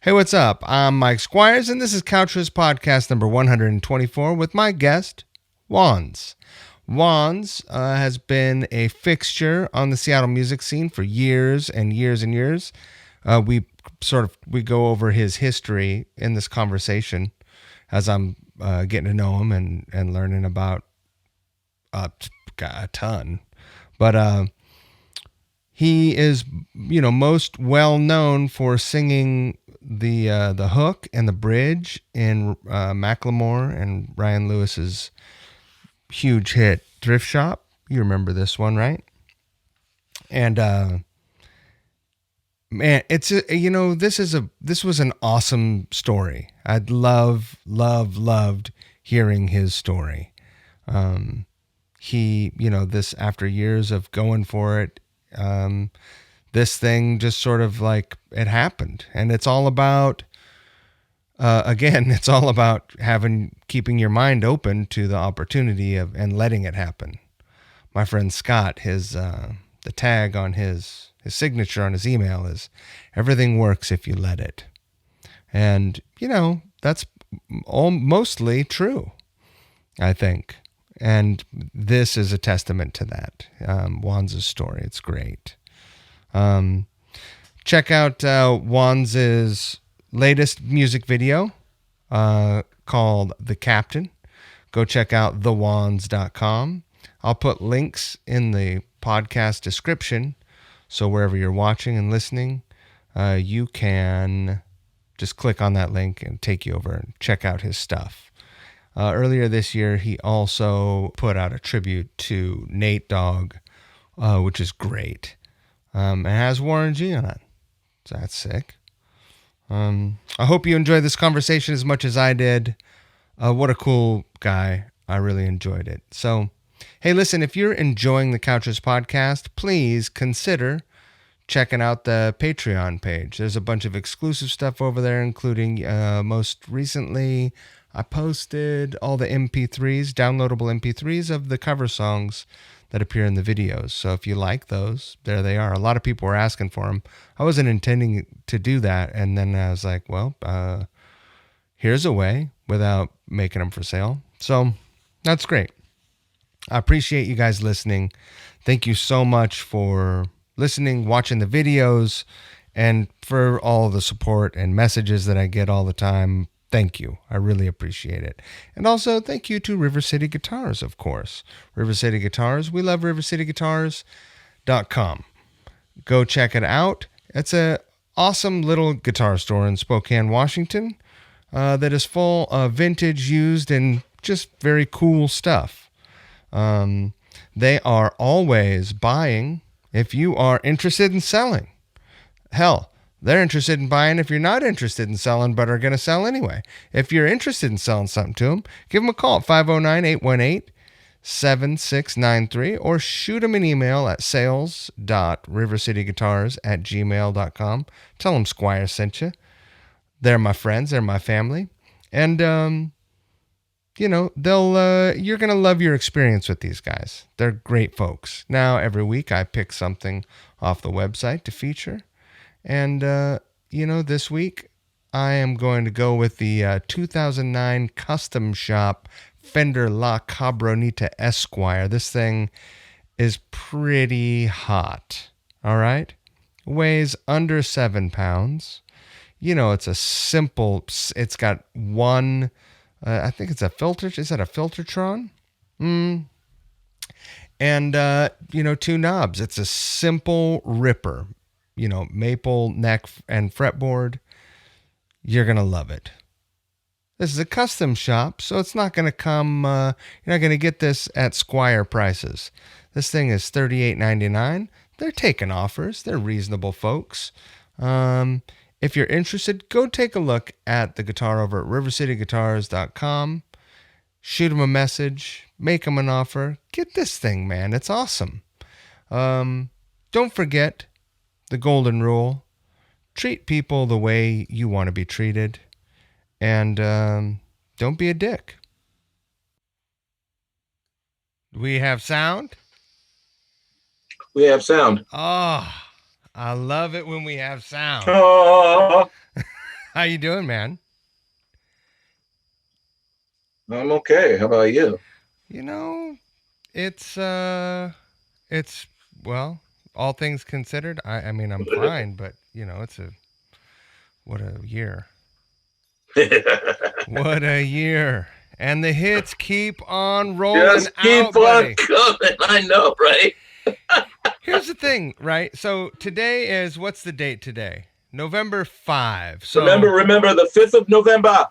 Hey, what's up? I'm Mike Squires, and this is Couchers Podcast number 124 with my guest, Wanz. Wanz has been a fixture on the Seattle music scene for years and years and years. We go over his history in this conversation as I'm getting to know him and learning about a ton. But he is, most well known for singing the hook and the bridge in Macklemore and Ryan Lewis's huge hit Thrift Shop. You remember this one, right? And man, this was an awesome story. I'd loved hearing his story. This after years of going for it, this thing just sort of like it happened. And it's all about, it's all about keeping your mind open to the opportunity and letting it happen. My friend Scott, the tag on his signature on his email is everything works if you let it. And, that's mostly true, I think. And this is a testament to that. Wanz's story. It's great. Check out Wanz's latest music video called The Captain. Go check out thewanz.com. I'll put links in the podcast description, so wherever you're watching and listening, you can just click on that link and take you over and check out his stuff. Earlier this year, he also put out a tribute to Nate Dogg, which is great. It has Warren G on it. So that's sick. I hope you enjoyed this conversation as much as I did. What a cool guy. I really enjoyed it. So, hey, listen, if you're enjoying the Couchers Podcast, please consider checking out the Patreon page. There's a bunch of exclusive stuff over there, including most recently, I posted all the MP3s, downloadable MP3s of the cover songs that appear in the videos. So if you like those, there they are. A lot of people were asking for them. I wasn't intending to do that. And then I was like, well, here's a way without making them for sale. So that's great. I appreciate you guys listening. Thank you so much for listening, watching the videos, and for all the support and messages that I get all the time. Thank you. I really appreciate it. And also, thank you to River City Guitars, of course. River City Guitars. We love rivercityguitars.com. Go check it out. It's an awesome little guitar store in Spokane, Washington, that is full of vintage, used, and just very cool stuff. They are always buying if you are interested in selling. Hell, they're interested in buying if you're not interested in selling but are going to sell anyway. If you're interested in selling something to them, give them a call at 509-818-7693 or shoot them an email at sales.rivercityguitars@gmail.com. Tell them Squire sent you. They're my friends. They're my family. And, you're going to love your experience with these guys. They're great folks. Now, every week I pick something off the website to feature. And, this week I am going to go with the 2009 Custom Shop Fender La Cabronita Esquire. This thing is pretty hot. All right. Weighs under 7 pounds. It's a simple, it's got one, I think it's a filter. Is that a Filtertron? And, 2 knobs. It's a simple ripper. Maple neck and fretboard. You're going to love it. This is a custom shop, so it's not going to come, you're not going to get this at Squire prices. This thing is $38.99. They're taking offers. They're reasonable folks. If you're interested, go take a look at the guitar over at rivercityguitars.com. Shoot them a message. Make them an offer. Get this thing, man. It's awesome. Don't forget the golden rule: treat people the way you want to be treated, and don't be a dick. Do we have sound? We have sound. Oh, I love it when we have sound. Oh. How you doing, man? I'm okay. How about you? You know, it's it's well, all things considered, I mean, I'm fine, but it's a what a year. What a year. And the hits keep on rolling Just keep out, on buddy. coming. I know, right? Here's the thing, right? So today is what's the date today? November 5. Remember the 5th of November.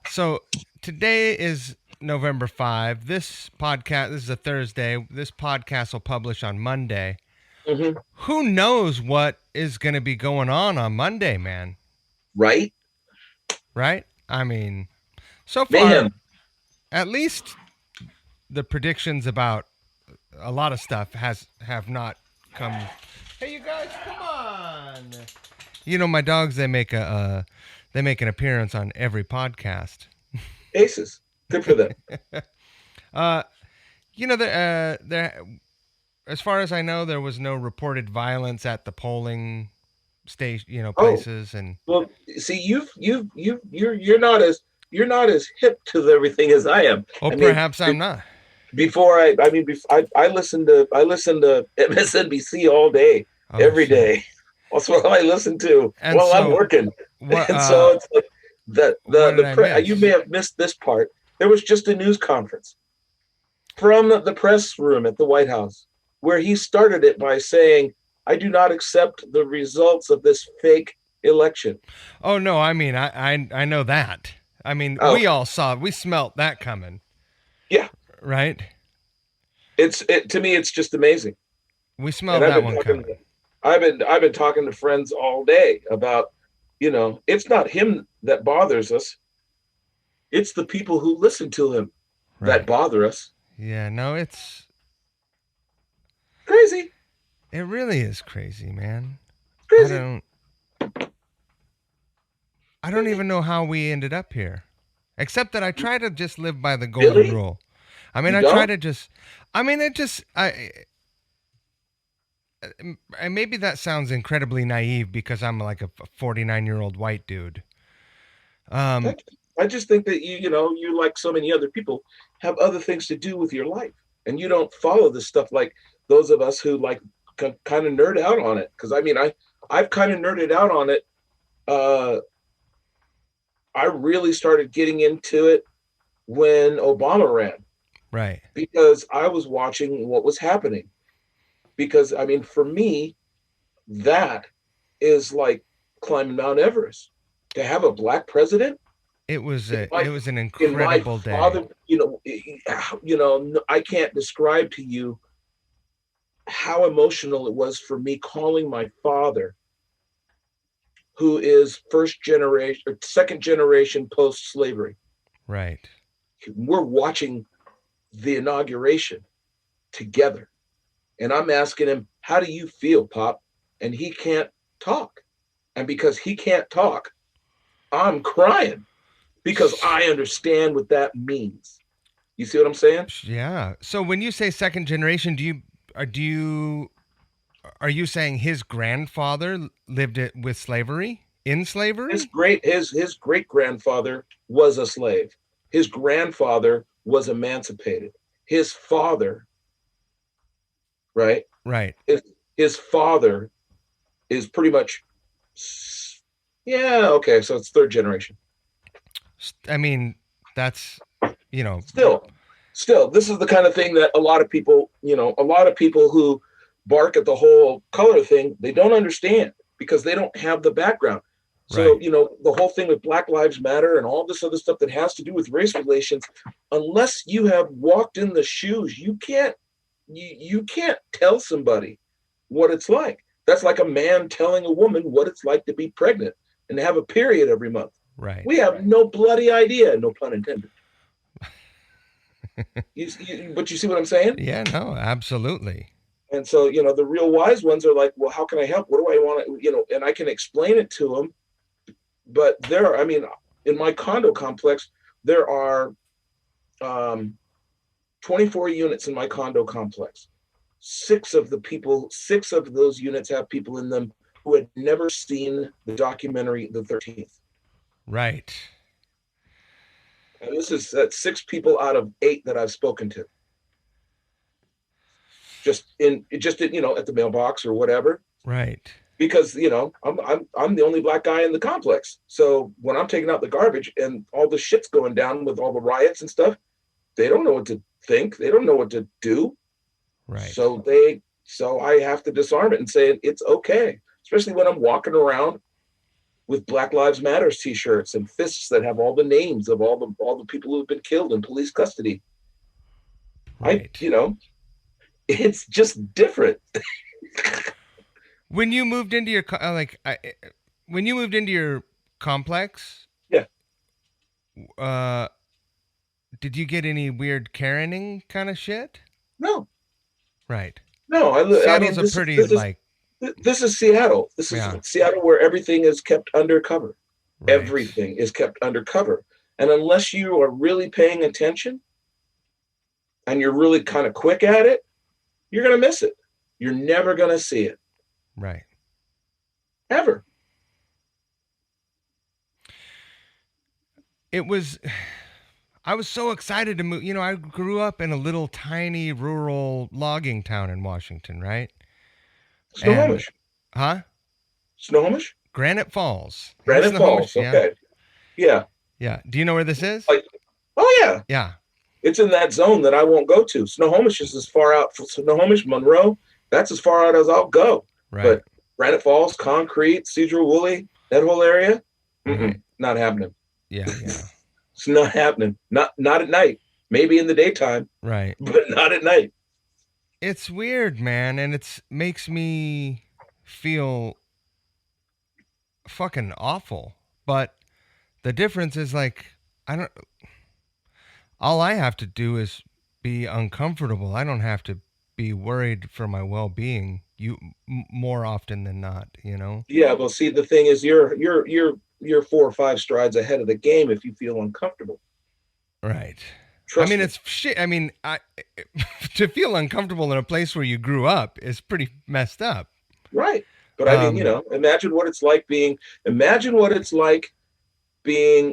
So today is November 5. This is a Thursday. This podcast will publish on Monday. Mm-hmm. Who knows what is going to be going on Monday, man? Right? Right? I mean, so far, Mayhem. at least the predictions about a lot of stuff have not come. Hey, you guys, come on! My dogs they make an appearance on every podcast. Aces. Good for them. There, as far as I know, there was no reported violence at the polling station, places, and Well, see, you're not as hip to everything as I am. perhaps I'm not. I listen to MSNBC all day, every day. That's what I listen to while I'm working. And so it's like you may have missed this part. There was just a news conference from the press room at the White House where he started it by saying, "I do not accept the results of this fake election." Oh no, I mean I know that. I mean we smelt that coming. Yeah. Right? To me it's just amazing. We smelled that one coming. I've been talking to friends all day about, it's not him that bothers us. It's the people who listen to him that bother us. Yeah, no, it's crazy. It really is crazy, man. Crazy. I don't even know how we ended up here. Except that I try to just live by the golden rule. I mean, maybe that sounds incredibly naive because I'm like a 49-year-old white dude. I just think that you like so many other people have other things to do with your life, and you don't follow this stuff like those of us who like kind of nerd out on it. Because I've kind of nerded out on it. I really started getting into it when Obama ran. Right. Because I was watching what was happening. Because, for me, that is like climbing Mount Everest. To have a black president. It was an incredible day. I can't describe to you how emotional it was for me calling my father, who is second generation post-slavery. Right. We're watching the inauguration together. And I'm asking him, "How do you feel, Pop?" And he can't talk. And because he can't talk, I'm crying because I understand what that means. You see what I'm saying? Yeah. So when you say second generation, are you saying his grandfather lived it with slavery? In slavery? His great grandfather was a slave. His grandfather was emancipated. His father, right? Right. His father is pretty much, yeah, okay, so it's third generation. I mean, that's, Still, this is the kind of thing that a lot of people who bark at the whole color thing, they don't understand because they don't have the background. So, the whole thing with Black Lives Matter and all this other stuff that has to do with race relations, unless you have walked in the shoes, you can't tell somebody what it's like. That's like a man telling a woman what it's like to be pregnant and to have a period every month. Right. We have no bloody idea, no pun intended. But you see what I'm saying? Yeah, no, absolutely. And so, the real wise ones are like, well, how can I help? What do I want to, and I can explain it to them. But in my condo complex, there are 24 units in my condo complex. Six of those units have people in them who had never seen the documentary The 13th. Right. And this is that's 6 people out of 8 that I've spoken to. Just in at the mailbox or whatever. Right. Because I'm the only black guy in the complex. So when I'm taking out the garbage and all the shit's going down with all the riots and stuff, they don't know what to think. They don't know what to do. Right. So I have to disarm it and say it's okay. Especially when I'm walking around with Black Lives Matter t-shirts and fists that have all the names of all the people who have been killed in police custody. Right. It's just different. When you moved into your when you moved into your complex, Yeah. uh, did you get any weird Karening kind of shit? No. Right. No, I mean, Seattle's a pretty like this is Seattle. This is Yeah. Seattle where everything is kept undercover. right. Everything is kept undercover. And unless you are really paying attention and you're really kind of quick at it, you're going to miss it. You're never going to see it. Right. Ever. It was I was so excited to move. I grew up in a little tiny rural logging town in Washington, right? Snohomish. Huh? Snohomish? Granite Falls. Granite Falls. Yeah. Okay. Yeah. Yeah. Do you know where this is? Oh, yeah. Yeah. It's in that zone that I won't go to. Snohomish is as far out. Snohomish, Monroe, that's as far out as I'll go. Right. But Granite Falls, Concrete, Cedar Woolley, that whole area, not happening. Yeah. It's not happening. Not at night. Maybe in the daytime. Right. But not at night. It's weird, man, and it makes me feel fucking awful. But the difference is all I have to do is be uncomfortable. I don't have to be worried for my well-being. More often than not, Yeah, well, see, the thing is, you're 4 or 5 strides ahead of the game if you feel uncomfortable. Right. Trust me. It's shit. To feel uncomfortable in a place where you grew up is pretty messed up. Right. But I mean, imagine what it's like being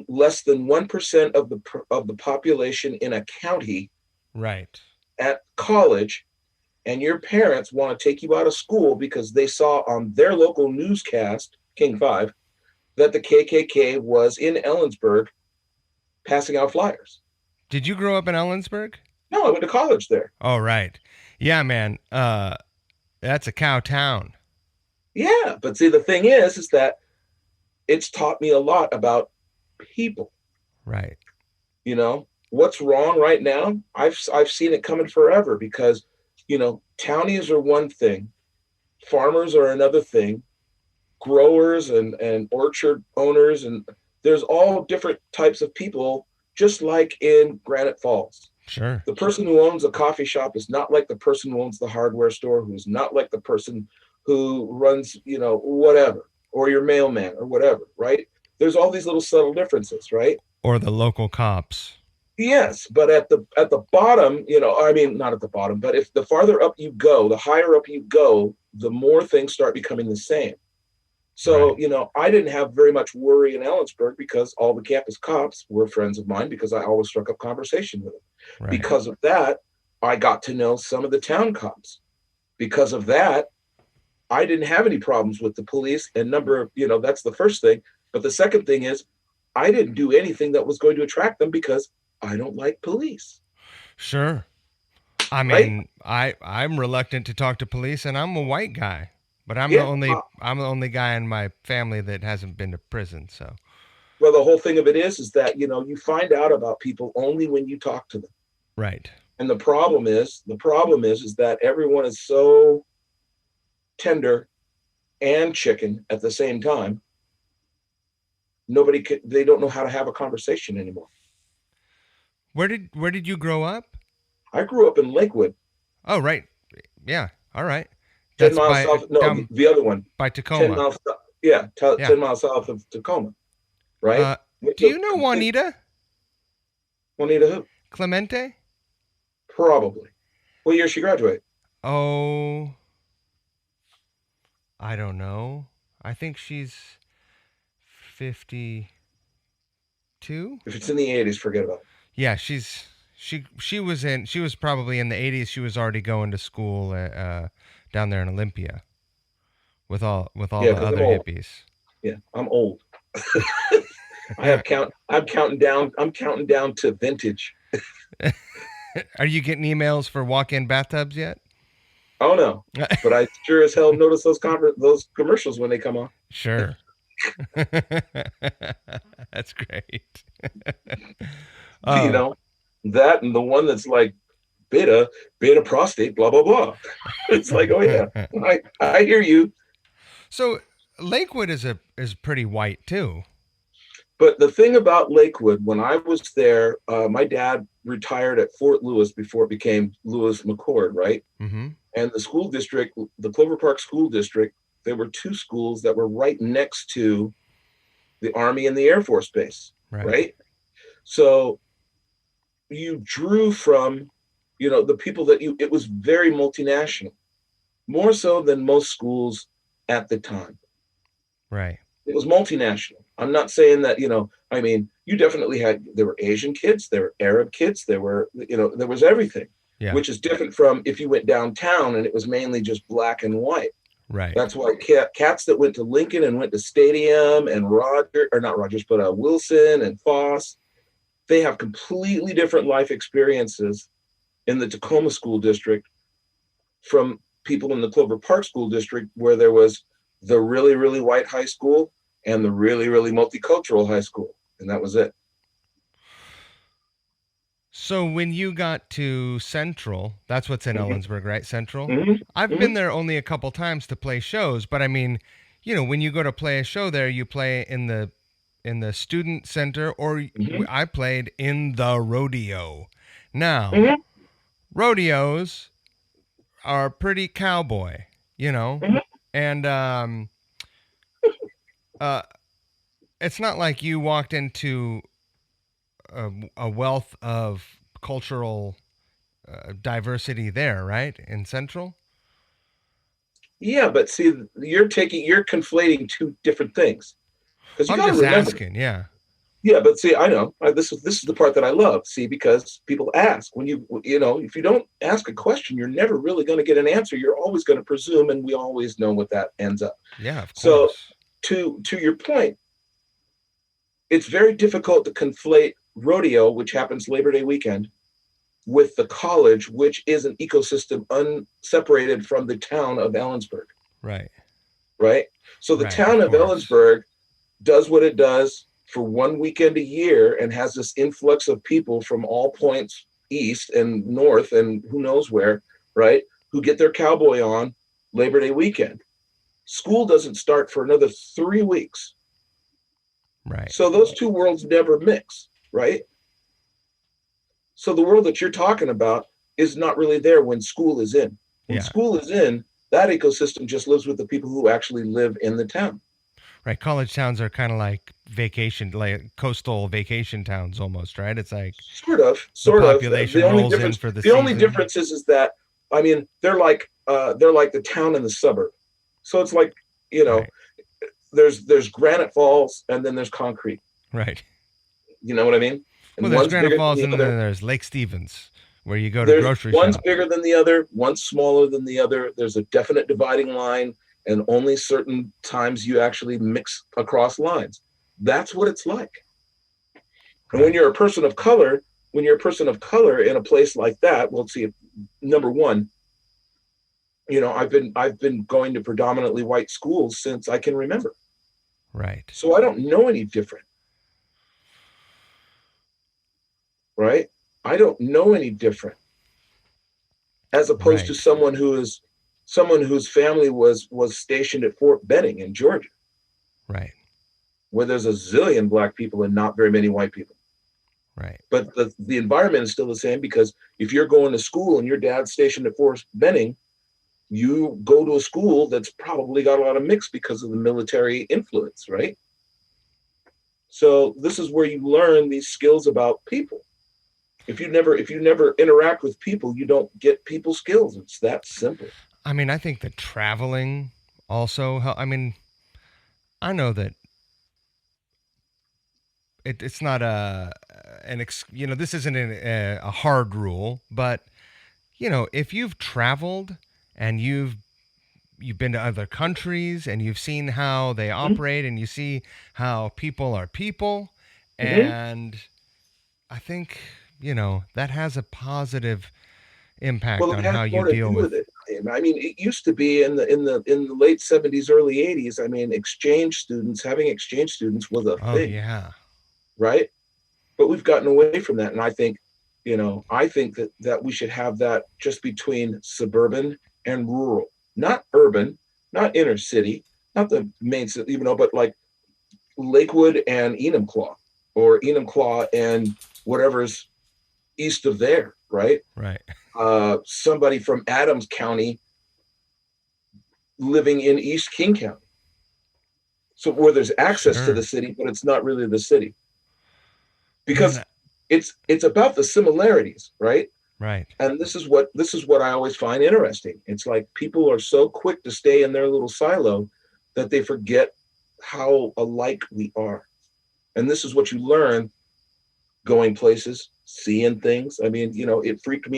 less than 1% of the population in a county. Right. At college, and your parents want to take you out of school because they saw on their local newscast, King 5, that the KKK was in Ellensburg passing out flyers. Did you grow up in Ellensburg? No, I went to college there. Oh, right. Yeah, man. That's a cow town. Yeah, but see, the thing is that it's taught me a lot about people. Right. What's wrong right now? I've seen it coming forever because, townies are one thing, farmers are another thing, growers and orchard owners, and there's all different types of people, just like in Granite Falls. Sure. The person who owns a coffee shop is not like the person who owns the hardware store, who's not like the person who runs, whatever, or your mailman or whatever, right? There's all these little subtle differences, right? Or the local cops. Yes, but at the bottom, not at the bottom, but if the farther up you go, the higher up you go, the more things start becoming the same. So, right. I didn't have very much worry in Ellensburg because all the campus cops were friends of mine because I always struck up conversation with them. Right. Because of that, I got to know some of the town cops. Because of that, I didn't have any problems with the police and that's the first thing. But the second thing is I didn't do anything that was going to attract them because I don't like police. Sure. I mean, right? I'm reluctant to talk to police and I'm a white guy, but I'm the only guy in my family that hasn't been to prison. So, well, the whole thing of it is that, you find out about people only when you talk to them. Right. And the problem is that everyone is so tender and chicken at the same time. They don't know how to have a conversation anymore. Where did you grow up? I grew up in Lakewood. Oh, right. Yeah. All right. 10 miles south. No, the other one. By Tacoma. 10 miles, 10 miles south of Tacoma. Right? Do you know Juanita? Juanita who? Clemente? Probably. What year she graduate? Oh, I don't know. I think she's 50. 82. If it's in the 80s, forget about it. Yeah, she was probably in the 80s. She was already going to school down there in Olympia with all Yeah, the because I'm other old. hippies. Yeah, I'm old. I'm counting down. I'm counting down to vintage. Are you getting emails for walk-in bathtubs yet? Oh no, but I sure as hell notice those commercials when they come on. Sure. That's great. You Oh, know, that and the one that's like beta prostate, blah blah blah. It's like, oh yeah, I hear you. so Lakewood is pretty white too. But the thing about Lakewood, when I was there, my dad retired at Fort Lewis before it became Lewis McChord, right? Mm-hmm. And the school district, the Clover Park School District, there were two schools that were right next to the Army and the Air Force Base, Right. right? So you drew from, the people that it was very multinational, more so than most schools at the time. Right. It was multinational. I'm not saying that, I mean, you definitely there were Asian kids, there were Arab kids, there was everything, Yeah. which is different from if you went downtown and it was mainly just black and white. Right. That's why cats that went to Lincoln and went to Stadium and not Rogers, but Wilson and Foss, they have completely different life experiences in the Tacoma School District from people in the Clover Park School District, where there was the really, really white high school and the really, really multicultural high school. And that was it. So when you got to Central, that's what's in Mm-hmm. Ellensburg, right? Central? Mm-hmm. I've Mm-hmm. been there only a couple times to play shows, but I mean, when you go to play a show there, you play in the student center, or Mm-hmm. I played in the rodeo. Now, Mm-hmm. rodeos are pretty cowboy, Mm-hmm. and uh, it's not like you walked into a wealth of cultural diversity there, right? In Central? Yeah, but see, you're conflating two different things, because you I'm got to just remember. asking, yeah. Yeah, but see, I know this is the part that I love. See, because people ask when if you don't ask a question, you're never really going to get an answer. You're always going to presume, and we always know what that ends up. Yeah, of So, course. to your point, it's very difficult to conflate rodeo, which happens Labor Day weekend, with the college, which is an ecosystem unseparated from the town of Ellensburg. Right. Right. So the Right, of town of course. Ellensburg does what it does for one weekend a year and has this influx of people from all points east and north and who knows where, right, who get their cowboy on Labor Day weekend. School doesn't start for another 3 weeks. Right. So those two worlds never mix, right? So the world that you're talking about is not really there when school is in. When Yeah. school is in, that ecosystem just lives with the people who actually live in the town. Right. College towns are kind of like coastal vacation towns almost, right? It's like Sort of. the population rolls in for the The only season. difference is that, I mean, they're like the town and the suburb. So it's like, Right. there's Granite Falls and then there's concrete. Right. You know what I mean? Well, And there's one's Granite bigger than Falls the and then other. there's Lake Stevens where you go to grocery One's shop. bigger than the other, one's smaller than the other. There's a definite dividing line, and only certain times you actually mix across lines. That's what it's like. And when you're a person of color, in a place like that, well, see, number one, I've been going to predominantly white schools since I can remember. Right. So I don't know any different. Right? I don't know any different. As opposed to someone whose family was stationed at Fort Benning in Georgia. Right. Where there's a zillion black people and not very many white people. Right. But the environment is still the same, because if you're going to school and your dad's stationed at Fort Benning, you go to a school that's probably got a lot of mix because of the military influence, right? So this is where you learn these skills about people. If you never interact with people, you don't get people skills. It's that simple. I mean, I think that traveling also, I mean, I know that it's not this isn't a hard rule, but if you've traveled and you've been to other countries and you've seen how they Mhm. operate and you see how people are people, Mhm. and I think that has a positive impact Well, it on has how you more to deal do with with. it. I mean, it used to be in the late 70s, early 80s. I mean, having exchange students was a Oh thing, yeah. right? But we've gotten away from that, and I think that we should have that just between suburban and rural, not urban, not inner city, not the main city, but like Lakewood and Enumclaw, or Enumclaw and whatever's east of there, right? Right. Somebody from Adams County living in East King County. So where there's access to the Sure. city, but it's not really the city, Man. because it's about the similarities, right? Right. And this is what I always find interesting. It's like people are so quick to stay in their little silo that they forget how alike we are. And this is what you learn going places, seeing things. I mean, it freaked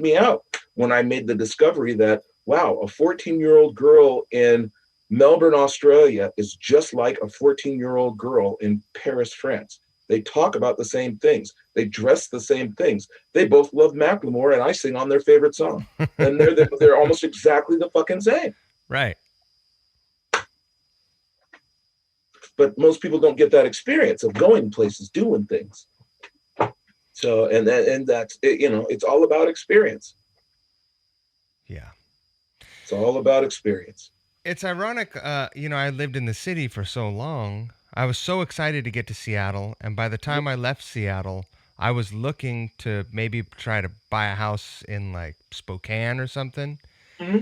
me out when I made the discovery that, wow, a 14-year-old girl in Melbourne, Australia is just like a 14-year-old girl in Paris, France. They talk about the same things. They dress the same things. They both love Macklemore, and I sing on their favorite song. And they're almost exactly the fucking same. Right. But most people don't get that experience of going places, doing things. So, and that's it, it's all about experience. Yeah. It's all about experience. It's ironic, I lived in the city for so long. I was so excited to get to Seattle, and by the time I left Seattle, I was looking to maybe try to buy a house in like Spokane or something. Mm-hmm.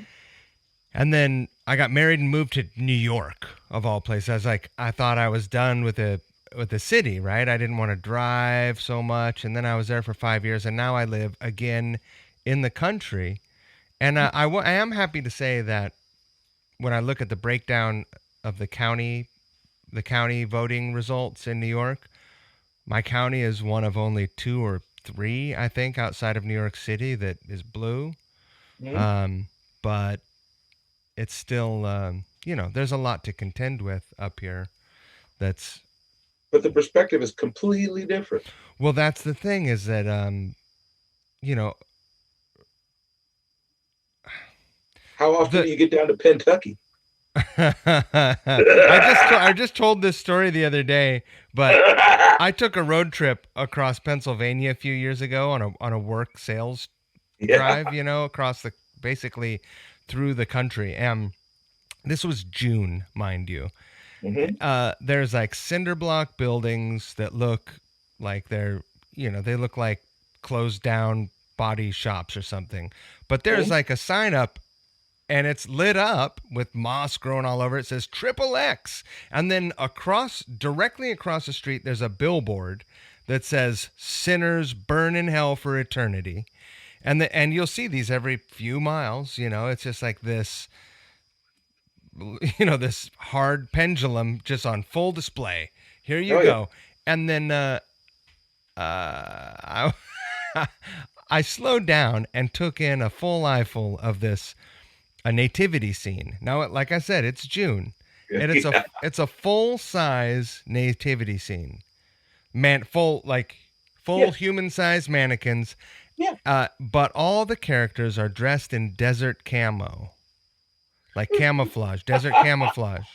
And then I got married and moved to New York, of all places. I thought I was done with the city, right? I didn't want to drive so much, and then I was there for 5 years, and now I live again in the country. And I am happy to say that when I look at the breakdown of the county voting results in New York, my county is one of only two or three, I think, outside of New York City that is blue. Mm-hmm. But it's still, there's a lot to contend with up here. That's But the perspective is completely different. Well, that's the thing is that, you know, How often the do you get down to Kentucky? I just told this story the other day, but I took a road trip across Pennsylvania a few years ago on a work sales Yeah. drive, across basically through the country. And this was June, mind you. Mm-hmm. There's like cinder block buildings that look like they look like closed down body shops or something. But there's Mm-hmm. like a sign up and it's lit up with moss growing all over it. It says Triple X. And then directly across the street, there's a billboard that says sinners burn in hell for eternity. And you'll see these every few miles, it's just like this, this hard pendulum just on full display. Here you Oh yeah. go. And then I, I slowed down and took in a full eyeful of a nativity scene. Now, like I said, it's June, and Yeah. it's a full size nativity scene. Full Yeah. human size mannequins, Yeah. but all the characters are dressed in desert camo, like camouflage, desert camouflage.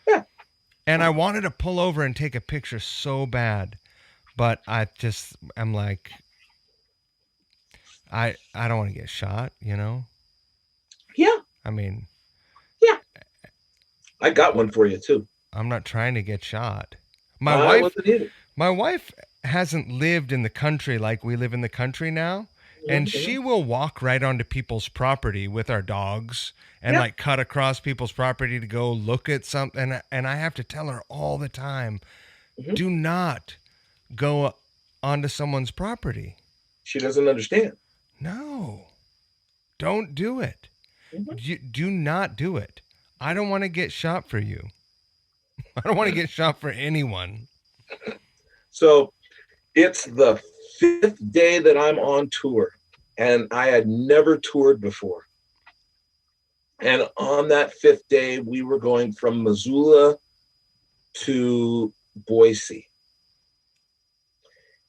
Yeah. And I wanted to pull over and take a picture so bad, but I'm like, I don't want to get shot. Yeah. I mean, Yeah. I got one for you too. I'm not trying to get shot. My I wife wasn't either. my wife hasn't lived in the country like we live in the country now, and Mm-hmm. she will walk right onto people's property with our dogs and Yeah. like cut across people's property to go look at something, and I have to tell her all the time, Mm-hmm. do not go onto someone's property. She doesn't understand. No. Don't do it. Mm-hmm. Do not do it. I don't want to get shot for you. I don't want to get shot for anyone. So it's the 5th day that I'm on tour, and I had never toured before. And on that 5th day, we were going from Missoula to Boise.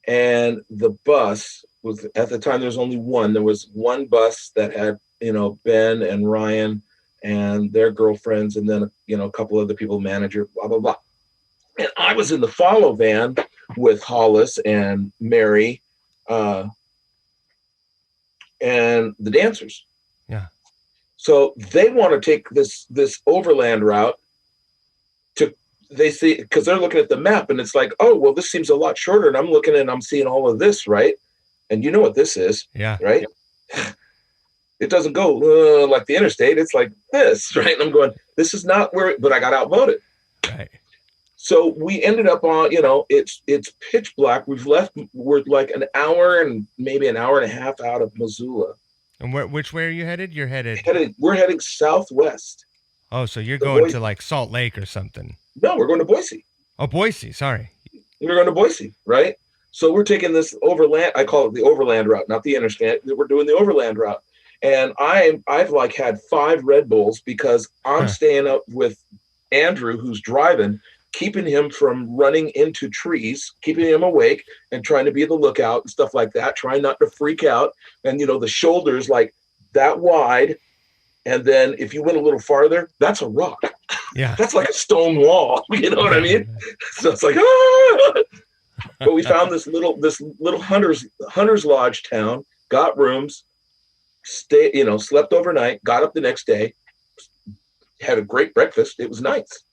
And the bus was, at the time, there's only one. There was one bus that had, Ben and Ryan and their girlfriends, and then, a couple other people, manager, blah, blah, blah. And I was in the follow van with Hollis and Mary and the dancers. Yeah. So they want to take this overland route they see, because they're looking at the map and it's like, oh, well, this seems a lot shorter. And I'm looking and I'm seeing all of this, right? And you know what this is, yeah, right? It doesn't go like the interstate. It's like this, right? And I'm going, this is not where, but I got outvoted. Right. So we ended up on, it's pitch black. We're like an hour and maybe an hour and a half out of Missoula. And which way are you headed? We're heading southwest. Oh, so you're going to like Salt Lake or something. No, we're going to Boise. Oh, Boise. Sorry. We're going to Boise, right? So we're taking this overland. I call it the overland route, not the interstate. We're doing the overland route. And I've like had 5 Red Bulls because I'm staying up with Andrew, who's driving, keeping him from running into trees, keeping him awake and trying to be the lookout and stuff like that, trying not to freak out. And, the shoulders like that wide. And then if you went a little farther, that's a rock. Yeah. That's like a stone wall. You know what I mean? So it's like, ah! But we found this little hunter's lodge town, got rooms, slept overnight, got up the next day, had a great breakfast. It was nice.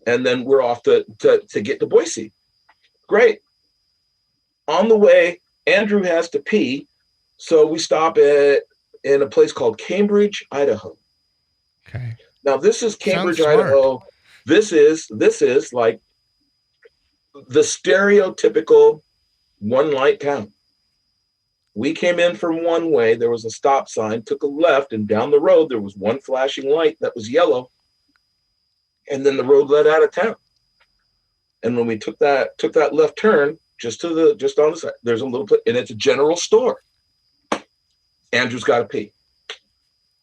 And then we're off to get to Boise. Great. On the way, Andrew has to pee. So we stop in a place called Cambridge, Idaho. Okay. Now this is Cambridge, Idaho. This is like the stereotypical one light town. We came in from one way. There was a stop sign, took a left, and down the road there was one flashing light that was yellow. And then the road led out of town. And when we took that left turn, just on the side, there's a little place, and it's a general store. Andrew's got to pee.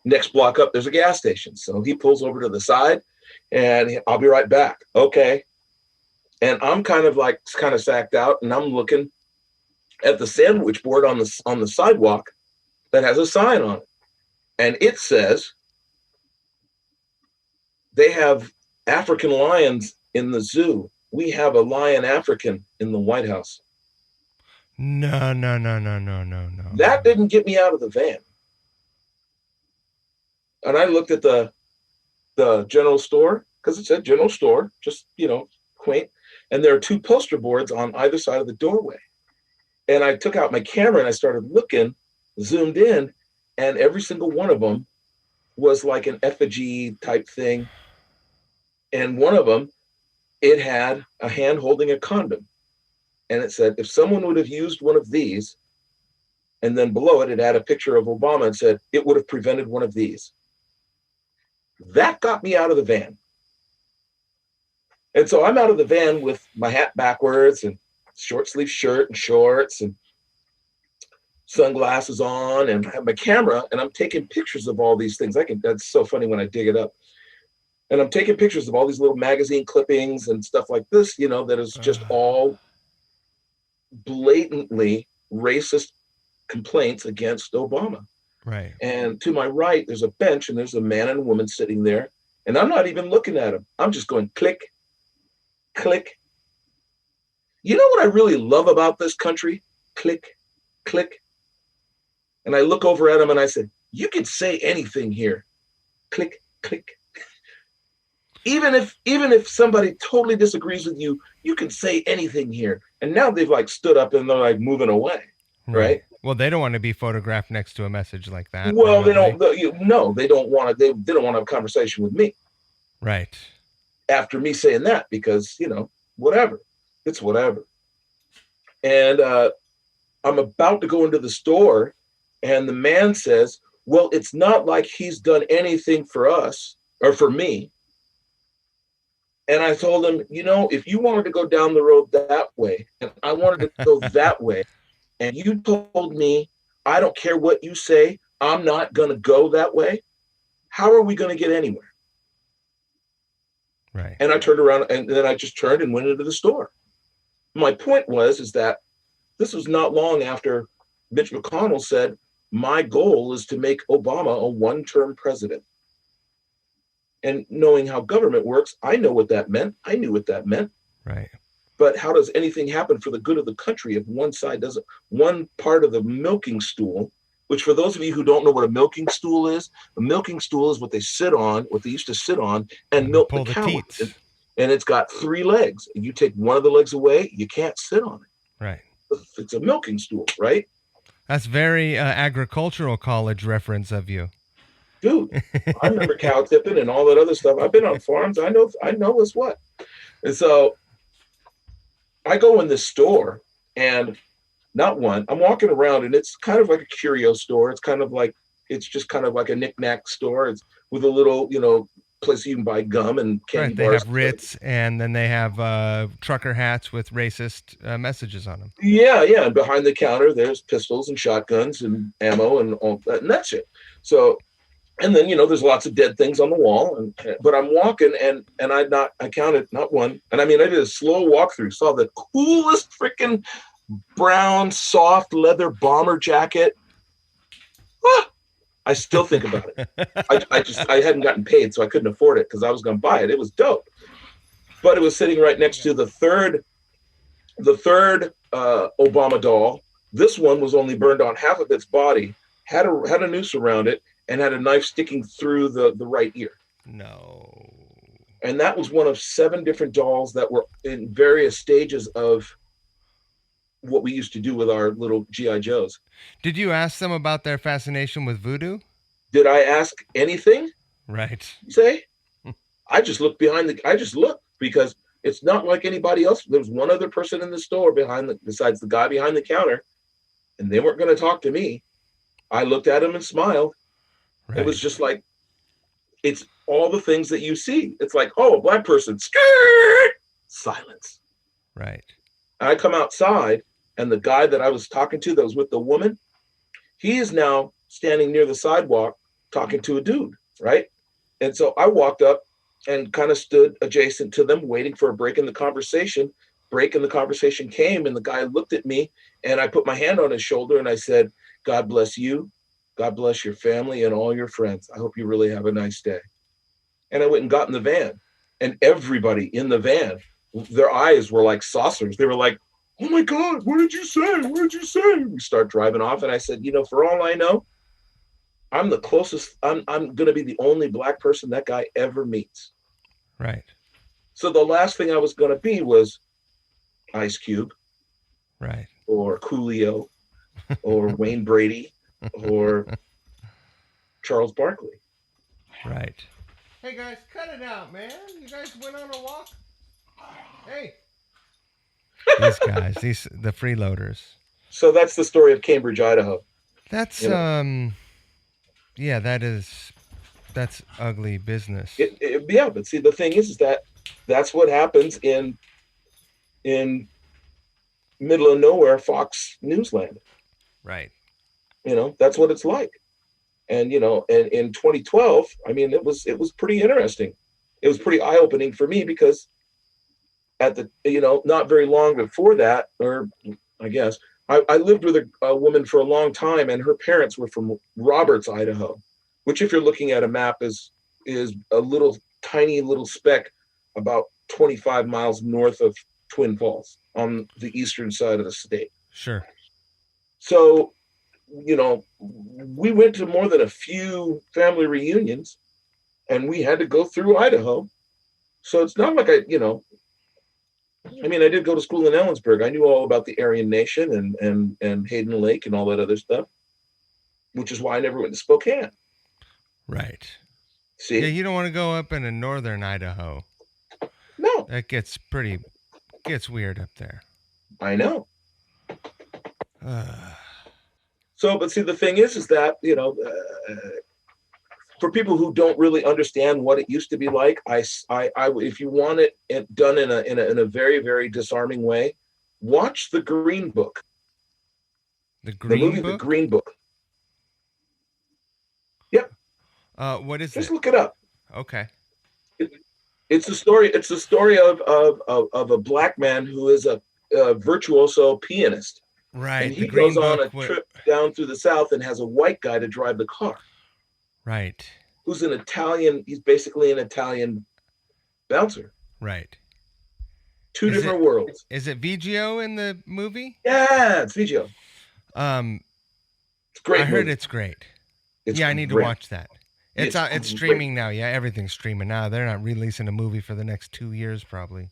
Next block up, there's a gas station. So he pulls over to the side and I'll be right back. Okay. And I'm kind of sacked out, and I'm looking at the sandwich board on the sidewalk that has a sign on it. And it says they have African lions in the zoo. We have a lion African in the White House. No. That didn't get me out of the van. And I looked at the general store, because it said general store, just, quaint. And there are 2 poster boards on either side of the doorway. And I took out my camera and I started looking, zoomed in, and every single one of them was like an effigy type thing. And one of them, it had a hand holding a condom. And it said, if someone would have used one of these, and then below it had a picture of Obama and said, it would have prevented one of these. That got me out of the van. And so I'm out of the van with my hat backwards and short sleeve shirt and shorts and sunglasses on, and I have my camera, and I'm taking pictures of all these things. That's so funny when I dig it up. And I'm taking pictures of all these little magazine clippings and stuff like this, that is just all blatantly racist complaints against Obama. Right. And to my right, there's a bench, and there's a man and a woman sitting there. And I'm not even looking at them. I'm just going click, click. You know what I really love about this country? Click, click. And I look over at him and I said, you can say anything here. Click, click. Even if somebody totally disagrees with you, you can say anything here. And now they've like stood up and they're like moving away. Right. Well, they don't want to be photographed next to a message like that. Well, they don't. No, they don't want to. They don't want to have a conversation with me. Right. After me saying that, because, whatever. It's whatever. And I'm about to go into the store, and the man says, well, it's not like he's done anything for us or for me. And I told him, if you wanted to go down the road that way, and I wanted to go that way, and you told me, I don't care what you say, I'm not going to go that way, how are we going to get anywhere? Right. And I turned around, and then I just turned and went into the store. My point is that this was not long after Mitch McConnell said, my goal is to make Obama a one-term president. And knowing how government works, I know what that meant. I knew what that meant. Right. But how does anything happen for the good of the country if one side doesn't, one part of the milking stool, which for those of you who don't know what a milking stool is, a milking stool is what they sit on, what they used to sit on and milk the cow. And it's got 3 legs. And you take one of the legs away, you can't sit on it. Right. It's a milking stool, right? That's very agricultural college reference of you. Dude, I remember cow tipping and all that other stuff. I've been on farms. I know what's what. And so I go in this store, and I'm walking around, and it's kind of like a curio store. It's just kind of like a knick-knack store. It's with a little, place you can buy gum and candy bars. They have Ritz, and then they have trucker hats with racist messages on them. Yeah. And behind the counter, there's pistols and shotguns and ammo and all that, and that's it. So, and then, there's lots of dead things on the wall. But I'm walking, and I counted not one. And I mean, I did a slow walkthrough, saw the coolest freaking brown, soft leather bomber jacket. I still think about it. I hadn't gotten paid, so I couldn't afford it because I was going to buy it. It was dope. But it was sitting right next to the third Obama doll. This one was only burned on half of its body, had a noose around it, and had a knife sticking through the right ear. No. And that was one of 7 different dolls that were in various stages of what we used to do with our little G.I. Joes. Did you ask them about their fascination with voodoo? Did I ask anything? Right. You say? I just looked because it's not like anybody else. There was one other person in the store besides the guy behind the counter, and they weren't going to talk to me. I looked at him and smiled. Right. It was just like, it's all the things that you see. It's like, oh, a black person, skirt, silence. Right. And I come outside, and the guy that I was talking to that was with the woman, he is now standing near the sidewalk talking to a dude, right? And so I walked up and kind of stood adjacent to them, waiting for a break in the conversation. Break in the conversation came, and the guy looked at me, and I put my hand on his shoulder, and I said, God bless you. God bless your family and all your friends. I hope you really have a nice day. And I went and got in the van, and everybody in the van, their eyes were like saucers. They were like, oh my God, what did you say? What did you say? We start driving off, and I said, for all I know, I'm the closest, I'm going to be the only black person that guy ever meets. Right. So the last thing I was going to be was Ice Cube. Right. Or Coolio, or Wayne Brady, or Charles Barkley. Right. Hey guys, cut it out, man. You guys went on a walk? Hey. These guys, the freeloaders. So that's the story of Cambridge, Idaho. That's yeah, that's ugly business. Yeah, but see, the thing is that's what happens in middle of nowhere Fox Newsland. Right. That's what it's like. And and in 2012, I mean, it was pretty interesting. It was pretty eye-opening for me because at the not very long before that, or I guess I lived with a woman for a long time, and her parents were from Roberts, Idaho, which, if you're looking at a map, is a little tiny little speck about 25 miles north of Twin Falls on the eastern side of the state. Sure. So, we went to more than a few family reunions, and we had to go through Idaho. So it's not like I did go to school in Ellensburg. I knew all about the Aryan Nation and Hayden Lake and all that other stuff, which is why I never went to Spokane. Right. See? Yeah, you don't want to go up in northern Idaho. No. That gets weird up there. I know. So, but see, the thing is that, for people who don't really understand what it used to be like, if you want it done in a very, very disarming way, watch The Green Book. The movie The book? Green Book. Yep. What is Just it? look it up. Okay. It's a story. It's a story of a black man who is a virtuoso pianist. Right. And he goes on a trip down through the South and has a white guy to drive the car. Right. Who's an Italian. He's basically an Italian bouncer. Right. Two different worlds. Is it Vigio in the movie? Yeah, it's Vigio. It's great. I heard it's great. I need to watch that. It's streaming now. Yeah, everything's streaming now. They're not releasing a movie for the next 2 years, probably.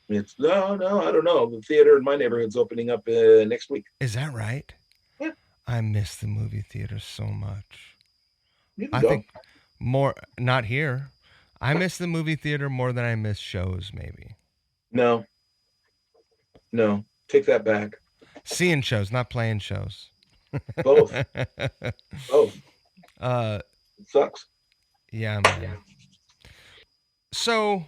No, I don't know. The theater in my neighborhood's opening up next week. Is that right? Yeah. I miss the movie theater so much. I think more, not here. I miss the movie theater more than I miss shows, maybe. No, take that back. Seeing shows, not playing shows. Both. It sucks. Yeah, man. So,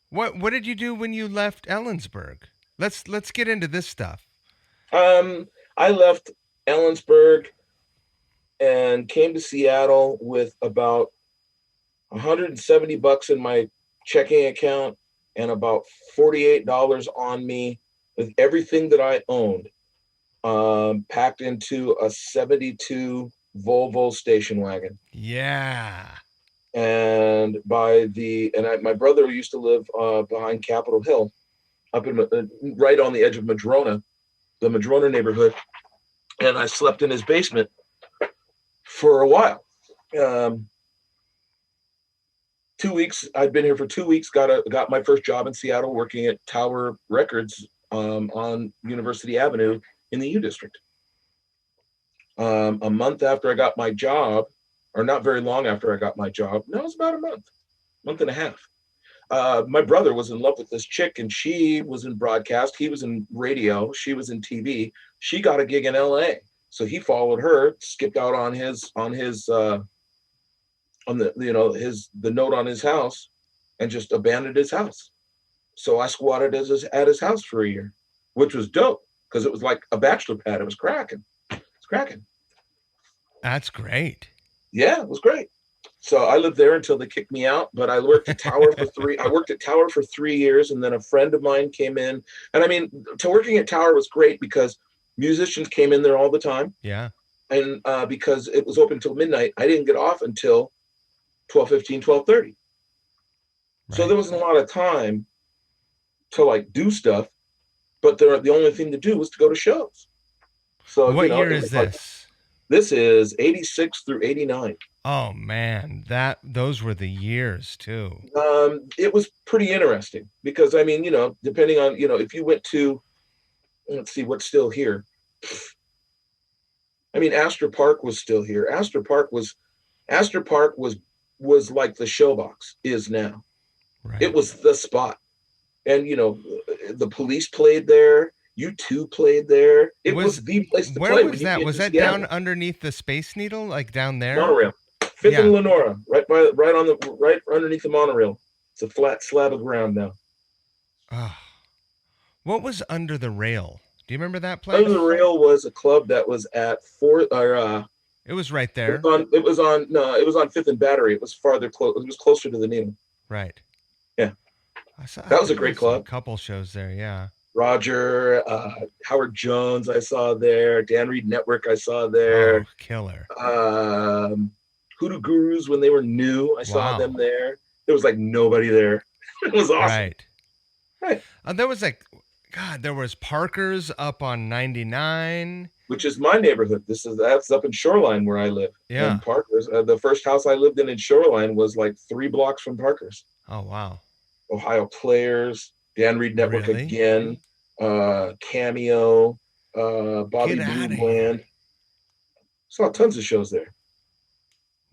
what did you do when you left Ellensburg? Let's get into this stuff. I left Ellensburg and came to Seattle with about $170 in my checking account and about $48 on me with everything that I owned, packed into a 72 Volvo station wagon. Yeah. And my brother used to live behind Capitol Hill, up in right on the edge of Madrona, the Madrona neighborhood, and I slept in his basement for a while. 2 weeks. I'd been here for 2 weeks. Got my first job in Seattle, working at Tower Records on University Avenue in the U District. A month after I got my job, or not very long after I got my job, no, it was about a month and a half. My brother was in love with this chick, and she was in broadcast. He was in radio. She was in TV. She got a gig in LA, so he followed her, skipped out on the note on his house, and just abandoned his house. So I squatted at his house for a year, which was dope because it was like a bachelor pad. It was cracking. That's great. Yeah, it was great. So I lived there until they kicked me out, but I worked at Tower for 3 years, and then a friend of mine came in. And I mean, working at Tower was great because musicians came in there all the time. Yeah. And because it was open till midnight, I didn't get off until 12:15, 12:30. Right. So there wasn't a lot of time to like do stuff, but the only thing to do was to go to shows. So what year is this? This is 86 through 89. Oh man, those were the years too. It was pretty interesting because I mean, depending on, if you went to, let's see what's still here. I mean, Astor Park was still here. Astor Park was like the Showbox is now. Right. It was the spot. And the Police played there. U2 played there. It was the place to play. Where was that? Was that down underneath the Space Needle, like down there? Monorail. 5th and Lenora, right underneath the monorail. It's a flat slab of ground now. Oh. What was Under the Rail? Do you remember that place? Under the Rail was a club that was at it was right there. It was on 5th and Battery. It was it was closer to the Needle. Right. Yeah. That was a great club. A couple shows there, yeah. Roger, Howard Jones I saw there. Dan Reed Network I saw there. Oh, killer. Hoodoo Gurus when they were new, I saw them there. There was like nobody there. It was awesome. Right. There was there was Parker's up on 99. Which is my neighborhood. That's up in Shoreline where I live. Yeah. And Parker's, the first house I lived in Shoreline was like 3 blocks from Parker's. Oh, wow. Ohio Players, Dan Reed Network again, Cameo, Bobby Blue Bland. Saw tons of shows there.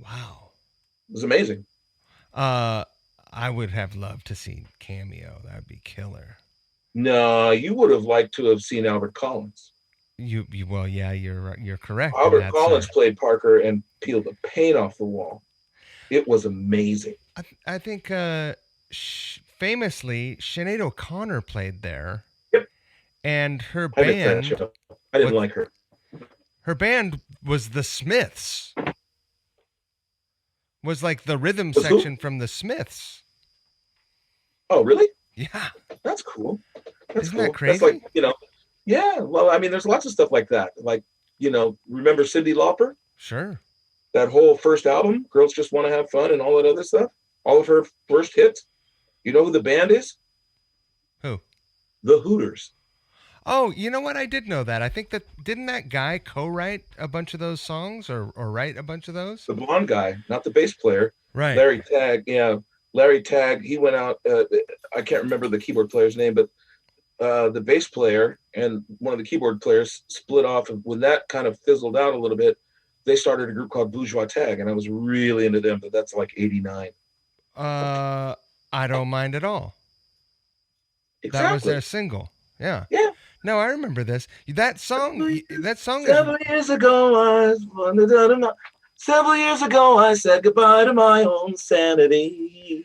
Wow. It was amazing. I would have loved to see Cameo. That'd be killer. No, you would have liked to have seen Albert Collins. Well, yeah, you're correct. Albert Collins played Parker and peeled the paint off the wall. It was amazing. I think famously Sinead O'Connor played there, Yep. and her I missed that band. show. I didn't like her. Her band was the Smiths. Was like the rhythm section from the Smiths. Oh, really? Yeah. That's cool. That's Isn't cool. that crazy? That's like, yeah. Well, I mean, there's lots of stuff like that. Like, remember Cyndi Lauper? Sure. That whole first album, Girls Just Want to Have Fun and all that other stuff. All of her first hits. You know who the band is? Who? The Hooters. Oh, you know what? I did know that. I think didn't that guy co-write a bunch of those songs or write a bunch of those? The blonde guy, not the bass player. Right. Larry Tagg. Yeah. Larry Tagg. He went out. I can't remember the keyboard player's name, but the bass player and one of the keyboard players split off. And when that kind of fizzled out a little bit, they started a group called Bourgeois Tag, and I was really into them. But that's like '89. I don't mind at all. Exactly. That was their single. Yeah. Yeah. No, I remember this. That song. Several years ago, several years ago, I said goodbye to my own sanity.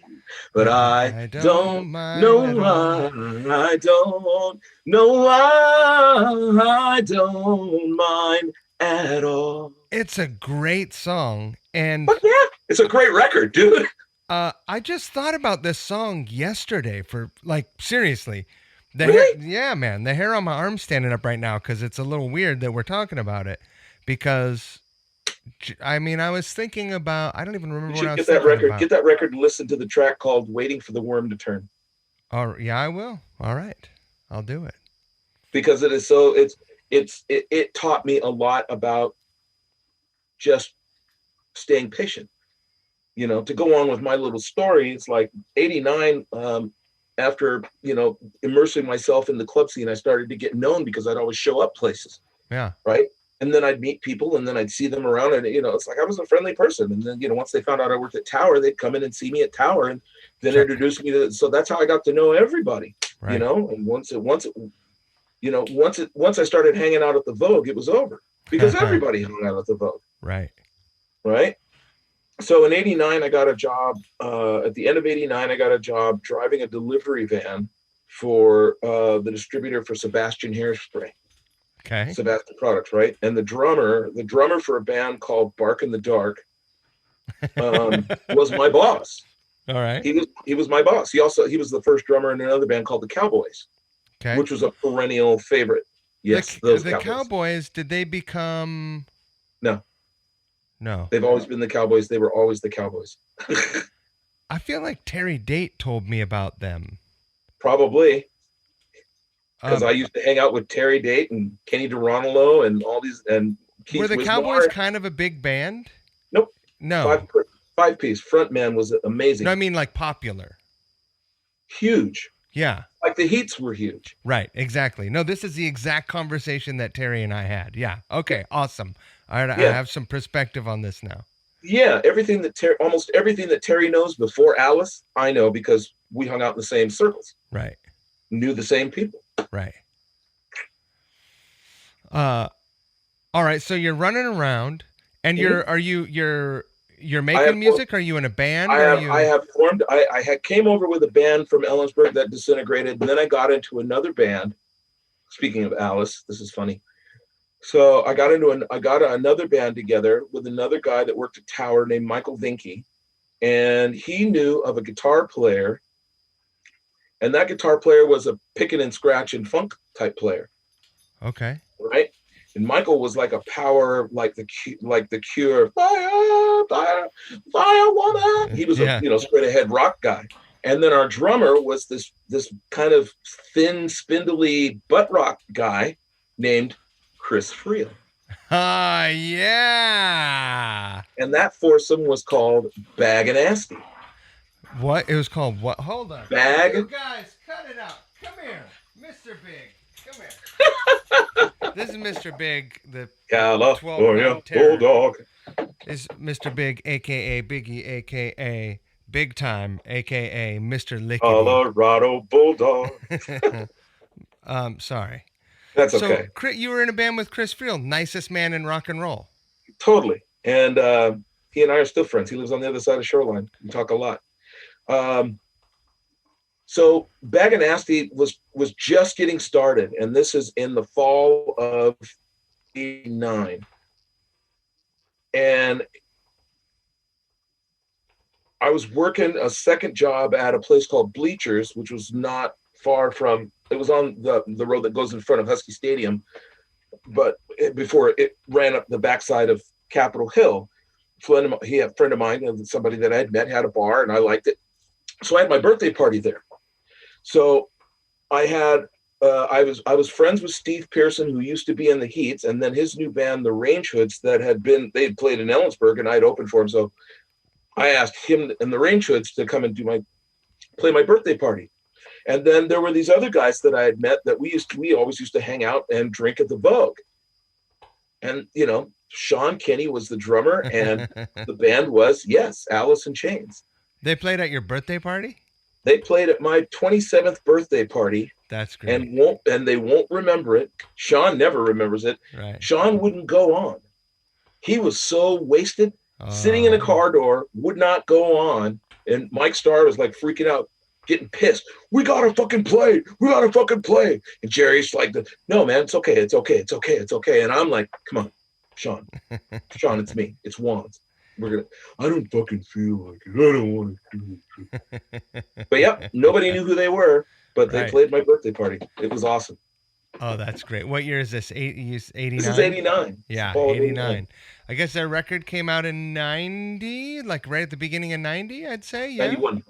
But I don't know why. I don't know why. I don't mind at all. It's a great song, and but yeah, it's a great record, dude. I just thought about this song yesterday. For like seriously. Really? Yeah, man. The hair on my arm's standing up right now because it's a little weird that we're talking about it. Because, I mean, I was thinking about, I don't even remember what I was thinking about. Get that record and listen to the track called Waiting for the Worm to Turn. Oh, yeah, I will. All right. I'll do it. Because it is it taught me a lot about just staying patient. To go on with my little story, it's like 89, after, immersing myself in the club scene, I started to get known because I'd always show up places. Yeah. Right. And then I'd meet people and then I'd see them around and, it's like I was a friendly person. And then, once they found out I worked at Tower, they'd come in and see me at Tower and then introduce me to, so that's how I got to know everybody, right. And once I started hanging out at the Vogue, it was over because everybody hung out at the Vogue. Right. Right. So in 89, I got a job, at the end of 89, I got a job driving a delivery van for the distributor for Sebastian Hairspray. Okay. Sebastian Products, right? And the drummer for a band called Bark in the Dark was my boss. All right. He was my boss. He was the first drummer in another band called the Cowboys, okay. which was a perennial favorite. Yes, the Cowboys, did they become... No. They've always been the Cowboys. They were always the Cowboys. I feel like Terry Date told me about them. Probably. Because I used to hang out with Terry Date and Kenny DeRonalo and all these, and Keith were the Wismar. Cowboys kind of a big band? Nope. No. Five-piece. Frontman was amazing. No, I mean like popular. Huge. Yeah. Like the Heats were huge. Right, exactly. No, this is the exact conversation that Terry and I had. Yeah. Okay, awesome. All right, I have some perspective on this now. Yeah, almost everything that Terry knows before Alice, I know because we hung out in the same circles. Right. Knew the same people. Right. All right, so you're running around and you're making music? Are you in a band? I came over with a band from Ellensburg that disintegrated, and then I got into another band. Speaking of Alice, this is funny. So I got another band together with another guy that worked at Tower named Michael Vinke, and he knew of a guitar player, and that guitar player was a picking and scratch and funk type player. Okay. Right. And Michael was like a power, like the Cure, fire, woman. He was a straight ahead rock guy. And then our drummer was this kind of thin, spindly butt rock guy named Chris Friel. Yeah. And that foursome was called Bag and Nasty. What? It was called what? Hold on. Bag. You guys, cut it out. Come here, Mr. Big. Come here. This is Mr. Big, the California Bulldog. Is Mr. Big, a.k.a. Biggie, a.k.a. Big Time, a.k.a. Mr. Lickety. Colorado Bulldog. Sorry. That's okay. So, you were in a band with Chris Friel, nicest man in rock and roll. Totally. And He and I are still friends. He lives on the other side of Shoreline. We talk a lot. So Bag of Nasty was just getting started, and this is in the fall of '89. And I was working a second job at a place called Bleachers, which was not far from, it was on the road that goes in front of Husky Stadium, but before it ran up the backside of Capitol Hill. A friend of mine, somebody that I had met, had a bar, and I liked it. So I had my birthday party there. So I had, I was friends with Steve Pearson, who used to be in the Heats, and then his new band, the Range Hoods, they had played in Ellensburg, and I had opened for him. So I asked him and the Range Hoods to come and play my birthday party. And then there were these other guys that I had met that we always used to hang out and drink at the Vogue. And, you know, Sean Kinney was the drummer, and the band was, yes, Alice in Chains. They played at your birthday party? They played at my 27th birthday party. That's great. And they won't remember it. Sean never remembers it. Right. Sean wouldn't go on. He was so wasted, sitting in a car door, would not go on. And Mike Starr was like freaking out, getting pissed. We gotta fucking play. We gotta fucking play. And Jerry's like, no, man, it's okay. It's okay. It's okay. It's okay. And I'm like, come on, Sean. Sean, it's me. It's Wanz. I don't fucking feel like it. I don't want to do it. But yeah, nobody knew who they were, but they played my birthday party. It was awesome. Oh, that's great. What year is this? 89? This is 89. Yeah, 89. I guess their record came out in 90, like right at the beginning of 90, I'd say. Yeah. 91.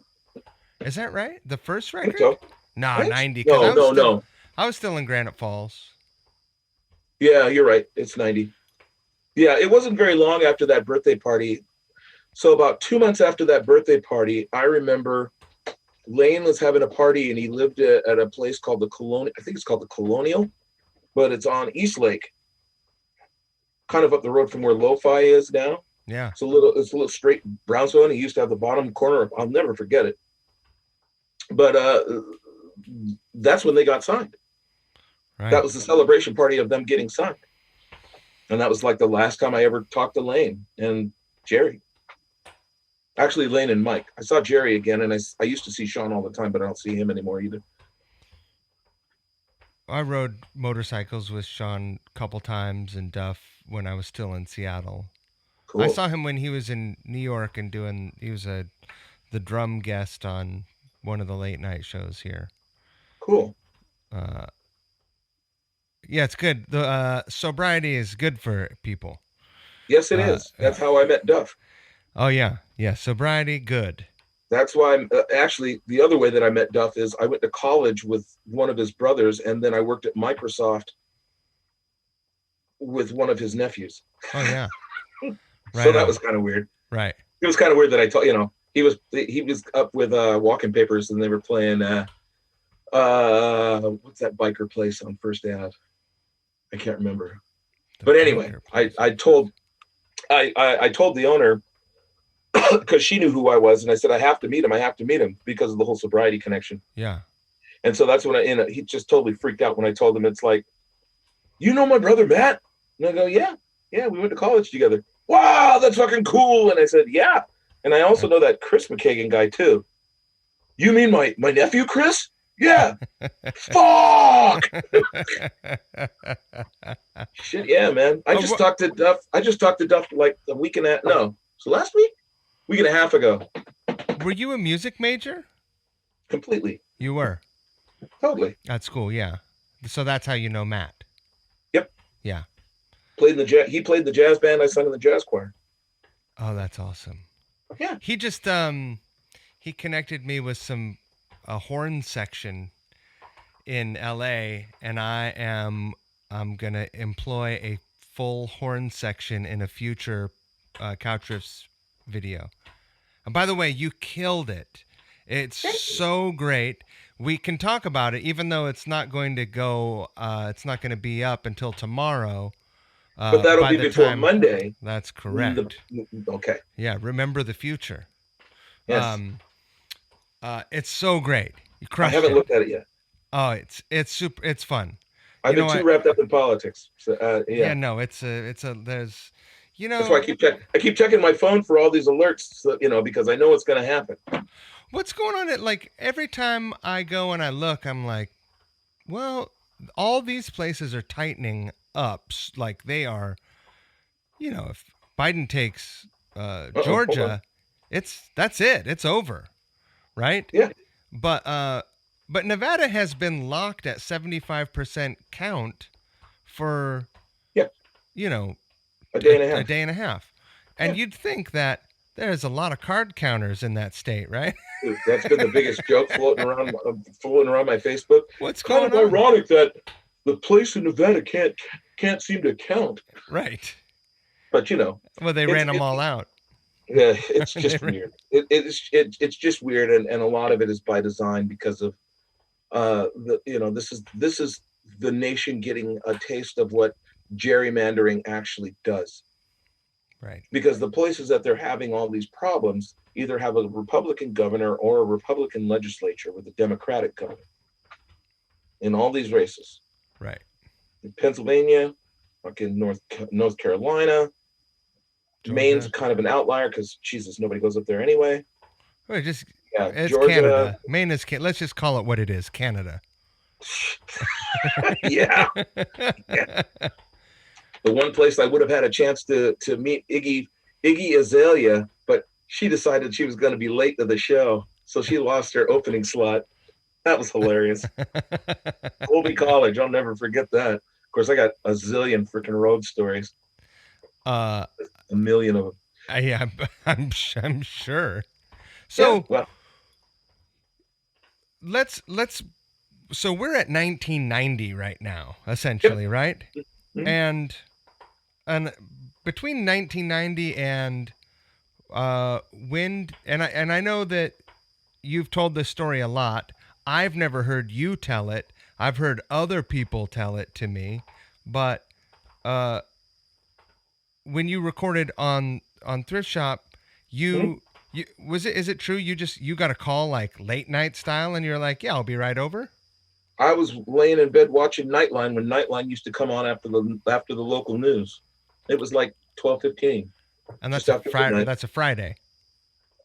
Is that right? The first record? I think so. No, 90. No. I was still in Granite Falls. Yeah, you're right. It's 90. Yeah, it wasn't very long after that birthday party. So about 2 months after that birthday party, I remember Lane was having a party, and he lived at a place called the Colonial. I think it's called the Colonial, but it's on East Lake, kind of up the road from where Lo-Fi is now. Yeah, it's a little straight brownstone. He used to have the bottom corner. I'll never forget it. But that's when they got signed. Right. That was the celebration party of them getting signed. And that was like the last time I ever talked to Lane and Jerry. Actually, Lane and Mike. I saw Jerry again, and I used to see Sean all the time, but I don't see him anymore either. I rode motorcycles with Sean a couple times and Duff when I was still in Seattle. Cool. I saw him when he was in New York and he was the drum guest on one of the late night shows here. Cool. Yeah, it's good. The sobriety is good for people. Yes, it is. That's how I met Duff. Oh, yeah. Yeah, sobriety, good. That's why I'm actually, the other way that I met Duff is I went to college with one of his brothers, and then I worked at Microsoft with one of his nephews. Oh, yeah. Right. So that was kind of weird. Right. It was kind of weird that I told, he was up with Walking Papers, and they were playing, what's that biker place on First Ave? I can't remember. But anyway, I told the owner, because she knew who I was, and I said, I have to meet him because of the whole sobriety connection. Yeah. And so that's when he just totally freaked out when I told him, it's like, you know my brother Matt? And I go, yeah, we went to college together. Wow, that's fucking cool. And I said, yeah. And I also know that Chris McKagan guy too. You mean my nephew, Chris? Yeah. Fuck. Shit, yeah, man. I just talked to Duff like a week and a half. No. So last week and a half ago. Were you a music major? Completely. You were? Totally. At school, yeah. So that's how you know Matt. Yep. Yeah. He played the jazz band. I sang in the jazz choir. Oh, that's awesome. Yeah. He just he connected me with a horn section in LA, and I'm gonna employ a full horn section in a future Couch Riffs video. And by the way, you killed it. It's so great. We can talk about it, even though it's not going to go. It's not going to be up until tomorrow. But that'll be before Monday. That's correct. Okay. Yeah. Remember the future. Yes. It's so great. You crushed I haven't looked at it yet. Oh, it's super. It's fun. I've been too wrapped up in politics. So, yeah. Yeah. No. There's. You know, that's why I keep checking my phone for all these alerts, so, because I know what's going to happen. what's going on at like every time I go and I look, I'm like, well, all these places are tightening up. Like they are, if Biden takes Hold on. Georgia, that's it. It's over, right? Yeah. But Nevada has been locked at 75% count for Yeah. you know A day and a a half. day and a half, and Yeah. you'd think that there's a lot of card counters in that state, right? Dude, that's been the biggest joke floating around my Facebook. What's Kind going of on? ironic that the place in Nevada can't seem to count. Right. But Well, they ran them all out. yeah, it's They just ran- weird. It's just weird, and a lot of it is by design because of this is the nation getting a taste of what gerrymandering actually does. right. Because the places that they're having all these problems either have a Republican governor or a Republican legislature with a Democratic governor in all these races. Right. In Pennsylvania, fucking North Carolina, Georgia. Maine's kind of an outlier because Jesus, nobody goes up there anyway. Wait, it's Georgia. Canada. Maine is let's just call it what it is, Canada. yeah. The one place I would have had a chance to meet Iggy Azalea, but she decided she was going to be late to the show, so she lost her opening slot. That was hilarious. Colby College, I'll never forget that. Of course, I got a zillion freaking road stories. A million of them. Yeah, I'm sure. So yeah, well, let's so we're at 1990 right now, essentially, right? Mm-hmm. And between 1990 and when I know that you've told this story a lot. I've never heard you tell it. I've heard other people tell it to me, but when you recorded on Thrift Shop, you is it true you got a call like late night style and you're like, yeah, I'll be right over? I was laying in bed watching Nightline when Nightline used to come on after the local news. It was like 12:15. And that's a Friday. That's a Friday.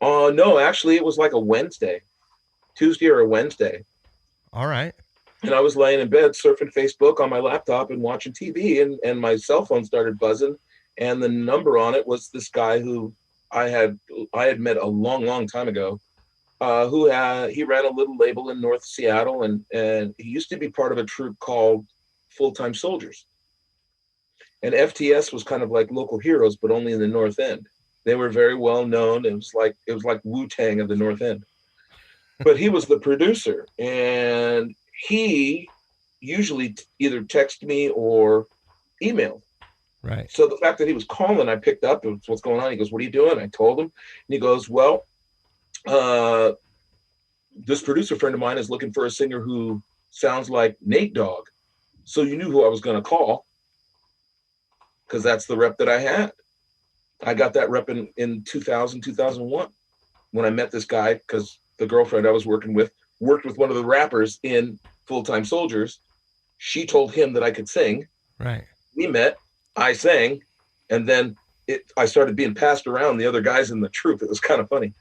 No, actually it was like a Wednesday. Tuesday or a Wednesday. All right. And I was laying in bed surfing Facebook on my laptop and watching TV, and my cell phone started buzzing, and the number on it was this guy who I had met a long time ago, he ran a little label in North Seattle, and he used to be part of a troupe called Full-Time Soldiers. And FTS was kind of like Local Heroes, but only in the North End. They were very well known. It was like Wu-Tang of the North End. But he was the producer, and he usually either texted me or emailed. Right. So the fact that he was calling, I picked up. What's going on? He goes, "What are you doing?" I told him, and he goes, "Well, this producer friend of mine is looking for a singer who sounds like Nate Dogg. So you knew who I was going to call, because that's the rep that I had. I got that rep in 2000, 2001 when I met this guy, because the girlfriend I was working with worked with one of the rappers in Full-Time Soldiers. She told him that I could sing. Right. We met, I sang, and then I started being passed around the other guys in the troupe. It was kind of funny.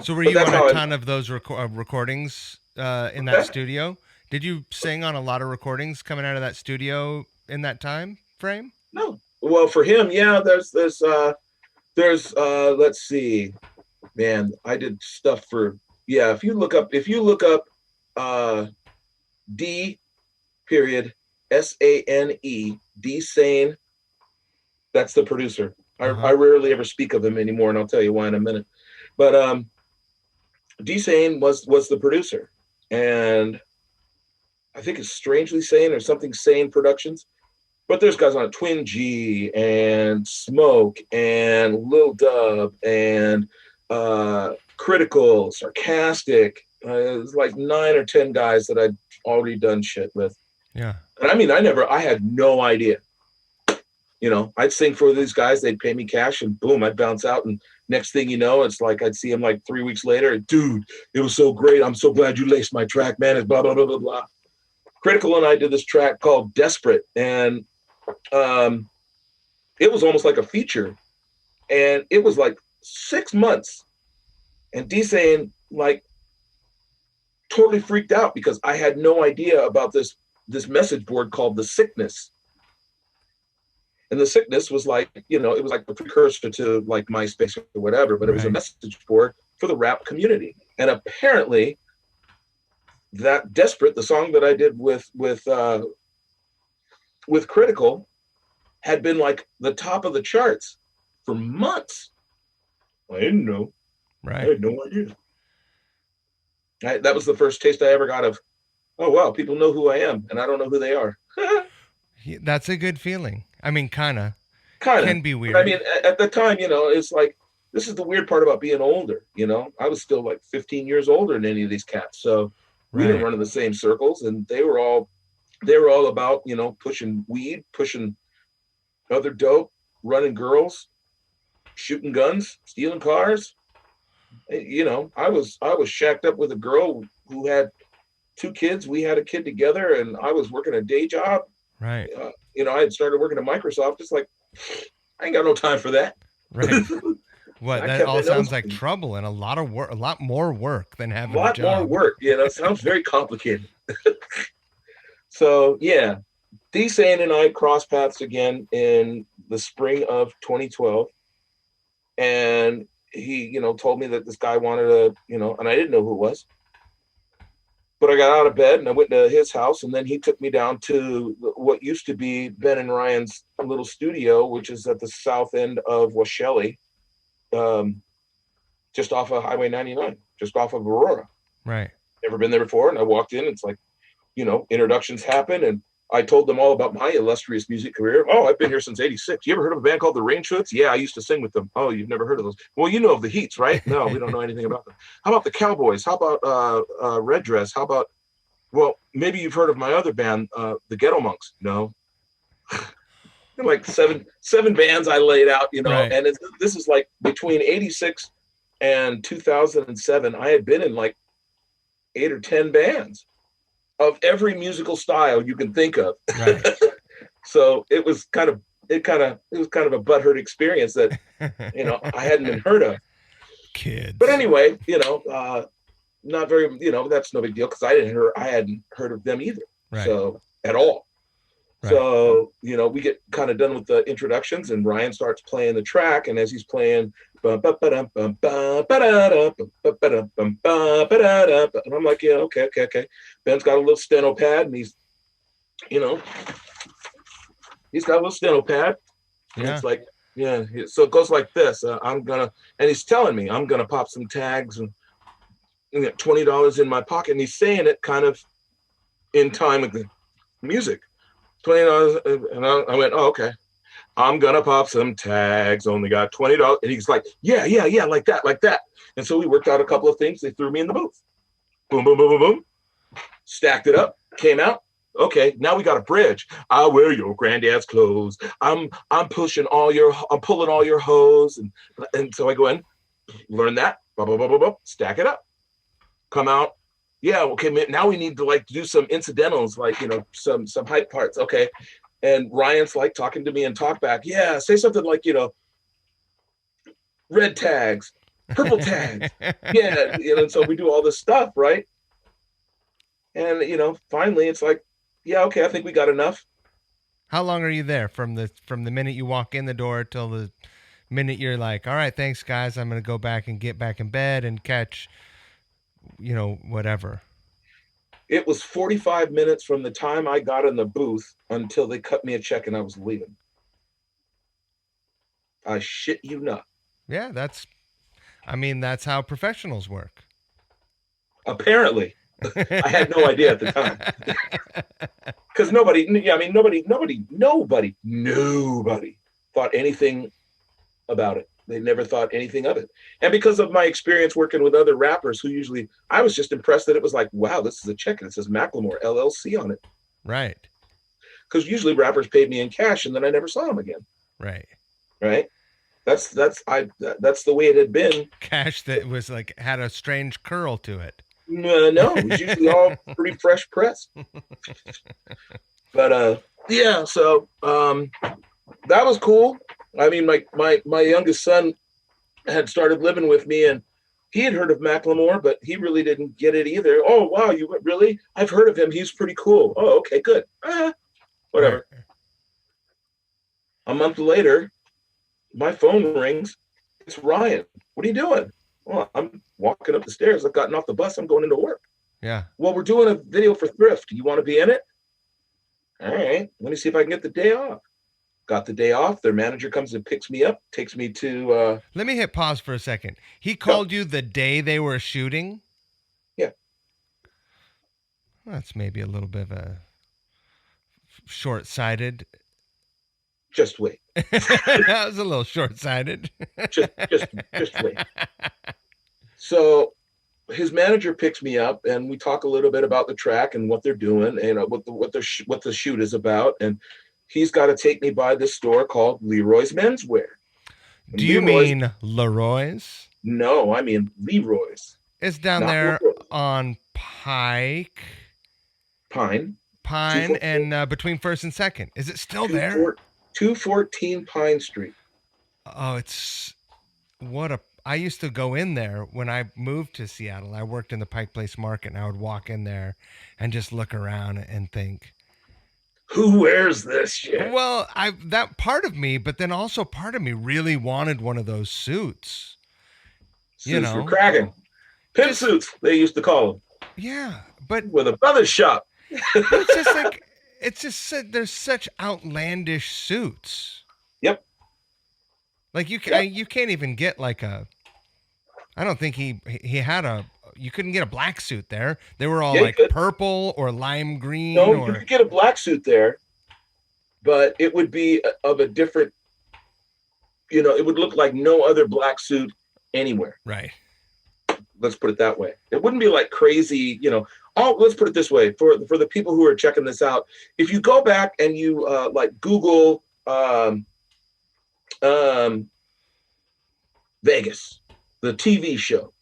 So were you on a ton of those recordings in that studio? Did you sing on a lot of recordings coming out of that studio in that time frame? No. Well, for him, yeah, there's let's see, man, I did stuff for, yeah, if you look up D period SANE, D Sane, that's the producer. I rarely ever speak of him anymore, and I'll tell you why in a minute. But D Sane was the producer, and I think it's Strangely Sane or something Sane Productions. But there's guys on it, Twin G and Smoke and Lil Dub and Critical, Sarcastic. It's like 9 or 10 guys that I'd already done shit with. Yeah. And I mean, I had no idea. I'd sing for these guys, they'd pay me cash, and boom, I'd bounce out. And next thing you know, it's like I'd see him like 3 weeks later. Dude, it was so great. I'm so glad you laced my track, man. It's blah, blah, blah, blah, blah. Critical and I did this track called Desperate, and it was almost like a feature. And it was like 6 months. And D saying like totally freaked out because I had no idea about this message board called The Sickness. And The Sickness was like, it was like the precursor to like MySpace or whatever, but it was a message board for the rap community. And apparently that Desperate, the song that I did with Critical, had been like the top of the charts for months. I didn't know. Right. I had no idea. That was the first taste I ever got of, oh, wow, people know who I am and I don't know who they are. That's a good feeling. I mean, kind of. Can be weird. But I mean, at the time, it's like, this is the weird part about being older, I was still like 15 years older than any of these cats. So we didn't run in the same circles, and they were all about, pushing weed, pushing other dope, running girls, shooting guns, stealing cars. I was shacked up with a girl who had 2 kids. We had a kid together, and I was working a day job. Right. I had started working at Microsoft. It's like, I ain't got no time for that. Right. What? That all sounds like trouble and a lot of work, a lot more work than having a job. A lot more work. It sounds very complicated. So yeah, D Sane and I crossed paths again in the spring of 2012. And he, told me that this guy wanted and I didn't know who it was. But I got out of bed and I went to his house, and then he took me down to what used to be Ben and Ryan's little studio, which is at the south end of Washelli, just off of Highway 99, just off of Aurora. Right. Never been there before. And I walked in, it's like, introductions happen. And I told them all about my illustrious music career. Oh, I've been here since 86. You ever heard of a band called the Rainshoots? Yeah, I used to sing with them. Oh, you've never heard of those? Well, you know of the Heats, right? No, we don't know anything about them. How about the Cowboys? How about Red Dress? How about, well, maybe you've heard of my other band, the Ghetto Monks. No. Like seven bands I laid out, Right. And this is like between 86 and 2007. I had been in like 8 or 10 bands of every musical style you can think of. Right. So it was kind of a butthurt experience that, I hadn't been heard of. Kids. But anyway, not very, that's no big deal because I hadn't heard of them either. Right. So at all. Right. So, we get kind of done with the introductions, and Ryan starts playing the track. And as he's playing, and I'm like, yeah, okay. Ben's got a little steno pad, and he's got a little steno pad. And it's like, yeah. So it goes like this. And he's telling me I'm going to pop some tags and get $20 in my pocket. And he's saying it kind of in time with the music. $20, and I went, oh, okay. I'm gonna pop some tags. Only got $20, and he's like, yeah, like that. And so we worked out a couple of things. They threw me in the booth. Boom, boom, boom, boom, boom. Stacked it up. Came out. Okay, now we got a bridge. I wear your granddad's clothes. I'm pulling all your hoes, and so I go in, learn that. Blah, blah, blah, blah, blah. Stack it up. Come out. Yeah, okay, now we need to do some incidentals, some hype parts. Okay. And Ryan's like talking to me and talk back. Yeah, say something like, red tags, purple tags. Yeah, and so we do all this stuff, right? And finally it's like, yeah, okay, I think we got enough. How long are you there from the minute you walk in the door till the minute you're like, all right, thanks guys, I'm gonna go back and get back in bed and catch whatever? It was 45 minutes from the time I got in the booth until they cut me a check and I was leaving. I shit you not. Yeah, that's how professionals work. Apparently. I had no idea at the time. Because nobody thought anything about it. They never thought anything of it. And because of my experience working with other rappers I was just impressed that it was like, wow, this is a check and it says Macklemore LLC on it. Right. Because usually rappers paid me in cash and then I never saw them again. Right. Right. That's the way it had been. Cash that was like had a strange curl to it. No, it was usually all pretty fresh pressed. But yeah, so that was cool. I mean, my youngest son had started living with me, and he had heard of Macklemore, but he really didn't get it either. Oh, wow, you really? I've heard of him. He's pretty cool. Oh, okay, good. Whatever. Right. A month later, my phone rings. It's Ryan. What are you doing? Well, I'm walking up the stairs. I've gotten off the bus. I'm going into work. Yeah. Well, we're doing a video for Thrift. Do you want to be in it? All right. Let me see if I can get the day off. Got the day off. Their manager comes and picks me up, takes me to... Let me hit pause for a second. He called you the day they were shooting? Yeah. Well, that's maybe a little bit of a short-sighted. Just wait. That was a little short-sighted. just wait. So his manager picks me up, and we talk a little bit about the track and what they're doing, and what the shoot is about. And he's got to take me by this store called Leroy's Menswear. Do you mean Leroy's? No, I mean Leroy's. It's down there on Pine, and between First and Second. Is it still there? 214 Pine Street. Oh, I used to go in there when I moved to Seattle. I worked in the Pike Place Market, and I would walk in there and just look around and think, who wears this shit? Well, that part of me, but then also part of me really wanted one of those suits. Suits were cracking. Pimp suits, they used to call them. Yeah, but with a brother's shop. It's just like, there's such outlandish suits. Yep. Like you can't even get like I don't think he had you couldn't get a black suit there. They were all purple or lime green. No, you could get a black suit there, but it would be of a different, it would look like no other black suit anywhere. Right. Let's put it that way. It wouldn't be like crazy, let's put it this way for the people who are checking this out. If you go back and you Google Vegas, the TV show,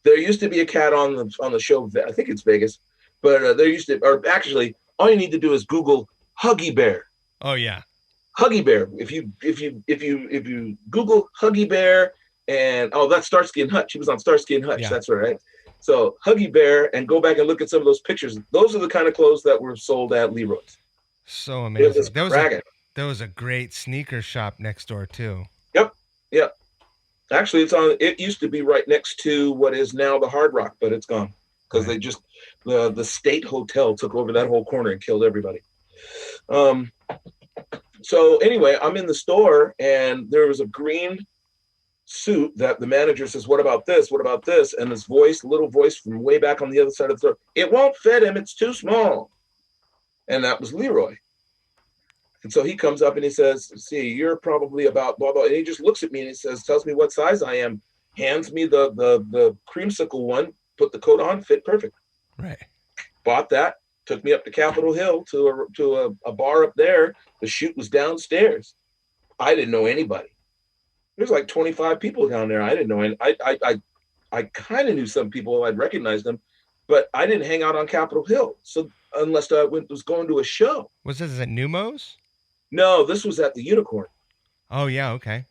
there used to be a cat on the show. I think it's Vegas, but actually, all you need to do is Google Huggy Bear. Oh yeah, Huggy Bear. If you Google Huggy Bear and that's Starsky and Hutch. He was on Starsky and Hutch. Yeah. That's right. So Huggy Bear, and go back and look at some of those pictures. Those are the kind of clothes that were sold at Leroy's. So amazing. There was a great sneaker shop next door too. Yep. Actually, it used to be right next to what is now the Hard Rock, but it's gone because they just the State Hotel took over that whole corner and killed everybody. So anyway, I'm in the store, and there was a green suit that the manager says, "What about this? What about this?" And this little voice from way back on the other side of the store, "It won't fit him. It's too small." And that was Leroy. And so he comes up and he says, "See, you're probably about blah, blah." And he just looks at me and he says, tells me what size I am, hands me the creamsicle one, put the coat on, fit perfect. Right. Bought that, took me up to Capitol Hill to a bar up there. The shoot was downstairs. I didn't know anybody. There's like 25 people down there. I didn't know any. I kind of knew some people. I'd recognized them, but I didn't hang out on Capitol Hill. So unless I was going to a show. Was this at Numos? No, this was at the Unicorn. Oh yeah, okay.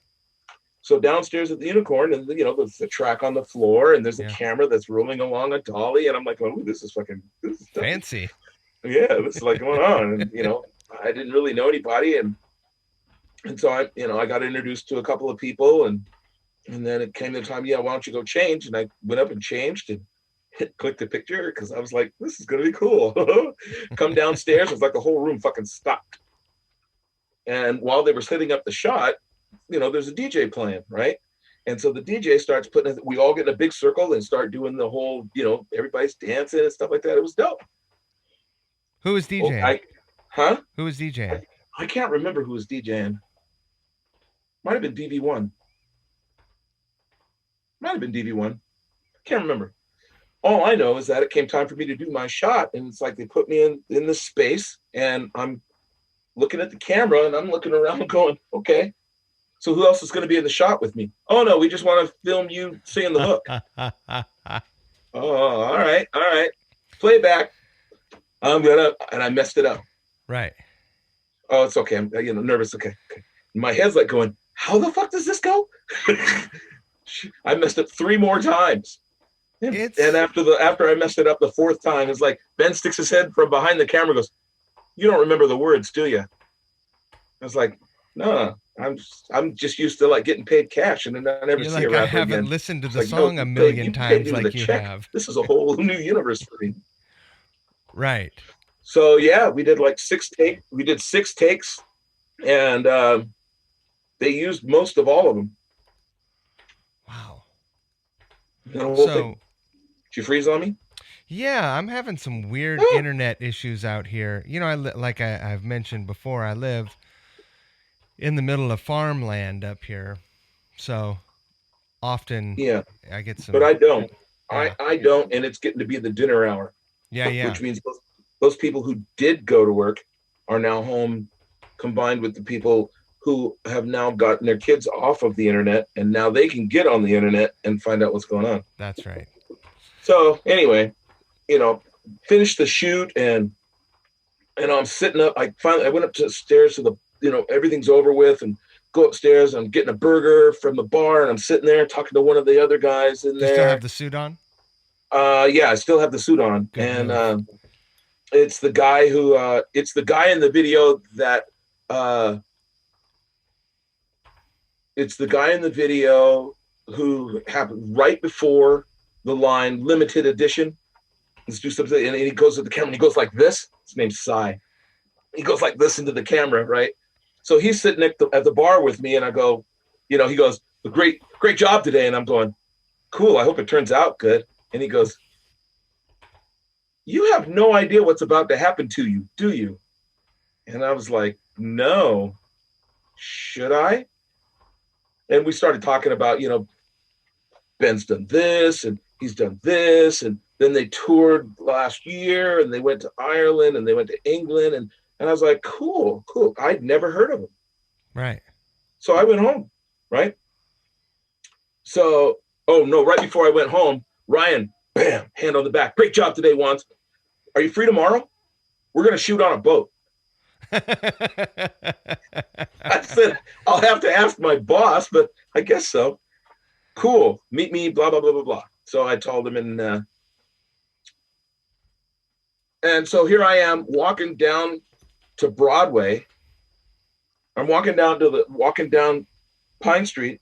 So downstairs at the Unicorn, and there's the track on the floor, and there's a camera that's rolling along a dolly, and I'm like, "Oh, this is fancy." Yeah, this is like going on, and I didn't really know anybody, and so I got introduced to a couple of people, and then it came the time, why don't you go change? And I went up and changed and clicked the picture because I was like, this is gonna be cool. Come downstairs, it's like the whole room fucking stopped. And while they were setting up the shot, there's a DJ playing, right? And so the DJ starts we all get in a big circle and start doing the whole, everybody's dancing and stuff like that. It was dope. Who was DJing? Who was DJing? I can't remember who was DJing. Might have been DV1. Can't remember. All I know is that it came time for me to do my shot, and it's like they put me in this space, and I'm looking at the camera, and I'm looking around going, okay, so who else is going to be in the shot with me? Oh, no, we just want to film you saying the hook. Oh, all right. Play back. And I messed it up. Right. Oh, it's okay. I'm nervous. Okay. My head's like going, how the fuck does this go? I messed up 3 more times. And after I messed it up the 4th time, it's like Ben sticks his head from behind the camera and goes, you don't remember the words, do you? I was like, no, I'm just used to like getting paid cash, and then I never see a rapper I haven't again. listened to the song a million times like you have. This is a whole new universe for me. Right. So yeah, we did like 6 takes. We did 6 takes, and they used most of all of them. Wow. So, did you freeze on me? Yeah, I'm having some weird internet issues out here. You know, like I've mentioned before, I live in the middle of farmland up here, so often I get some. But I don't. Yeah. I don't, and it's getting to be the dinner hour. Yeah. Which means those people who did go to work are now home, combined with the people who have now gotten their kids off of the internet, and now they can get on the internet and find out what's going on. That's right. So anyway, you know, finished the shoot, and I'm sitting up. I went up to the stairs to the, you know, everything's over with, and go upstairs. I'm getting a burger from the bar, and I'm sitting there talking to one of the other guys in there. You still have the suit on? Yeah, I still have the suit on. Good and move. It's the guy who it's the guy in the video that it's the guy in the video who happened right before the line limited edition. Let's do something, and he goes to the camera and he goes like this. His name's Cy. He goes like this into the camera, right? So he's sitting at the bar with me, and I go, you know, he goes, great job today. And I'm going, cool, I hope it turns out good. And he goes, you have no idea what's about to happen to you, do you? And I was like, no. Should I? And we started talking about, you know, Ben's done this, and he's done this, and then they toured last year, and they went to Ireland, and they went to England, and I was like, cool. I'd never heard of him. Right. So I went home, right? So, right before I went home, Ryan, bam, hand on the back. Great job today, Wanz. Are you free tomorrow? We're going to shoot on a boat. I said, I'll have to ask my boss, but I guess so. Cool. Meet me, blah, blah, blah, blah, blah. So I told him, and so here I am walking down to Broadway. I'm walking down Pine Street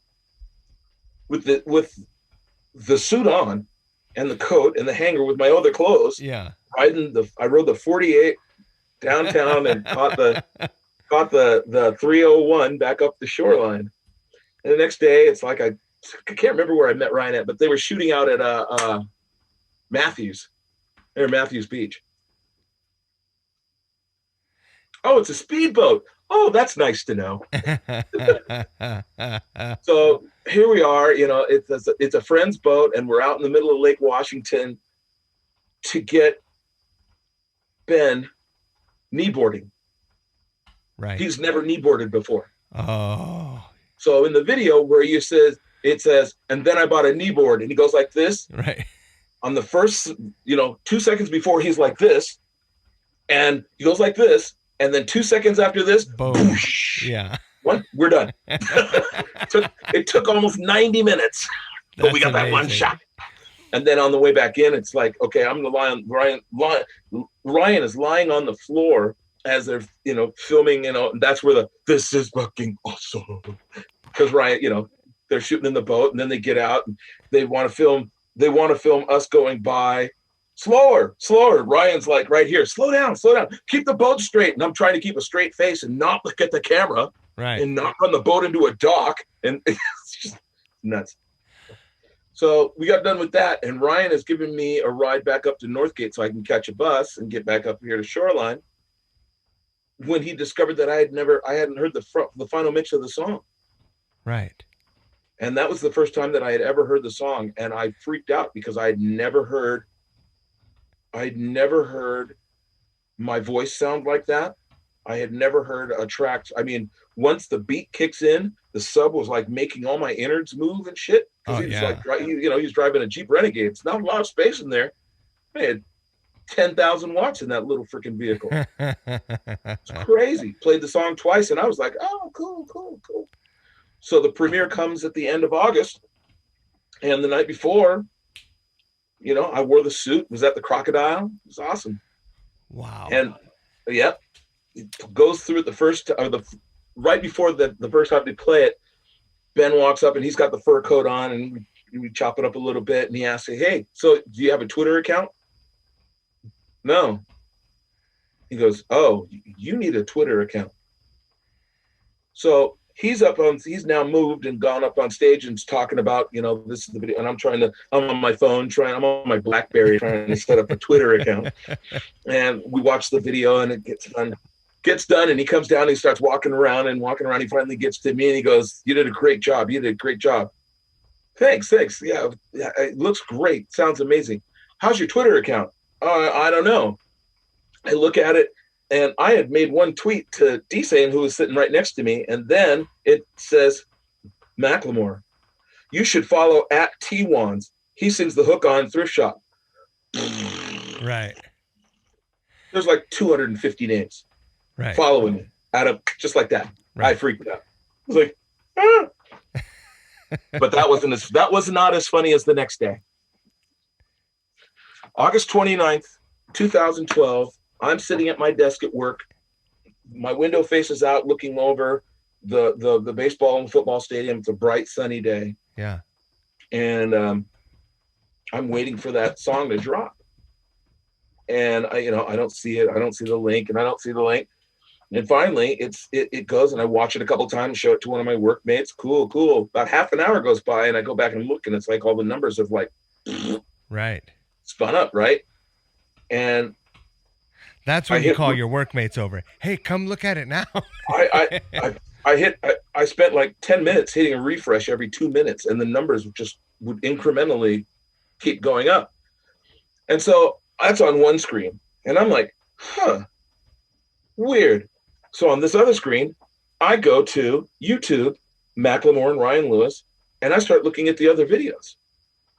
with the suit on and the coat and the hanger with my other clothes. Yeah. I rode the 48 downtown and caught the 301 back up the shoreline. And the next day, it's like I can't remember where I met Ryan at, but they were shooting out at Matthews Beach. Oh, it's a speedboat. Oh, that's nice to know. So here we are, you know, it's a friend's boat, and we're out in the middle of Lake Washington to get Ben kneeboarding. Right. He's never kneeboarded before. Oh. So in the video where it says, and then I bought a kneeboard, and he goes like this. Right. On the first, 2 seconds before, he's like this, and he goes like this. And then 2 seconds after this, boom. Whoosh, yeah. We're done. It took almost 90 minutes, but we got that one shot. And then on the way back in, it's like, okay, I'm gonna lie on Ryan is lying on the floor as they're, filming, and that's where this is fucking awesome. Because Ryan, they're shooting in the boat, and then they get out and they want to film us going by. Slower. Ryan's like right here. Slow down. Keep the boat straight. And I'm trying to keep a straight face and not look at the camera. Right. And not run the boat into a dock. And it's just nuts. So we got done with that. And Ryan has given me a ride back up to Northgate so I can catch a bus and get back up here to Shoreline. When he discovered that I hadn't heard the final mix of the song. Right. And that was the first time that I had ever heard the song. And I freaked out because I'd never heard my voice sound like that. I had never heard a track. I mean, once the beat kicks in, the sub was like making all my innards move and shit. Oh, he was yeah. like, he's driving a Jeep Renegade. It's not a lot of space in there. Man, 10,000 watts in that little freaking vehicle. It's crazy. Played the song twice, and I was like, oh, cool, cool, cool. So the premiere comes at the end of August, and the night before, I wore the suit, was at the Crocodile. It was awesome. Wow. And it goes through it right before the first time they play it. Ben walks up and he's got the fur coat on, and we chop it up a little bit, and he asks me, hey, so do you have a Twitter account? No. He goes, oh, you need a Twitter account. So he's now moved and gone up on stage and talking about, this is the video. And I'm on my phone I'm on my BlackBerry trying to set up a Twitter account. And we watch the video, and it gets done. And he comes down and he starts walking around. He finally gets to me and he goes, you did a great job. You did a great job. Thanks. Yeah, it looks great. Sounds amazing. How's your Twitter account? I don't know. I look at it, and I had made one tweet to D-Sane, who was sitting right next to me, and then it says, Macklemore, you should follow at Wanz. He sings the hook on Thrift Shop. Right. There's like 250 names following me out of just like that. Right. I freaked out. I was like, ah. But that was not as funny as the next day. August 29th, 2012, I'm sitting at my desk at work. My window faces out, looking over the baseball and football stadium. It's a bright, sunny day. Yeah. And I'm waiting for that song to drop. And I don't see it. I don't see the link, and I don't see the link. And finally, it goes, and I watch it a couple times, show it to one of my workmates. Cool. About half an hour goes by, and I go back and look, and it's like all the numbers have like spun up, right? And that's when you call your workmates over. Hey, come look at it now. I spent like 10 minutes hitting a refresh every 2 minutes, and the numbers would incrementally keep going up. And so that's on one screen, and I'm like, weird. So on this other screen, I go to YouTube, Macklemore and Ryan Lewis, and I start looking at the other videos.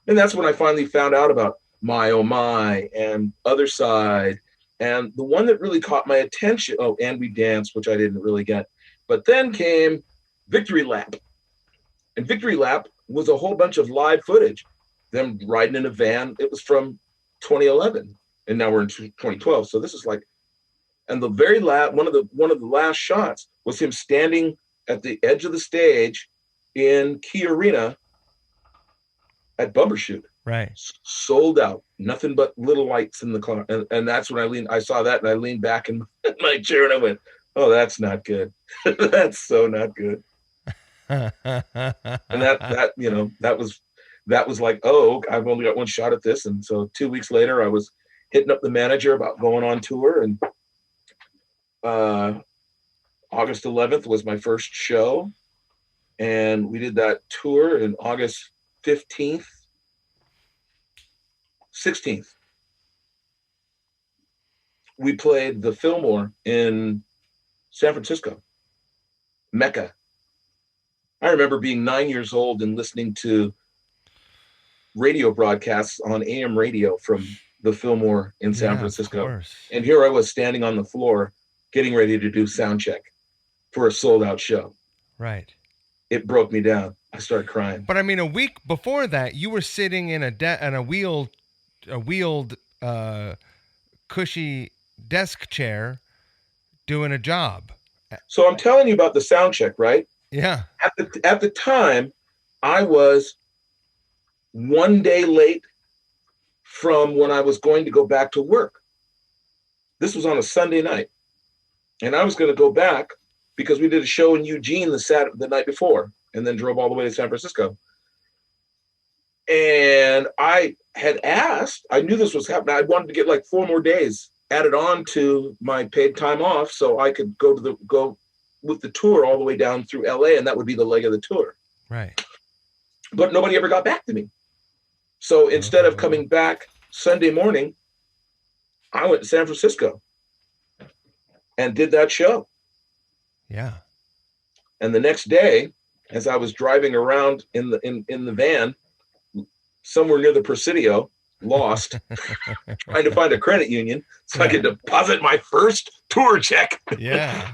And that's when I finally found out about My Oh My and Other Side. And the one that really caught my attention, And We Dance, which I didn't really get. But then came Victory Lap. And Victory Lap was a whole bunch of live footage, them riding in a van. It was from 2011, and now we're in 2012. So this is like, and the very last, one of the last shots was him standing at the edge of the stage in Key Arena at Bumbershoot. Right. Sold out. Nothing but little lights in the car. And that's when I saw that, and I leaned back in my chair and I went, oh, that's not good. That's so not good. And that was like, oh, I've only got one shot at this. And so 2 weeks later, I was hitting up the manager about going on tour. And August 11th was my first show. And we did that tour in August 15th. 16th, we played the Fillmore in San Francisco, Mecca. I remember being 9 years old and listening to radio broadcasts on AM radio from the Fillmore in San Francisco. And here I was standing on the floor getting ready to do sound check for a sold out show. Right. It broke me down. I started crying. But I mean, a week before that, you were sitting in a wheeled cushy desk chair doing a job. So I'm telling you about the sound check, right? Yeah. At the time, I was 1 day late from when I was going to go back to work. This was on a Sunday night. And I was going to go back because we did a show in Eugene the night before, and then drove all the way to San Francisco. And I had asked, I knew this was happening. I wanted to get like 4 more days added on to my paid time off so I could go with the tour all the way down through LA, and that would be the leg of the tour. Right. But nobody ever got back to me. So instead of coming back Sunday morning, I went to San Francisco and did that show. Yeah. And the next day, as I was driving around in the van somewhere near the Presidio, lost, trying to find a credit union so I could deposit my first tour check. Yeah.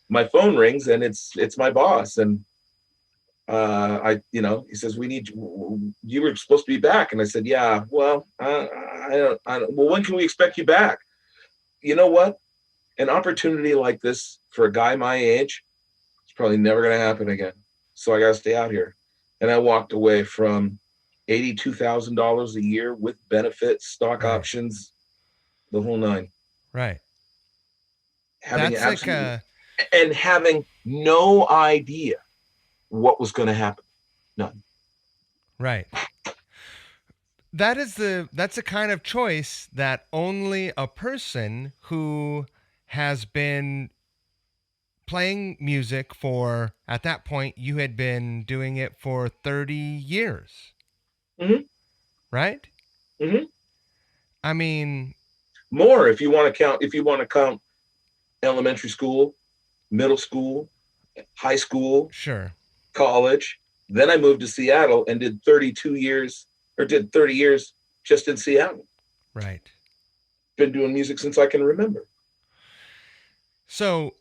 My phone rings and it's my boss. And he says, you were supposed to be back. And I said, yeah, well, I don't, well, when can we expect you back? You know what? An opportunity like this for a guy my age, it's probably never going to happen again. So I got to stay out here. And I walked away from $82,000 a year with benefits, stock options, the whole nine. Right. Having having no idea what was going to happen. None. Right. That's a kind of choice that only a person who has been playing music for, at that point, you had been doing it for 30 years. Mm-hmm. Right? Mm-hmm. I mean, more if you want to count elementary school, middle school, high school, sure, college. Then I moved to Seattle and did 30 years just in Seattle. Right. Been doing music since I can remember. So,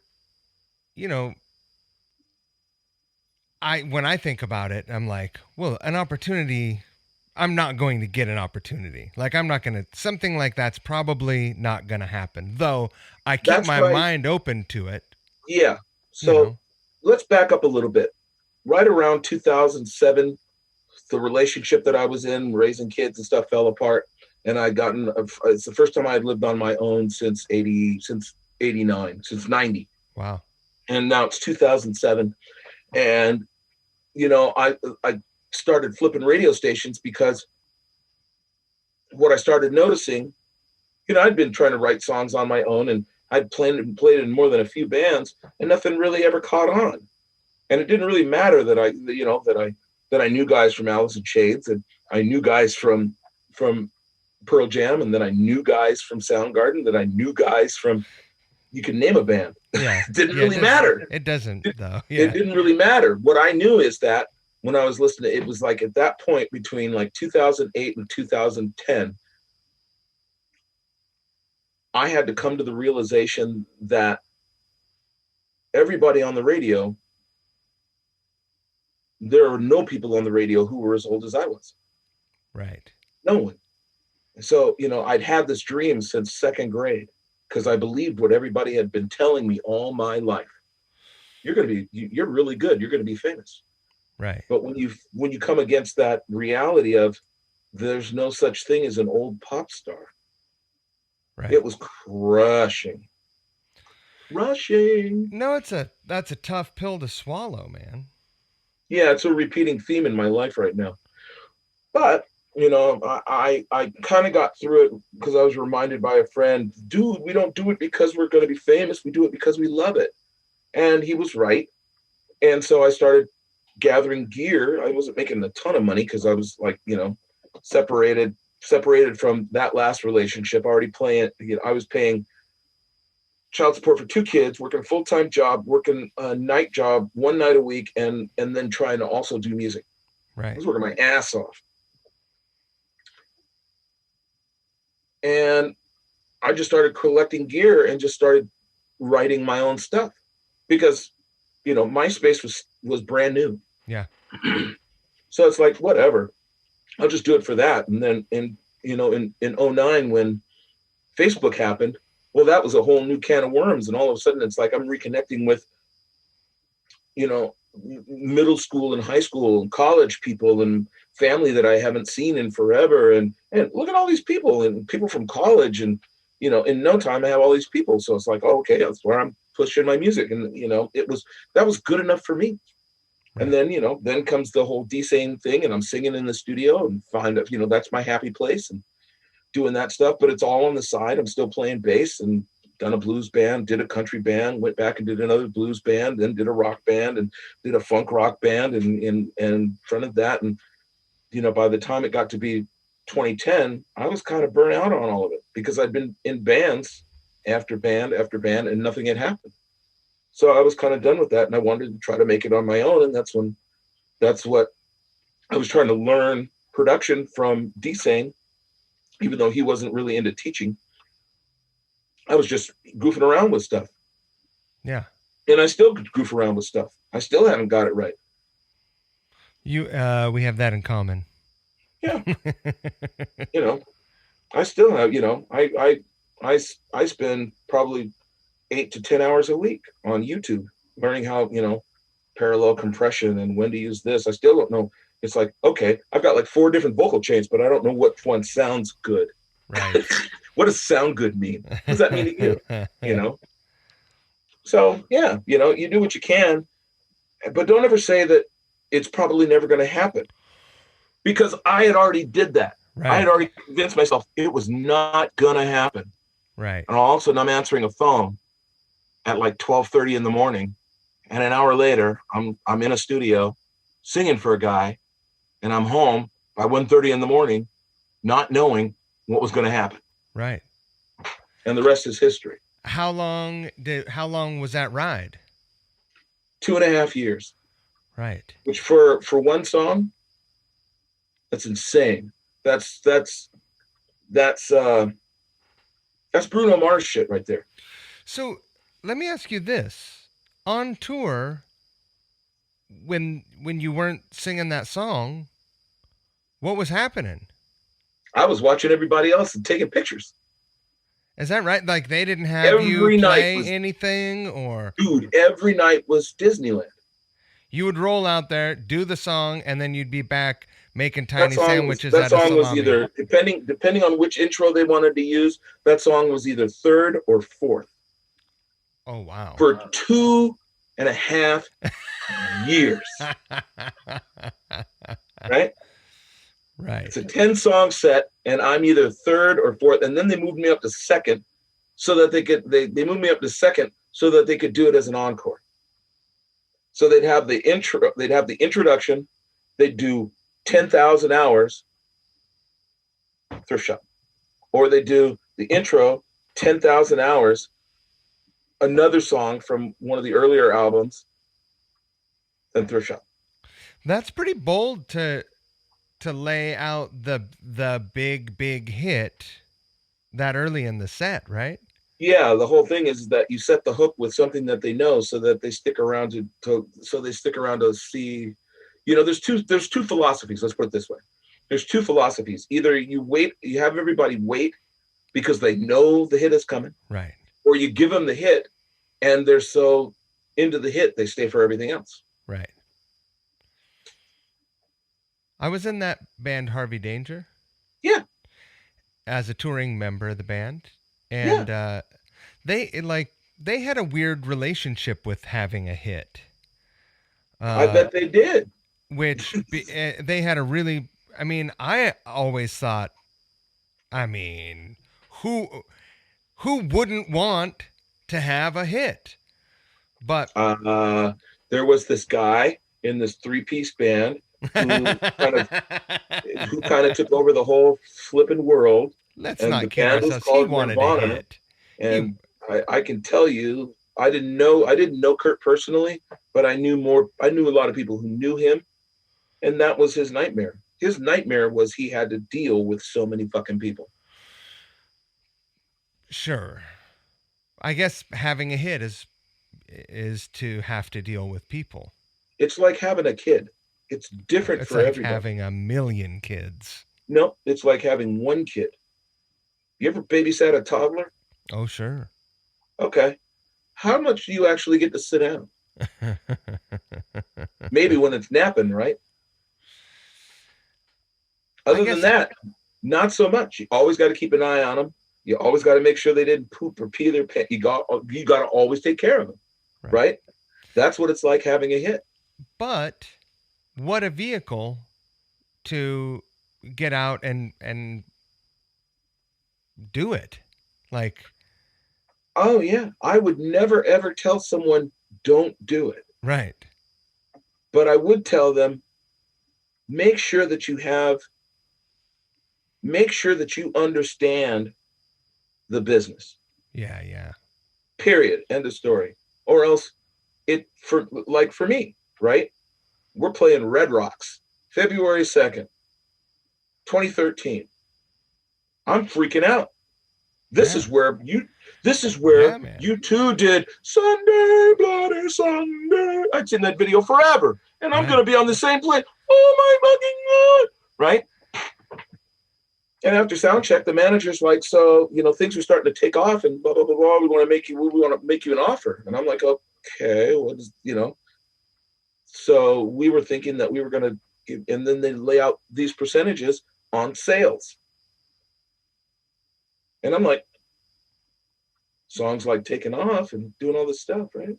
when I think about it, I'm like, well, an opportunity, I'm not going to get an opportunity. Like, I'm not going to, something like that's probably not going to happen. Though I keep my mind open to it. Yeah. So let's back up a little bit. Right around 2007, the relationship that I was in, raising kids and stuff, fell apart. And it's the first time I had lived on my own since 89, since 90. Wow. And now it's 2007. And, I started flipping radio stations because what I started noticing, I'd been trying to write songs on my own and I'd played in more than a few bands and nothing really ever caught on. And it didn't really matter that I knew guys from Alice in Chains and I knew guys from Pearl Jam, and then I knew guys from Soundgarden, that I knew guys from, you can name a band. Yeah. It didn't really matter. It doesn't though. Yeah. It didn't really matter. What I knew is that when I was listening, it was like at that point between like 2008 and 2010, I had to come to the realization that everybody on the radio, there are no people on the radio who were as old as I was. Right. No one. So, I'd had this dream since second grade because I believed what everybody had been telling me all my life. You're really good. You're going to be famous. Right. But when you come against that reality of there's no such thing as an old pop star. Right. It was crushing. No, that's a tough pill to swallow, man. Yeah, it's a repeating theme in my life right now. But, I kind of got through it because I was reminded by a friend, dude, we don't do it because we're going to be famous. We do it because we love it. And he was right. And so I started gathering gear. I wasn't making a ton of money because I was like, separated from that last relationship, already playing, I was paying child support for 2 kids, working a full-time job, working a night job 1 night a week, and then trying to also do music. Right. I was working my ass off. And I just started collecting gear and just started writing my own stuff because, MySpace was brand new. Yeah. So it's like, whatever, I'll just do it for that. And then in 2009, when Facebook happened, well, that was a whole new can of worms. And all of a sudden it's like, I'm reconnecting with, middle school and high school and college people and family that I haven't seen in forever. And look at all these people and people from college. And, in no time I have all these people. So it's like, oh, okay, that's where I'm pushing my music. And, that was good enough for me. Right. And then, then comes the whole D-Sane thing and I'm singing in the studio and find that, that's my happy place and doing that stuff, but it's all on the side. I'm still playing bass and done a blues band, did a country band, went back and did another blues band, then did a rock band and did a funk rock band and in front of that. And, by the time it got to be 2010, I was kind of burnt out on all of it because I'd been in bands after band after band and nothing had happened. So I was kind of done with that. And I wanted to try to make it on my own. And that's what I was trying to learn production from D-Sane. even though he wasn't really into teaching. I was just goofing around with stuff. Yeah. And I still goof around with stuff. I still haven't got it right. We have that in common. Yeah. You know, I still have, you know, I spend probably 8 to 10 hours a week on YouTube learning how, you know, parallel compression and when to use this. I still don't know. It's like, okay, I've got like 4 different vocal chains, but I don't know which one sounds good. Right. What does sound good mean? What does that mean to you? You know? So yeah, you know, you do what you can, but don't ever say that it's probably never going to happen, because I had already did that. Right. I had already convinced myself it was not going to happen. Right. And all of a sudden I'm answering a phone at like 12:30 in the morning. And an hour later, I'm in a studio singing for a guy, and I'm home by 1:30 in the morning, not knowing what was going to happen. Right. And the rest is history. How long was that ride? 2.5 years. Right. Which for one song, that's insane. That's Bruno Mars shit right there. So let me ask you this: on tour, when you weren't singing that song, what was happening? I was watching everybody else and taking pictures. Is that right? Like they didn't have you play anything, or? Dude, every night was Disneyland. You would roll out there, do the song, and then you'd be back making tiny sandwiches. That song was either, depending on which intro they wanted to use, that song was either third or fourth. Oh, wow. For 2.5 years. Right? Right. It's a 10-song set, and I'm either third or fourth. And then they moved me up to second so that they moved me up to second so that they could do it as an encore. So they'd have the introduction, they'd do 10,000 hours, Thrift Shop. Or they do the intro, 10,000 hours, another song from one of the earlier albums, and Thrift Shop. That's pretty bold to lay out the big hit that early in the set, right? Yeah, the whole thing is that you set the hook with something that they know, so that they stick around to see. You know, there's two philosophies. Let's put it this way: there's 2 philosophies. Either you have everybody wait because they know the hit is coming, right? Or you give them the hit, and they're so into the hit they stay for everything else, right? I was in that band Harvey Danger. Yeah. As a touring member of the band. And they had a weird relationship with having a hit. I bet they did. Which they had a really, I mean, I always thought, I mean, who wouldn't want to have a hit? But there was this guy in this 3-piece band who kind of took over the whole flipping world. Let's not kid ourselves. He wanted a hit. And I can tell you, I didn't know Kurt personally, but I knew a lot of people who knew him, and that was his nightmare. His nightmare was he had to deal with so many fucking people. Sure. I guess having a hit is to have to deal with people. It's like having a kid. It's different for everybody. Having a million kids. No, it's like having one kid. You ever babysat a toddler? Oh, sure. Okay. How much do you actually get to sit down? Maybe when it's napping, right? Other than that, not so much. You always got to keep an eye on them. You always got to make sure they didn't poop or pee their pants. You got to always take care of them, right? That's what it's like having a hit. But what a vehicle to get out and do it. Like, oh yeah, I would never ever tell someone don't do it. Right. But I would tell them, make sure that you understand the business. Yeah. Period. End of story. Or else for me, right? We're playing Red Rocks, February 2nd, 2013. I'm freaking out. This Yeah. is where you Yeah, man. you two did Sunday, Bloody Sunday. I've seen that video forever. And I'm Right. gonna be on the same plane. Oh my fucking God. Right? And after sound check, the manager's like, so, things are starting to take off and blah, blah, blah, blah. We want to make you an offer. And I'm like, okay, what is, so we were thinking that we were going to give, and then they lay out these percentages on sales. And I'm like, songs like taking off and doing all this stuff, right?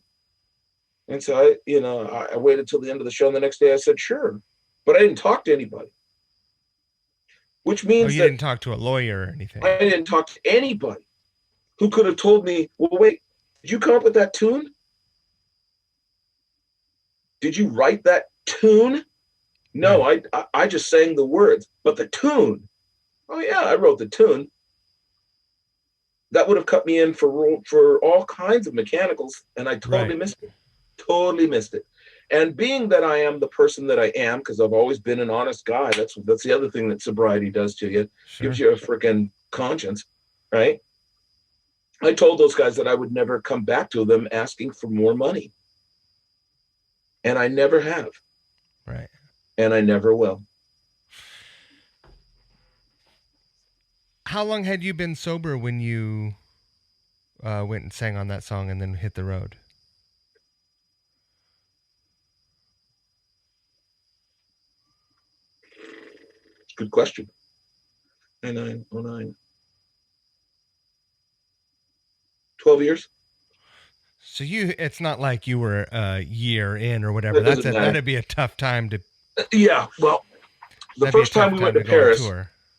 And so I waited till the end of the show. And the next day I said, sure, but I didn't talk to anybody. Which means you didn't talk to a lawyer or anything. I didn't talk to anybody who could have told me, well, wait, did you come up with that tune? Did you write that tune? No, right. I just sang the words, but the tune. Oh yeah, I wrote the tune. That would have cut me in for all kinds of mechanicals, and I totally missed it. Totally missed it. And being that I am the person that I am, because I've always been an honest guy, that's the other thing that sobriety does to you. Sure. Gives you a freaking conscience, right? I told those guys that I would never come back to them asking for more money. And I never have. Right. And I never will. How long had you been sober when you went and sang on that song and then hit the road? Good question. 09. 12 years. So it's not like you were a year in or whatever. That'd be a tough time to. Yeah. Well, the first time we went to Paris,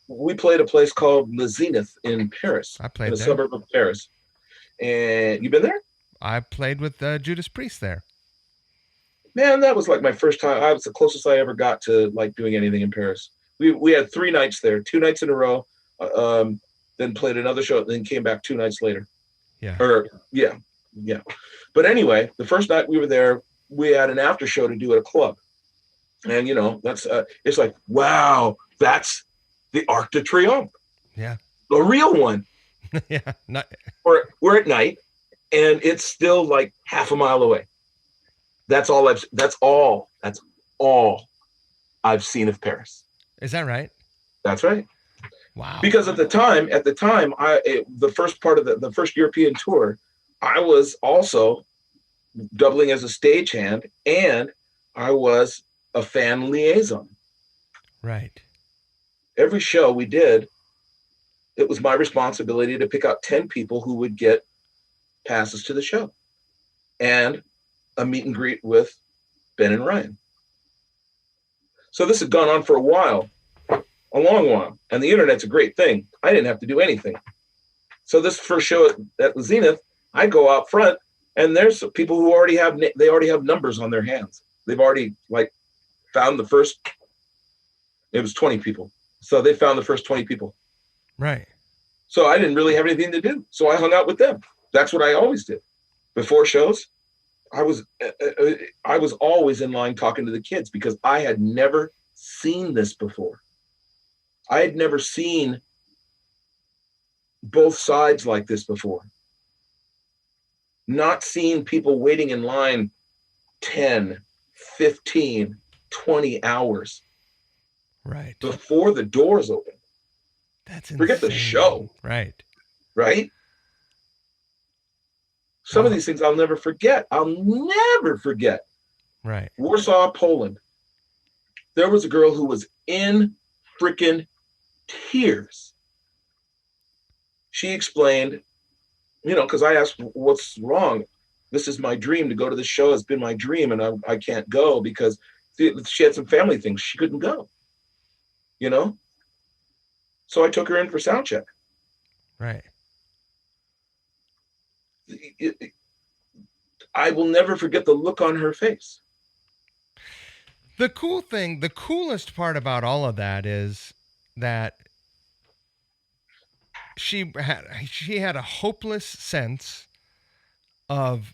we played a place called Le Zenith in Paris. I played in a suburb of Paris. And you been there? I played with Judas Priest there. Man, that was like my first time. I was the closest I ever got to like doing anything in Paris. We had 3 nights there, 2 nights in a row, then played another show, then came back 2 nights later. Yeah. But anyway, the first night we were there, we had an after show to do at a club. And, that's, it's like, wow, that's the Arc de Triomphe. Yeah. The real one. Yeah. We're at night and it's still like half a mile away. That's all I've seen of Paris. Is that right? That's right. Wow. Because at the time, the first part of the first European tour, I was also doubling as a stagehand and I was a fan liaison. Right. Every show we did, it was my responsibility to pick out 10 people who would get passes to the show and a meet and greet with Ben and Ryan. So this had gone on for a while, a long while, and the internet's a great thing. I didn't have to do anything. So this first show at the Zenith, I go out front, and there's people who already have numbers on their hands. They've already found the first. It was 20 people, so they found the first 20 people. Right. So I didn't really have anything to do, so I hung out with them. That's what I always did. Before shows, I was always in line talking to the kids because I had never seen this before. I had never seen both sides like this before. Not seen people waiting in line 10, 15, 20 hours. Right. Before the doors open. That's insane. Forget the show. Right. Right? Some of these things I'll never forget. Right. Warsaw, Poland. There was a girl who was in freaking tears. She explained, because I asked, what's wrong? This is my dream to go to the show. It's been my dream, and I can't go because she had some family things. She couldn't go, So I took her in for sound check. Right. I will never forget the look on her face. The coolest part about all of that is that she had a hopeless sense of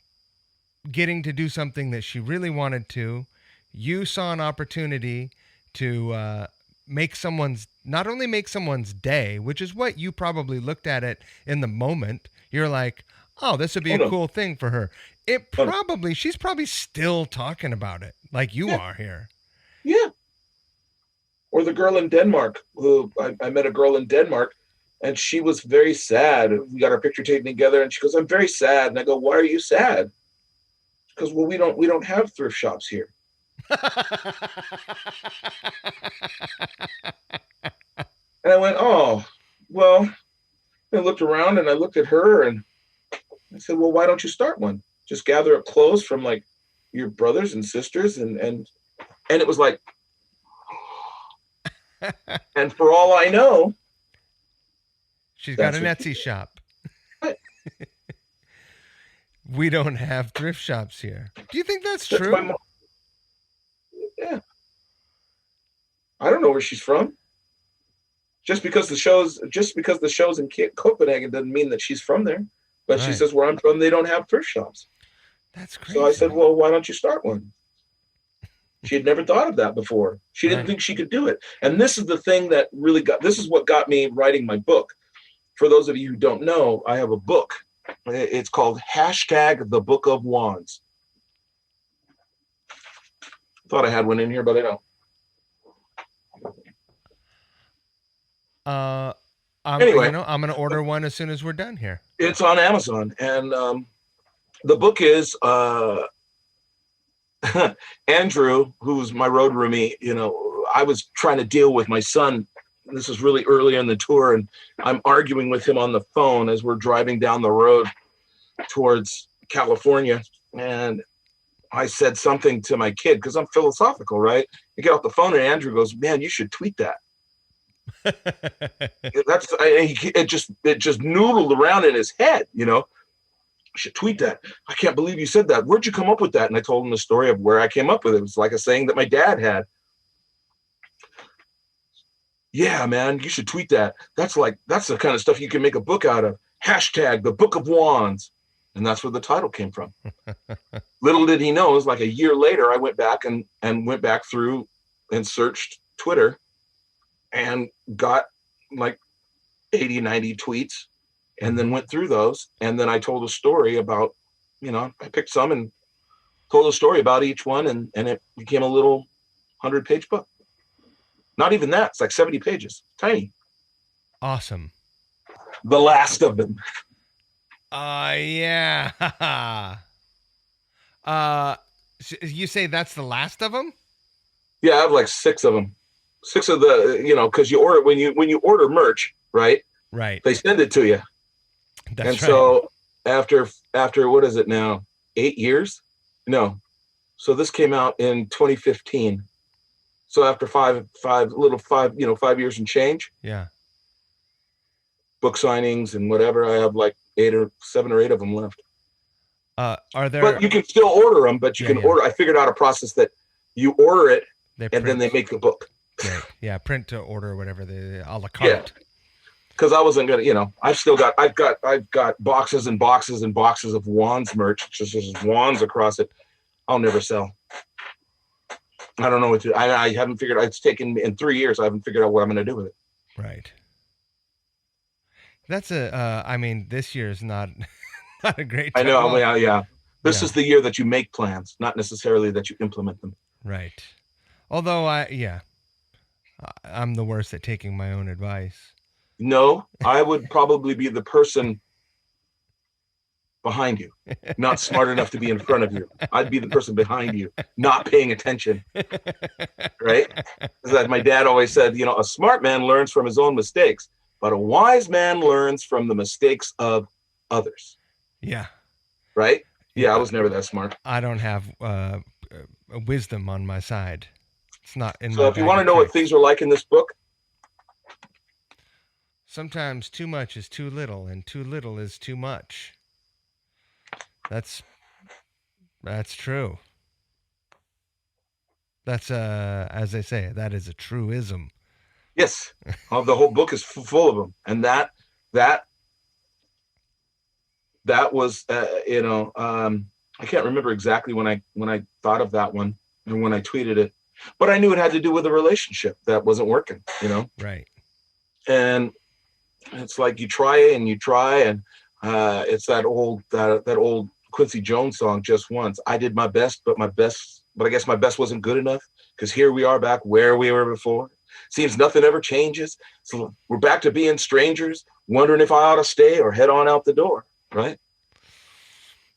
getting to do something that she really wanted to. You saw an opportunity to not only make someone's day, which is what you probably looked at it in the moment. You're like, oh, this would be a cool thing for her. She's probably still talking about it like you are here. Yeah. Or the girl in Denmark, who I met a girl in Denmark, and she was very sad. We got our picture taken together, and she goes, "I'm very sad." And I go, "Why are you sad?" She goes, "Well, we don't have thrift shops here." And I went, "Oh, well." I looked around and I looked at her and I said, "Well, why don't you start one? Just gather up clothes from like your brothers and sisters." And it was like, and for all I know, she's got an Etsy shop. We don't have thrift shops here. Do you think that's true? Yeah. I don't know where she's from. Just because the show's in Copenhagen doesn't mean that she's from there. But she says, where I'm from, they don't have thrift shops. That's crazy. So I said, well, why don't you start one? She had never thought of that before. She didn't think she could do it. And this is the thing that really this is what got me writing my book. For those of you who don't know, I have a book. It's called #The Book of Wanz. Thought I had one in here, but I don't. Anyway, I'm going to order one as soon as we're done here. It's on Amazon, and the book is Andrew, who's my road roomie. I was trying to deal with my son. This is really early in the tour, and I'm arguing with him on the phone as we're driving down the road towards California. And I said something to my kid because I'm philosophical, right? I get off the phone, and Andrew goes, "Man, you should tweet that." It just noodled around in his head, I should tweet that. I can't believe you said that. Where'd you come up with that? And I told him the story of where I came up with it. It was like a saying that my dad had. Yeah, man, you should tweet that. That's the kind of stuff you can make a book out of. #The Book of Wanz. And that's where the title came from. Little did he know, it was like a year later, I went back and went back through and searched Twitter and got like 80, 90 tweets, and then went through those. And then I told a story about, I picked some and told a story about each one, and it became a little 100-page book. Not even that. It's like 70 pages. Tiny. Awesome. The last of them. Yeah. You say that's the last of them? Yeah, I have like 6 of them. 6 of the, because you order when you order merch, right? Right. They send it to you. That's right. So after what is it now? 8 years? No. So this came out in 2015. So after 5 years and change. Yeah. Book signings and whatever, I have like 7 or 8 of them left. Are there? But you can still order them. But you can order. I figured out a process that you order it and then they make the book. Right. Yeah, print to order, whatever, the a la carte. Yeah. Because I wasn't gonna, I've got boxes and boxes and boxes of Wanz merch, just Wanz across it. I'll never sell. I don't know what to. I haven't figured. It's taken in 3 years. I haven't figured out what I'm going to do with it. Right. That's this year is not a great time. I know. Yeah. This is the year that you make plans, not necessarily that you implement them. Right. Although I'm the worst at taking my own advice. No, I would probably be the person behind you, not smart enough to be in front of you. I'd be the person behind you, not paying attention. Right? As my dad always said, a smart man learns from his own mistakes, but a wise man learns from the mistakes of others. Yeah. Right? Yeah, I was never that smart. I don't have wisdom on my side. It's not in. So if you want to know what things are like in this book, sometimes too much is too little, and too little is too much. That's true. That's as they say, that is a truism. Yes. The whole book is full of them, and that was I can't remember exactly when I thought of that one and when I tweeted it. But I knew it had to do with a relationship that wasn't working, Right. And it's like you try and it's that old Quincy Jones song, Just Once. I did my best, but I guess my best wasn't good enough, because here we are back where we were before. Seems nothing ever changes. So we're back to being strangers, wondering if I ought to stay or head on out the door, right?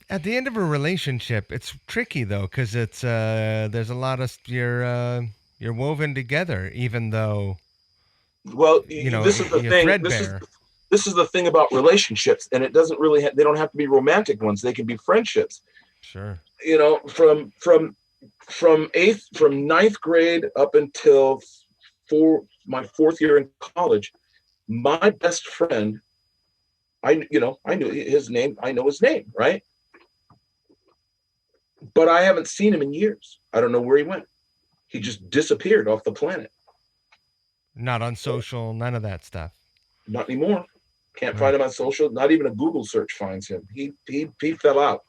At the end of a relationship, it's tricky though, because it's there's a lot of you're woven together, even though. Well, this is the thing. This is the thing about relationships, and it doesn't really. They don't have to be romantic ones. They can be friendships. Sure. From ninth grade up until my fourth year in college, my best friend, I knew his name. I know his name, right? But I haven't seen him in years. I don't know where he went. He just disappeared off the planet. Not on social, none of that stuff. Not anymore. Can't find him on social. Not even a Google search finds him. He fell out.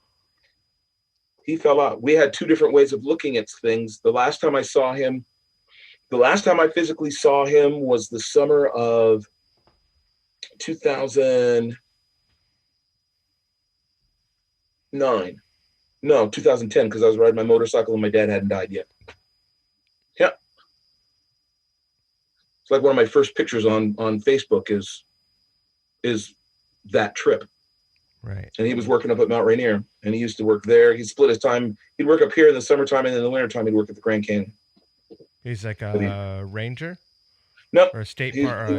He fell out. We had two different ways of looking at things. The last time I physically saw him was the summer of 2009. No, 2010, because I was riding my motorcycle and my dad hadn't died yet. Yeah. It's like one of my first pictures on Facebook is that trip. Right. And he was working up at Mount Rainier, and he used to work there. He split his time. He'd work up here in the summertime, and in the wintertime, he'd work at the Grand Canyon. He's like a ranger? No. Or a state park? He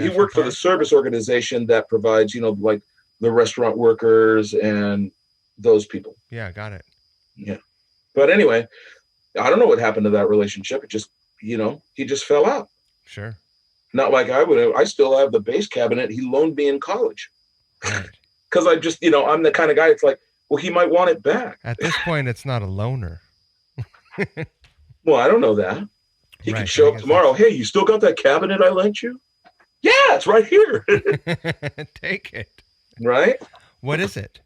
worked for the service organization that provides, like the restaurant workers and those people. Yeah, got it. Yeah. But anyway, I don't know what happened to that relationship. It just, he just fell out. Sure. Not like I would have. I still have the bass cabinet he loaned me in college. Right. Because I just, I'm the kind of guy, it's like, well, he might want it back. At this point, it's not a loaner. Well, I don't know that. He could show up tomorrow. Hey, you still got that cabinet I lent you? Yeah, it's right here. Take it. Right? What is it?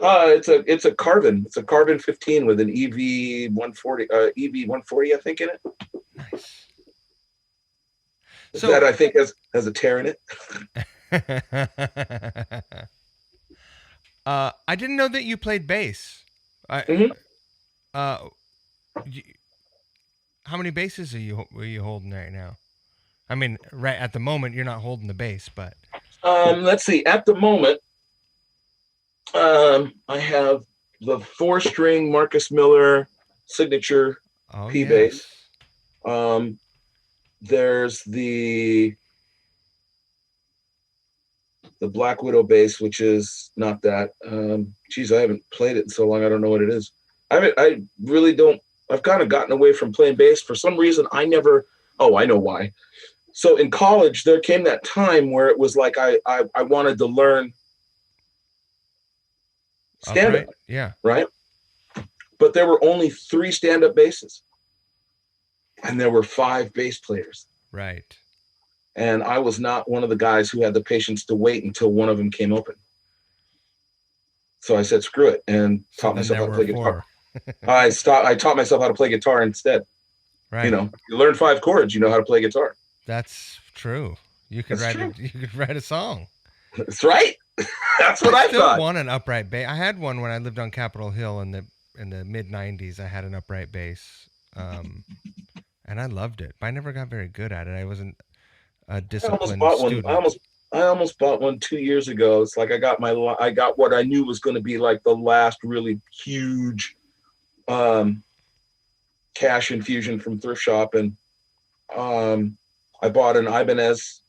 It's a Carvin. It's a Carvin 15 with an EV 140, I think, in it. Nice. That I think has a tear in it. I didn't know that you played bass. How many basses are you holding right now? I mean, right at the moment you're not holding the bass, but let's see. At the moment, I have the 4-string Marcus Miller signature P bass. There's the Black Widow bass, which is not that. I haven't played it in so long. I don't know what it is. I really don't. I've kind of gotten away from playing bass for some reason. I know why. So in college, there came that time where it was like I wanted to learn stand-up. Right. Yeah. Right. But there were only 3 stand-up basses, and there were 5 bass players. Right. And I was not one of the guys who had the patience to wait until one of them came open. So I said, screw it, and taught myself how to play guitar. I taught myself how to play guitar instead. Right. You learn 5 chords, you know how to play guitar. That's true. You could write a song. That's right. That's what I thought. I still want an upright bass. I had one when I lived on Capitol Hill in the mid 90s. I had an upright bass. And I loved it. But I never got very good at it. I wasn't a disciplined student. I almost bought one 2 years ago. It's like I got what I knew was going to be like the last really huge cash infusion from Thrift Shop, and I bought an Ibanez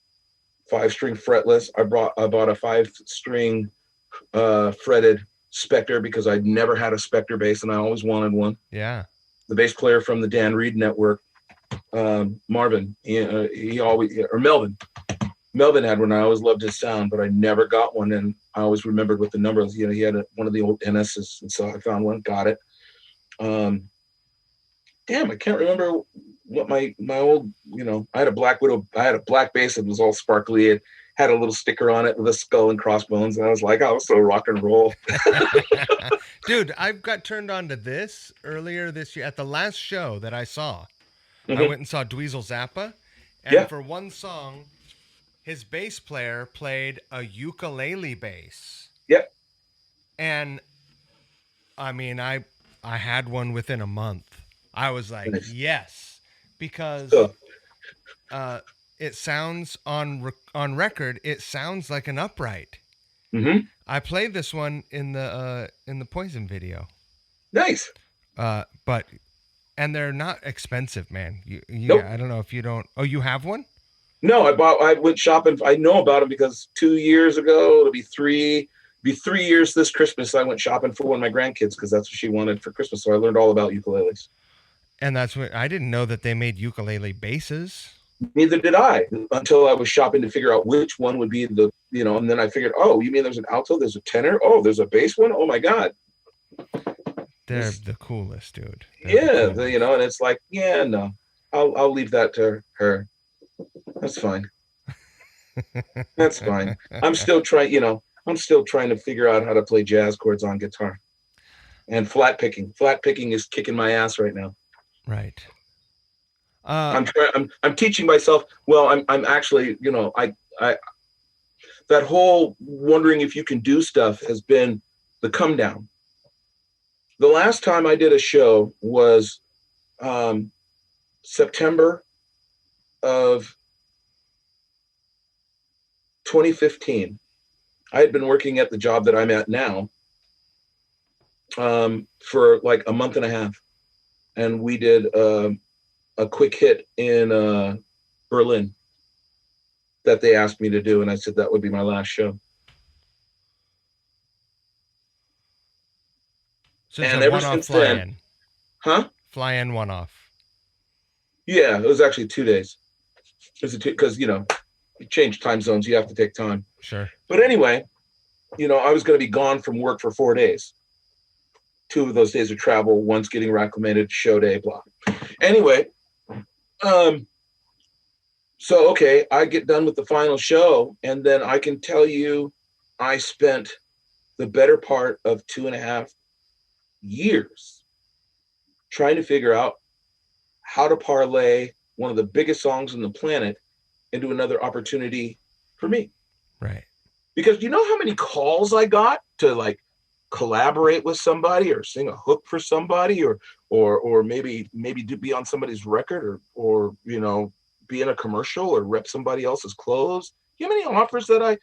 5-string fretless. I bought a 5-string fretted Spectre because I'd never had a Spectre bass and I always wanted one. Yeah. The bass player from the Dan Reed Network, Melvin had one. I always loved his sound, but I never got one, and I always remembered what the number was. He had one of the old NS's, and so I found one, got it. I can't remember what my old, I had a Black Widow. I had a black bass that was all sparkly. It had a little sticker on it with a skull and crossbones. And I was like, I was so rock and roll. Dude, I've got turned on to this earlier this year at the last show that I saw. I Mm-hmm. went and saw Dweezil Zappa, and Yeah. for one song, his bass player played a ukulele bass. Yep. And I mean, I had one within a month. I was like, Nice. yes, because So, it sounds on record. It sounds like an upright. mm-hmm. I played this one in the Poison video. Nice. But and they're not expensive, man. Nope. I don't know if you don't. Oh, you have one? No, I went shopping. I know about them because 2 years ago, it'll be 3 years this Christmas. I went shopping for one of my grandkids because that's what she wanted for Christmas. So I learned all about ukuleles. And that's what I didn't know that they made ukulele basses. Neither did I until I was shopping to figure out which one would be the, and then I figured, oh, you mean there's an alto, there's a tenor, oh, there's a bass one. Oh my God. They're the coolest, dude. And it's like, yeah, no, I'll leave that to her. That's fine. That's fine. I'm still trying to figure out how to play jazz chords on guitar. And flat picking. Flat picking is kicking my ass right now. Right. I'm teaching myself. Well, I'm actually, I that whole wondering if you can do stuff has been the come down. The last time I did a show was September of 2015. I had been working at the job that I'm at now for like a month and a half. And we did a quick hit in Berlin that they asked me to do. And I said, that would be my last show. So and ever since then, fly in, one off. Yeah, it was actually 2 days. Because, you change time zones, you have to take time. Sure. But anyway, I was going to be gone from work for 4 days. 2 of those days of travel, one's getting acclimated, show day, blah. Anyway, so, okay, I get done with the final show, and then I can tell you I spent the better part of 2.5 years trying to figure out how to parlay one of the biggest songs on the planet into another opportunity for me. Right. Because you know how many calls I got to like collaborate with somebody or sing a hook for somebody or maybe be on somebody's record or be in a commercial or rep somebody else's clothes. You know how many offers that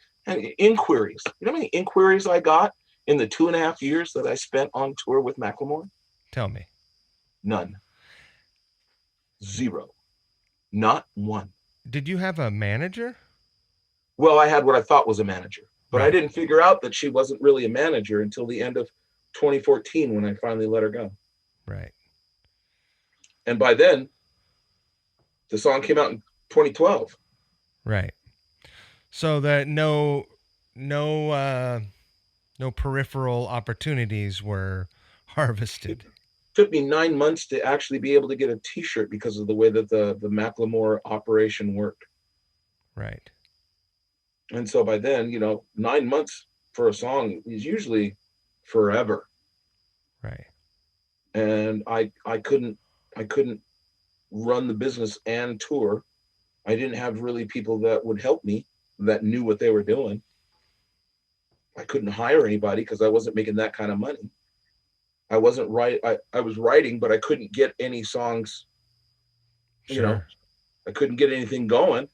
inquiries? You know how many inquiries I got in the 2.5 years that I spent on tour with Macklemore? Tell me. None. 0. Not one. Did you have a manager? Well, I had what I thought was a manager, but right. I didn't figure out that she wasn't really a manager until the end of 2014 when I finally let her go. Right. And by then, the song came out in 2012. Right. So that no peripheral opportunities were harvested. It took me 9 months to actually be able to get a t-shirt because of the way that the Macklemore operation worked. Right. And so by then, 9 months for a song is usually forever. Right. And I couldn't run the business and tour. I didn't have really people that would help me that knew what they were doing. I couldn't hire anybody because I wasn't making that kind of money. I wasn't right. I was writing, but I couldn't get any songs. Sure. I couldn't get anything going,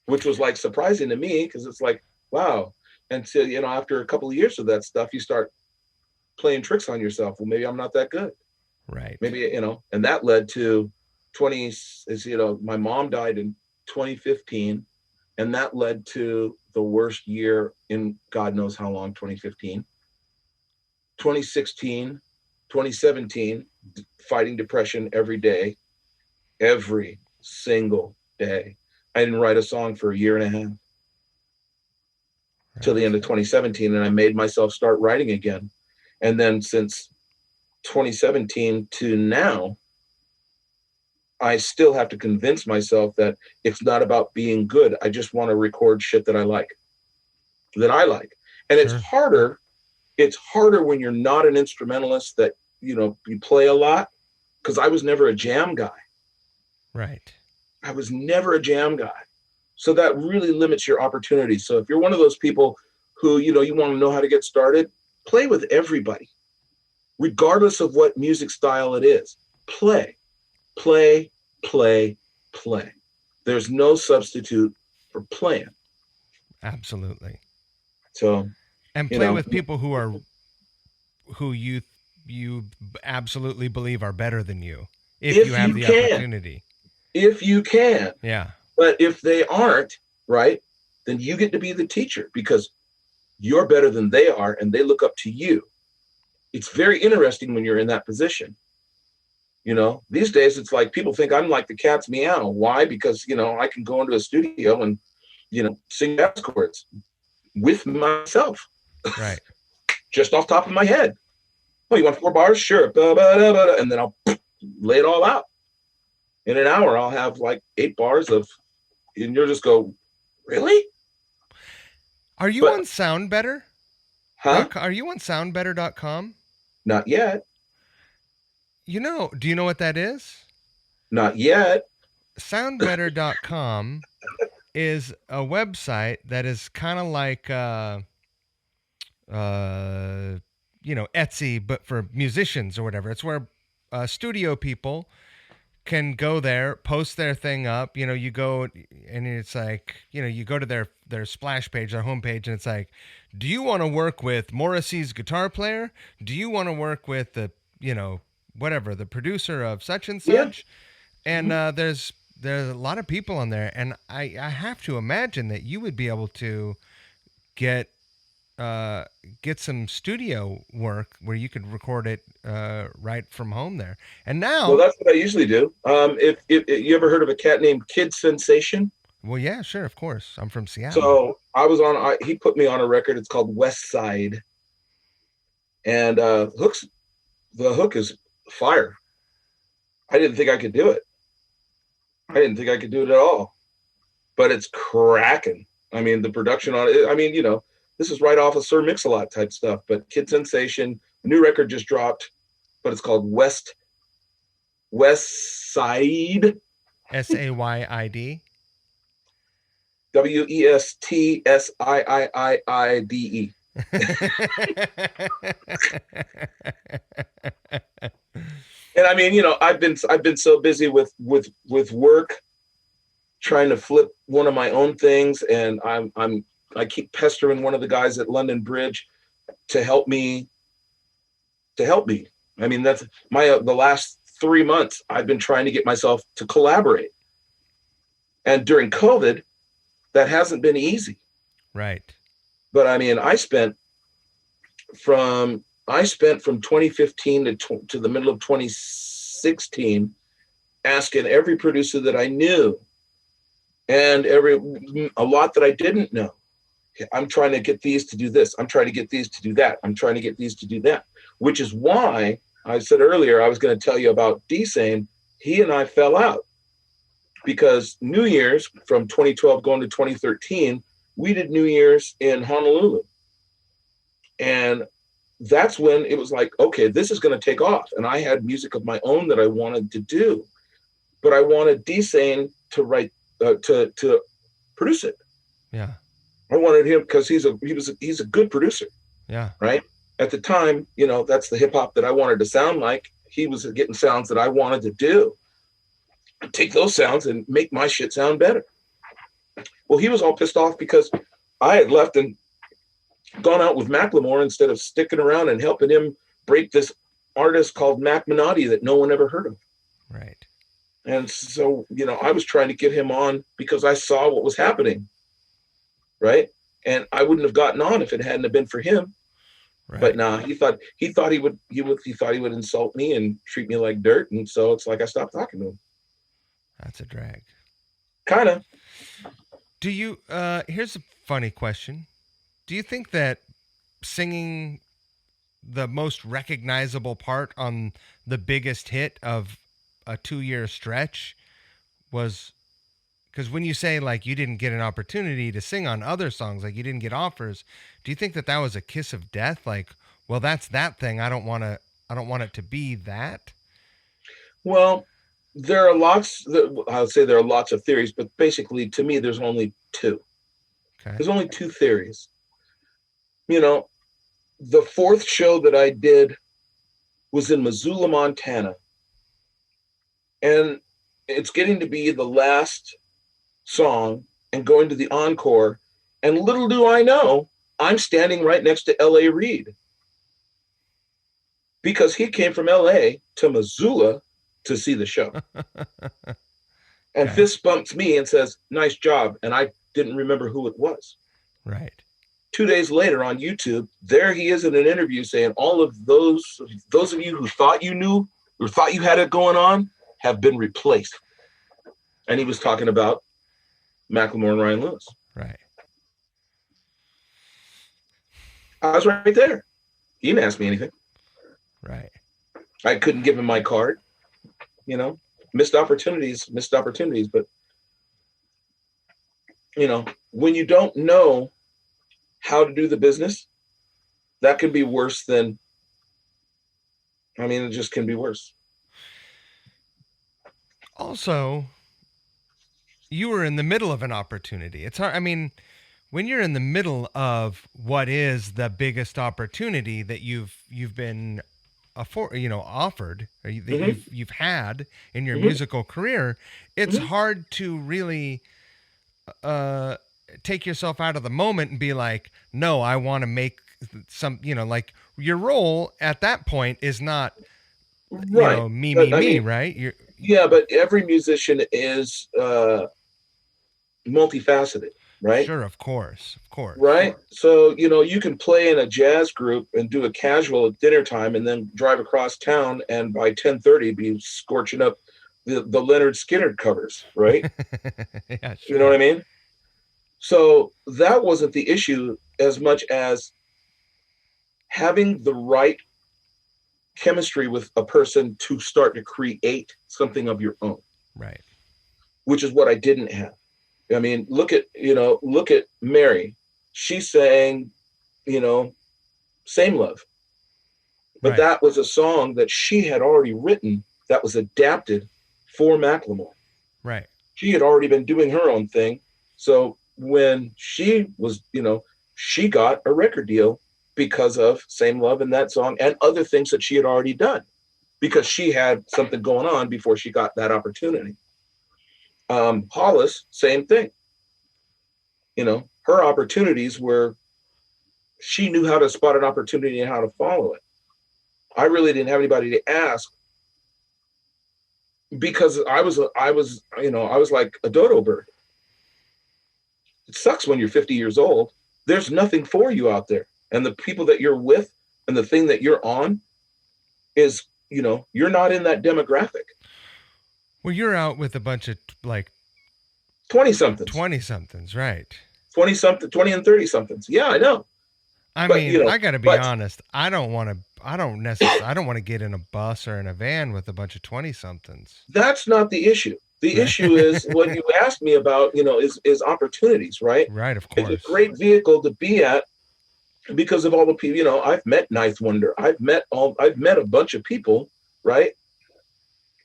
which was like surprising to me because it's like, wow. And so, after a couple of years of that stuff, you start playing tricks on yourself. Well, maybe I'm not that good. Right. Maybe, and that led to my mom died in 2015, and that led to the worst year in God knows how long, 2015. 2016, 2017, fighting depression every day, every single day. I didn't write a song for a year and a half till the end of 2017, and I made myself start writing again. And then since 2017 to now, I still have to convince myself that it's not about being good. I just want to record shit that I like. And Sure. It's harder when you're not an instrumentalist that, you play a lot, because I was never a jam guy. Right. I was never a jam guy. So that really limits your opportunities. So if you're one of those people who, you want to know how to get started, play with everybody, regardless of what music style it is. Play, play, play, play. There's no substitute for playing. Absolutely. So, and play with people who you absolutely believe are better than you, if you have the opportunity. If you can. Yeah. But if they aren't, right, then you get to be the teacher, because you're better than they are and they look up to you. It's very interesting when you're in that position. These days it's like people think I'm like the cat's meow. Why? Because, I can go into a studio and, sing jazz chords with myself. Right. Just off top of my head. Oh, you want 4 bars? Sure. And then I'll lay it all out. In an hour, I'll have like 8 bars and you'll just go, really? Are you on SoundBetter? Huh? Are you on soundbetter.com? Not yet. Do you know what that is? Not yet. Soundbetter.com is a website that is kind of like, Etsy, but for musicians or whatever. It's where studio people can go there, post their thing up. You go and it's like, you go to their splash page, their homepage, and it's like, do you want to work with Morrissey's guitar player? Do you want to work with the, whatever, the producer of such and such? Yeah. And there's a lot of people on there, and I have to imagine that you would be able to get some studio work where you could record it right from home there. And now, well, that's what I usually do. If you ever heard of a cat named Kid Sensation? Well, yeah, sure, of course. I'm from Seattle. So he put me on a record. It's called West Side, and the hook is fire. I didn't think I could do it. I didn't think I could do it at all, but it's cracking. I mean, the production on it. This is right off of Sir Mix-a-Lot type stuff, but Kid Sensation, a new record just dropped, but it's called West Side. SAYID. WESTSIIIIDE. And I've been so busy with work, trying to flip one of my own things, and I keep pestering one of the guys at London Bridge to help me. I mean, that's the last 3 months I've been trying to get myself to collaborate. And during COVID, that hasn't been easy. Right. But I spent from 2015 to the middle of 2016 asking every producer that I knew and a lot that I didn't know. I'm trying to get these to do this. I'm trying to get these to do that. I'm trying to get these to do that, which is why I said earlier I was going to tell you about D-Sane. He and I fell out because New Year's from 2012 going to 2013, we did New Year's in Honolulu. And that's when it was like, okay, this is going to take off. And I had music of my own that I wanted to do, but I wanted D-Sane to write, to produce it. Yeah. I wanted him because he's a good producer. Yeah. Right. At the time, that's the hip hop that I wanted to sound like. He was getting sounds that I wanted to do. I'd take those sounds and make my shit sound better. Well, he was all pissed off because I had left and gone out with Macklemore instead of sticking around and helping him break this artist called Mac Minotti that no one ever heard of. Right. And so, I was trying to get him on because I saw what was happening. Right. And I wouldn't have gotten on if it hadn't have been for him. Right. But nah, he thought he would insult me and treat me like dirt. And so it's like I stopped talking to him. That's a drag. Kind of. Do you, here's a funny question. Do you think that singing the most recognizable part on the biggest hit of a 2-year stretch was, because when you say like you didn't get an opportunity to sing on other songs, like you didn't get offers, do you think that that was a kiss of death? Like, well, that's that thing. I don't want it to be that. Well, there are lots. I would say there are lots of theories, but basically, to me, there's only two. Okay. There's only two theories. You know, the fourth show that I did was in Missoula, Montana, and it's getting to be the last song and going to the encore. And little do I know, I'm standing right next to L.A. Reid, because he came from L.A. to Missoula to see the show. And Okay. fist bumps me and says, "Nice job." And I didn't remember who it was. Right. 2 days later on YouTube, there he is in an interview saying, all of those of you who thought you knew or thought you had it going on have been replaced. And he was talking about Macklemore and Ryan Lewis. Right. I was right there. He didn't ask me anything. Right. I couldn't give him my card. You know, missed opportunities. But, you know, when you don't know how to do the business, that can be worse than, I mean, it just can be worse. Also, you were in the middle of an opportunity. It's hard. I mean, when you're in the middle of what is the biggest opportunity that you've been offered, or that you've had in your musical career, it's hard to really take yourself out of the moment and be like, no, I want to make some, like your role at that point is not, right. me, right? Yeah, but every musician is multifaceted, right? Sure, of course. Right. So, you can play in a jazz group and do a casual at dinner time and then drive across town and by 10:30 be scorching up the Leonard Skinner covers, right? Yeah, sure. You know what I mean? So that wasn't the issue as much as having the right chemistry with a person to start to create something of your own. Right. Which is what I didn't have. I mean, look at Mary. She sang, Same Love. But right. That was a song that she had already written that was adapted for Macklemore. Right. She had already been doing her own thing. So when she was, she got a record deal because of Same Love and that song and other things that she had already done, because she had something going on before she got that opportunity. Hollis, same thing. Her opportunities were, she knew how to spot an opportunity and how to follow it. I really didn't have anybody to ask, because I was like a dodo bird. It sucks when you're 50 years old. There's nothing for you out there. And the people that you're with and the thing that you're on is, you're not in that demographic. Well, you're out with a bunch of like 20-somethings, right? 20 and 30-somethings. Yeah, I know. I mean, I got to be honest. I don't want to get in a bus or in a van with a bunch of 20-somethings. That's not the issue. The issue is what you asked me about, is opportunities, right? Right, of course. It's a great vehicle to be at because of all the people, I've met Ninth Wonder. I've met a bunch of people, right?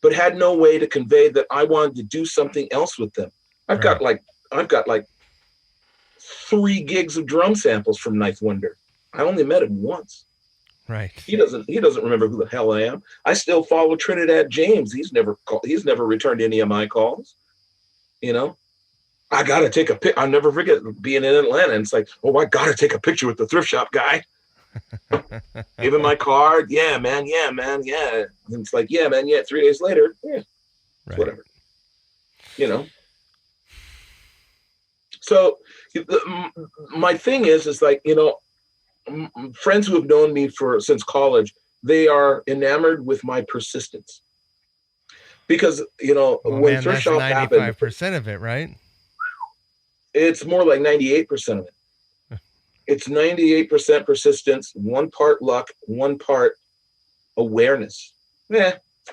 But had no way to convey that I wanted to do something else with them. I've got like 3 gigs of drum samples from Ninth Wonder. I only met him once. Right. He doesn't remember who the hell I am. I still follow Trinidad James. He's never returned any of my calls. I gotta take a pic. I'll never forget being in Atlanta. And it's like, I gotta take a picture with the thrift shop guy. Give him my card. Yeah, man. Yeah. And it's like, yeah, man. Yeah. 3 days later. Yeah. Right. Whatever. So my thing is like, friends who have known me since college, they are enamored with my persistence. Because, when Thrift Shop happened, 95% of it, right? It's more like 98% of it. It's 98% persistence, 1 part luck, 1 part awareness.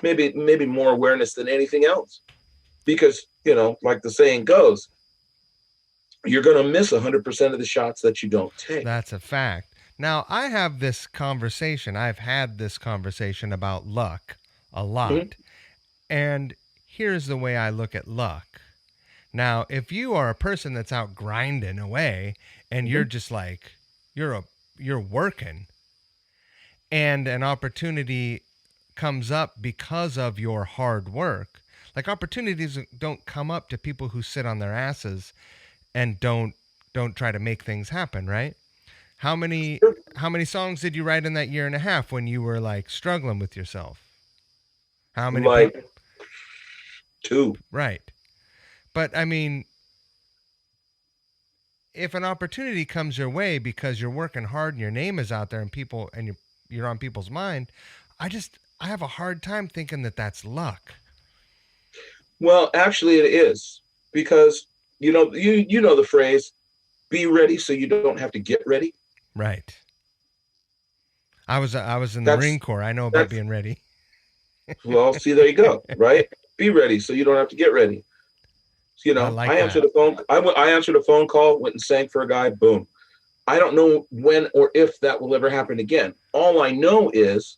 maybe more awareness than anything else. Because, like the saying goes, you're going to miss 100% of the shots that you don't take. That's a fact. Now, I've had this conversation about luck a lot. Mm-hmm. And here's the way I look at luck. Now, if you are a person that's out grinding away and you're just like, you're working, and an opportunity comes up because of your hard work, like opportunities don't come up to people who sit on their asses and don't try to make things happen, right? How many songs did you write in that year and a half when you were like struggling with yourself? How many? Like 2. Right. But I mean, if an opportunity comes your way because you're working hard and your name is out there and you're on people's mind, I have a hard time thinking that that's luck. Well, actually it is, because you know the phrase, be ready so you don't have to get ready. Right. I was in the Marine Corps. I know about being ready. Well, see, there you go. Right. Be ready so you don't have to get ready. I answered the phone. I answered a phone call, went and sang for a guy. Boom. I don't know when or if that will ever happen again. All I know is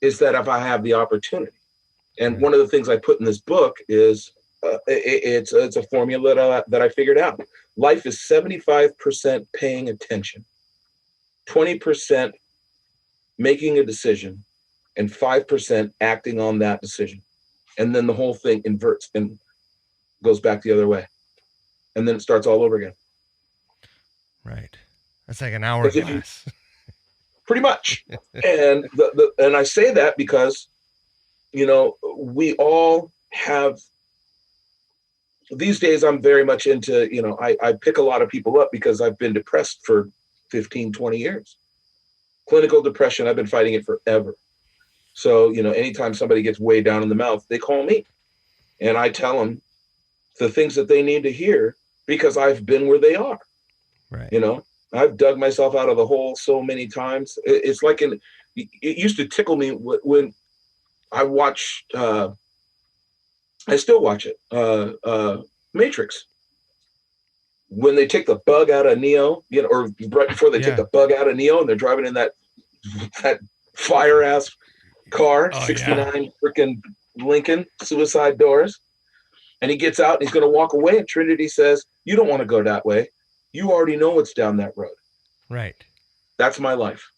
that if I have the opportunity, and one of the things I put in this book is it's a formula that I figured out. Life is 75% paying attention, 20% making a decision, and 5% acting on that decision. And then the whole thing inverts and goes back the other way. And then it starts all over again. Right. That's like an hourglass. Pretty much. And and I say that because, we all have, these days I'm very much into, I pick a lot of people up because I've been depressed for 15, 20 years. Clinical depression, I've been fighting it forever. So, anytime somebody gets way down in the mouth, they call me. And I tell them the things that they need to hear because I've been where they are. Right. I've dug myself out of the hole so many times. It's like it used to tickle me when I watched, I still watch it, Matrix. When they take the bug out of Neo, or right before they take the bug out of Neo and they're driving in that fire ass car, 69 freaking Lincoln, suicide doors. And he gets out and he's going to walk away. And Trinity says, you don't want to go that way. You already know what's down that road. Right. That's my life.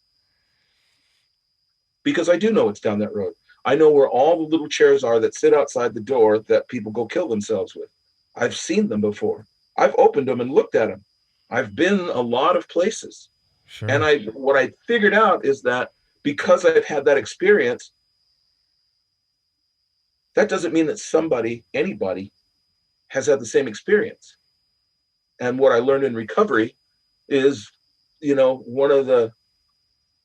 Because I do know what's down that road. I know where all the little chairs are that sit outside the door that people go kill themselves with. I've seen them before. I've opened them and looked at them. I've been a lot of places. Sure. And what I figured out is that because I've had that experience, that doesn't mean that anybody has had the same experience. And what I learned in recovery is, one of the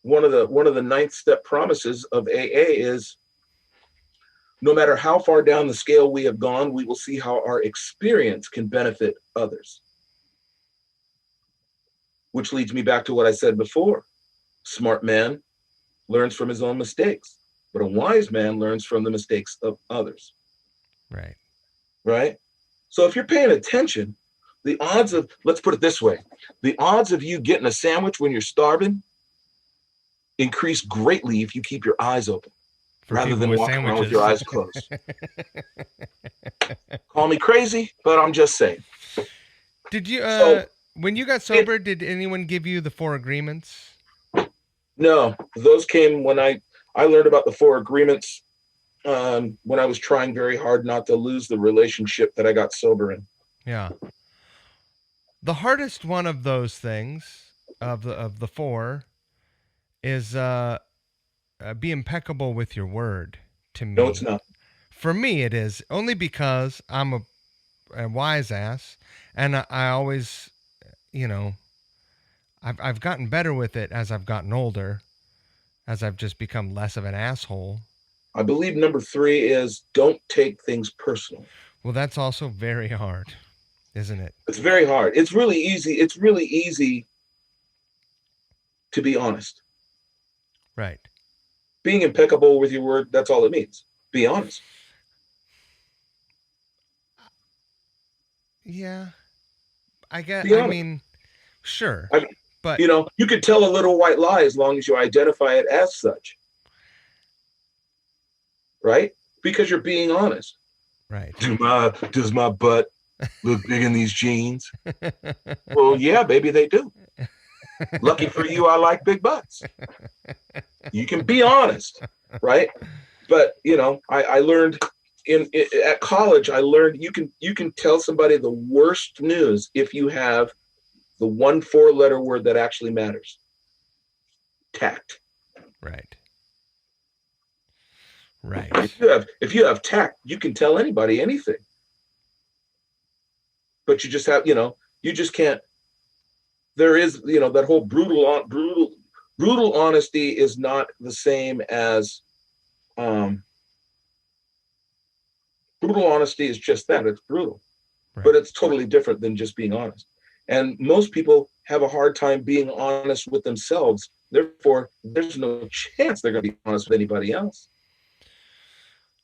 9th step promises of AA is, no matter how far down the scale we have gone, we will see how our experience can benefit others. Which leads me back to what I said before. Smart man learns from his own mistakes, but a wise man learns from the mistakes of others. Right. Right? So if you're paying attention, the odds of, let's put it this way, the odds of you getting a sandwich when you're starving increase greatly if you keep your eyes open rather than walking around with your eyes closed. Call me crazy, but I'm just saying. Did you, when you got sober, did anyone give you the 4 agreements? No, those came when I learned about the 4 agreements when I was trying very hard not to lose the relationship that I got sober in. Yeah. The hardest one of those things, of the 4, is be impeccable with your word. To me, no, it's not. For me, it is, only because I'm a wise ass, and I always, I've gotten better with it as I've gotten older, as I've just become less of an asshole. I believe number 3 is don't take things personal. Well, that's also very hard, isn't it? It's very hard. It's really easy. It's really easy to be honest. Right. being impeccable with your word, that's all it means. Be honest. Yeah. I Be honest. mean, sure. I mean, but you could tell a little white lie as long as you identify it as such. Right? Because you're being honest. Right. Does my butt look big in these jeans? Well, yeah, baby, they do. Lucky for you, I like big butts. You can be honest, right? But I learned at college. I learned you can tell somebody the worst news if you have the 1 4-letter word that actually matters. Tact. Right. Right. If you have tact, you can tell anybody anything. But you just have, you just can't. There is, that whole brutal honesty is not the same as brutal honesty is just that. It's brutal, right. But it's totally different than just being honest. And most people have a hard time being honest with themselves. Therefore, there's no chance they're going to be honest with anybody else.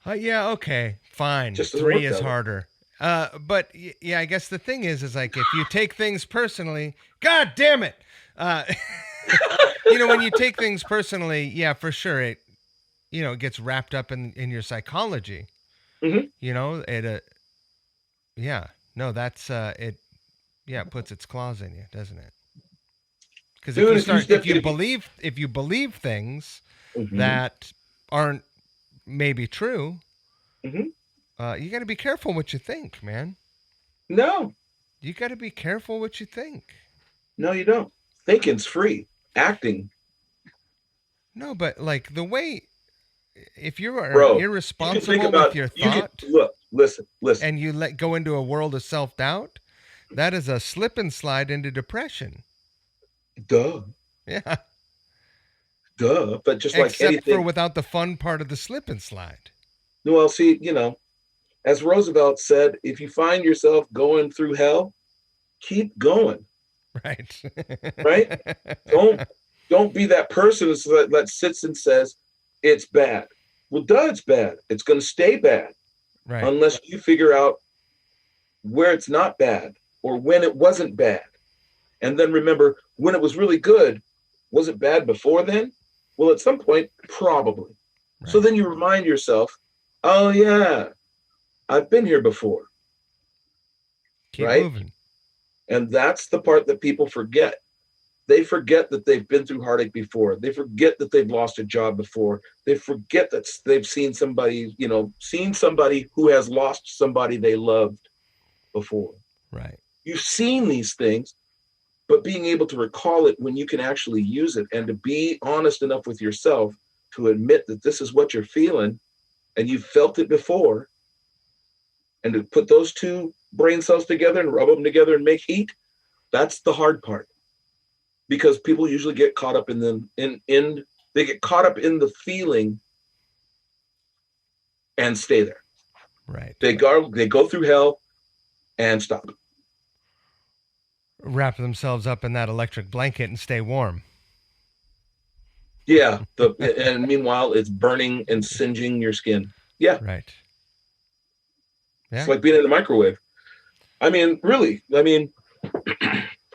Yeah, okay, fine. Just 3 is harder. But yeah, I guess the thing is like if you take things personally, God damn it. When you take things personally, yeah, for sure it gets wrapped up in your psychology. Mm-hmm. It puts its claws in you, doesn't it? Because if you believe things mm-hmm. that aren't maybe true, mm-hmm. You got to be careful what you think, man. No. You got to be careful what you think. No, you don't. Thinking's free. Acting. No, but like the way, if you are irresponsible with your thought, listen. And you let go into a world of self-doubt, that is a slip and slide into depression. Duh. Yeah. Duh. But just like anything. Except for without the fun part of the slip and slide. Well, see, as Roosevelt said, if you find yourself going through hell, keep going. Right. Right? Don't be that person that sits and says it's bad. Well, it's bad. It's going to stay bad. Right. Unless you figure out where it's not bad or when it wasn't bad. And then remember, when it was really good, was it bad before then? Well, at some point, probably. Right. So then you remind yourself, oh, yeah, I've been here before. Keep moving. And that's the part that people forget. They forget that they've been through heartache before. They forget that they've lost a job before. They forget that they've seen somebody who has lost somebody they loved before. Right. You've seen these things, but being able to recall it when you can actually use it and to be honest enough with yourself to admit that this is what you're feeling and you've felt it before, and to put those 2 brain cells together and rub them together and make heat, that's the hard part. Because people usually get caught up they get caught up in the feeling and stay there. Right. They go through hell and stop. Wrap themselves up in that electric blanket and stay warm. Yeah. And meanwhile, it's burning and singeing your skin. Yeah. Right. Yeah. It's like being in the microwave. I mean, really.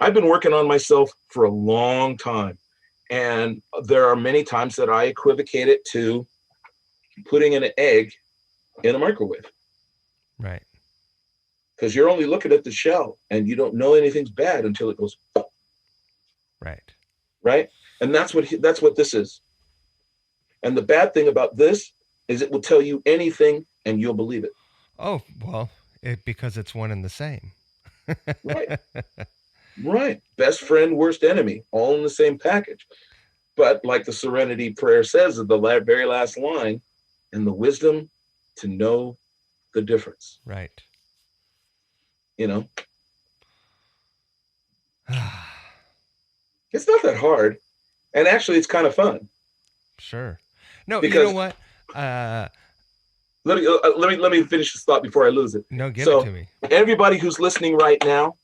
I've been working on myself for a long time. And there are many times that I equivocate it to putting an egg in a microwave. Right. Because you're only looking at the shell and you don't know anything's bad until it goes. Right. Right. And that's what this is. And the bad thing about this is it will tell you anything and you'll believe it. Oh, well, because it's one and the same. Right. Right. Best friend, worst enemy, all in the same package. But like the Serenity Prayer says at the very last line, and the wisdom to know the difference. Right. It's not that hard. And actually, it's kind of fun. Sure. No, because, you know what? Let me finish this thought before I lose it. No, give it to me. Everybody who's listening right now,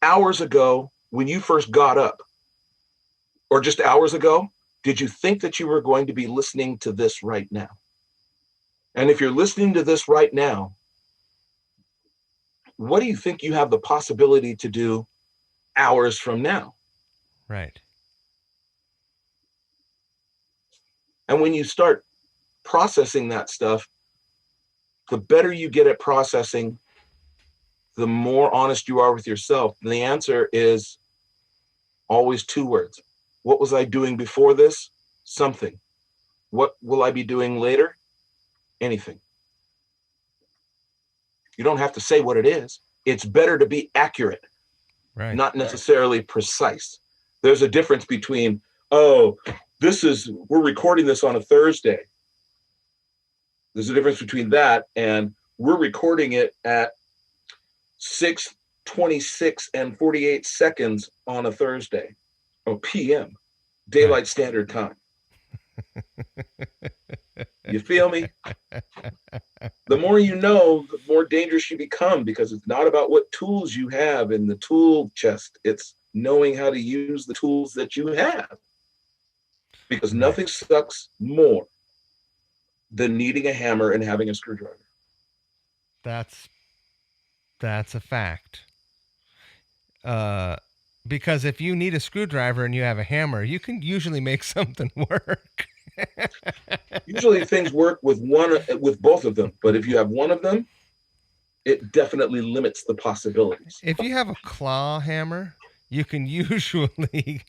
hours ago, when you first got up, or just hours ago, Did you think that you were going to be listening to this right now? And if you're listening to this right now, what do you think you have the possibility to do hours from now? Right. And when you start processing that stuff, the better you get at processing, the more honest you are with yourself. And the answer is always two words. What was I doing before this? Something. What will I be doing later? Anything. You don't have to say what it is. It's better to be accurate, right, not necessarily precise. There's a difference between, we're recording this on a Thursday. There's a difference between that and we're recording it at 6:26 and 48 seconds on a Thursday, or PM, Daylight Standard Time. You feel me? The more you know, the more dangerous you become, because it's not about what tools you have in the tool chest. It's knowing how to use the tools that you have. Because nothing sucks more than needing a hammer and having a screwdriver. That's a fact. Because if you need a screwdriver and you have a hammer, you can usually make something work. Usually things work with both of them, but if you have one of them, it definitely limits the possibilities. If you have a claw hammer, you can usually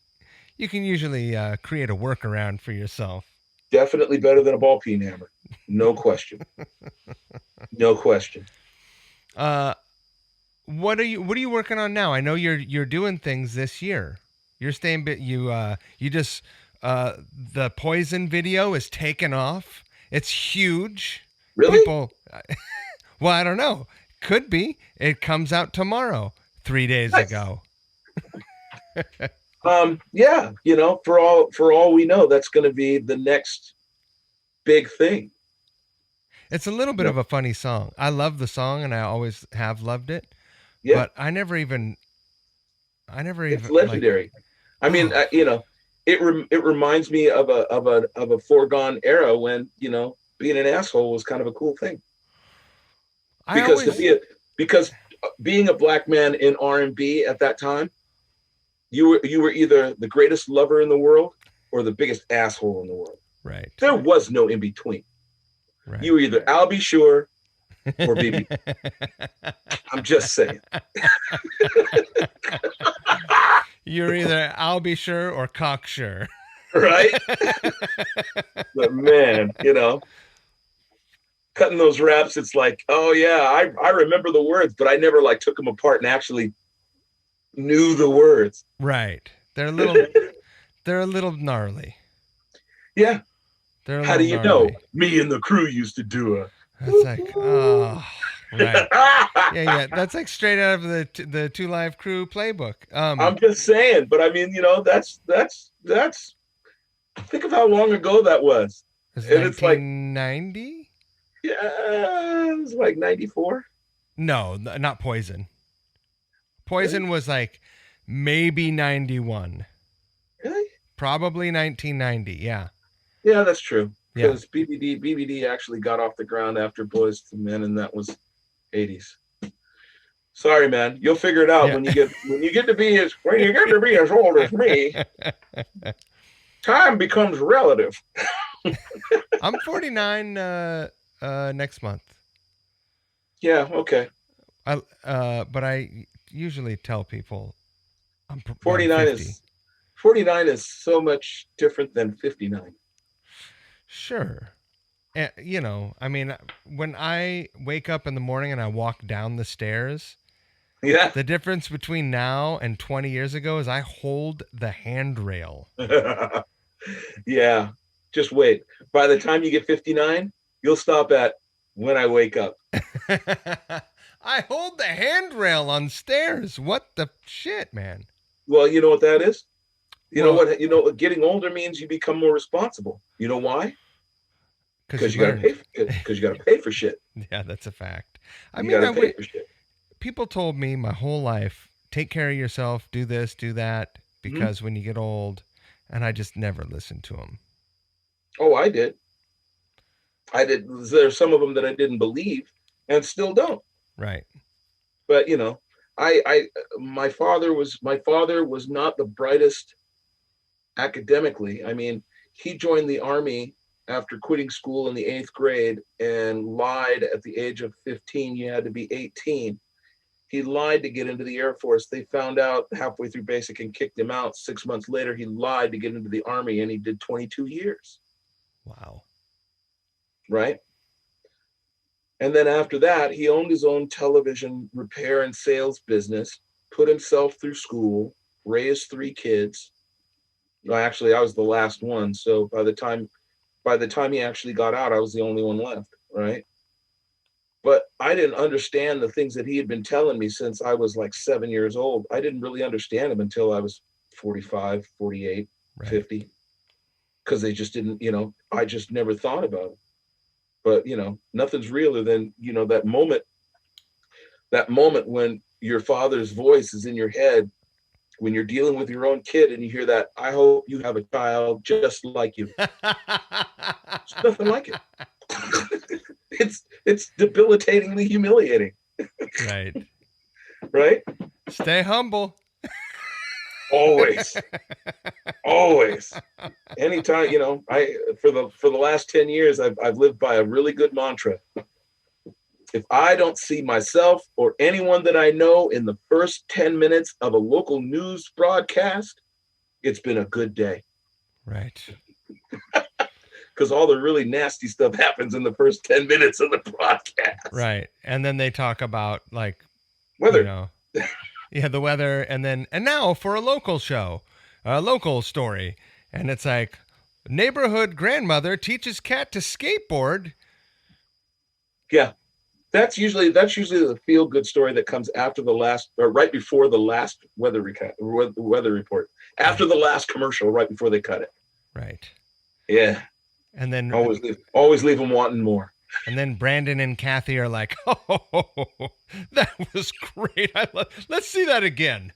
create a workaround for yourself. Definitely better than a ball peen hammer, no question. No question. What are you working on now? I know you're doing things this year. You're staying you just the Poison video is taken off. It's huge. Really? People, well, I don't know. Could be. It comes out tomorrow. 3 days ago. Yeah, for all we know, that's going to be the next big thing. It's a little bit of a funny song. I love the song, and I always have loved it. Yeah. But I never even. It's legendary. It reminds me of a foregone era when being an asshole was kind of a cool thing. Because being a black man in R&B at that time, you were either the greatest lover in the world or the biggest asshole in the world. Right. There was no in between. Right. You were either I'll Be Sure or BB. I'm just saying. You're either I'll Be Sure or Cocksure. Right? But man, cutting those raps, it's like, oh yeah, I remember the words, but I never took them apart and actually knew the words. Right. They're a little gnarly. Yeah. How do you know? Me and the crew used to do it. That's like, oh, right. Yeah. That's like straight out of the Two Live Crew playbook. I'm just saying, but I mean, that's. Think of how long ago that was. It's 1990. Yeah, it was like 94. No, not Poison. Poison was like maybe 91. Really? Probably 1990. Yeah. Yeah, that's true. Because BBD actually got off the ground after Boys to Men, and that was 80s. Sorry, man. You'll figure it out when you get to be as old as me. Time becomes relative. I'm 49 next month. Yeah. Okay. But I usually tell people I'm 49 49 is so much different than 59. Sure. I mean, when I wake up in the morning and I walk down the stairs, the difference between now and 20 years ago is I hold the handrail. Yeah. Just wait. By the time you get 59, you'll stop at when I wake up. I hold the handrail on stairs. What the shit, man? Well, you know what that is? You know what? Getting older means you become more responsible. You know why? Because you got to pay for shit. Yeah, that's a fact. Pay for shit. People told me my whole life, take care of yourself, do this, do that, because when you get old, and I just never listened to them. Oh, I did. There's some of them that I didn't believe and still don't. Right. But my father was not the brightest academically. I mean, he joined the Army after quitting school in the 8th grade and lied at the age of 15. You had to be 18. He lied to get into the Air Force. They found out halfway through basic and kicked him out. 6 months later, he lied to get into the Army, and he did 22 years. Wow. Right? And then after that, he owned his own television repair and sales business, put himself through school, raised 3 kids. No, actually, I was the last one. So by the time he actually got out, I was the only one left, right? But I didn't understand the things that he had been telling me since I was like 7 years old. I didn't really understand them until I was 45, 48, right. 50. Because they just didn't, I just never thought about it. But, nothing's realer than, that moment when your father's voice is in your head, when you're dealing with your own kid and you hear that, I hope you have a child just like you. It's nothing like it. It's debilitatingly humiliating. Right. Right? Stay humble. Always. Anytime, for the last 10 years, I've lived by a really good mantra. If I don't see myself or anyone that I know in the first 10 minutes of a local news broadcast, it's been a good day. Right. Because all the really nasty stuff happens in the first 10 minutes of the broadcast. Right. And then they talk about like weather. Yeah, the weather. And now for a local show, a local story. And it's like neighborhood grandmother teaches cat to skateboard. Yeah. That's usually the feel good story that comes after the last, or right before the last weather report, after the last commercial, right before they cut it. Right. Yeah. And then always leave them wanting more. And then Brandon and Kathy are like, "Oh, that was great! Let's see that again."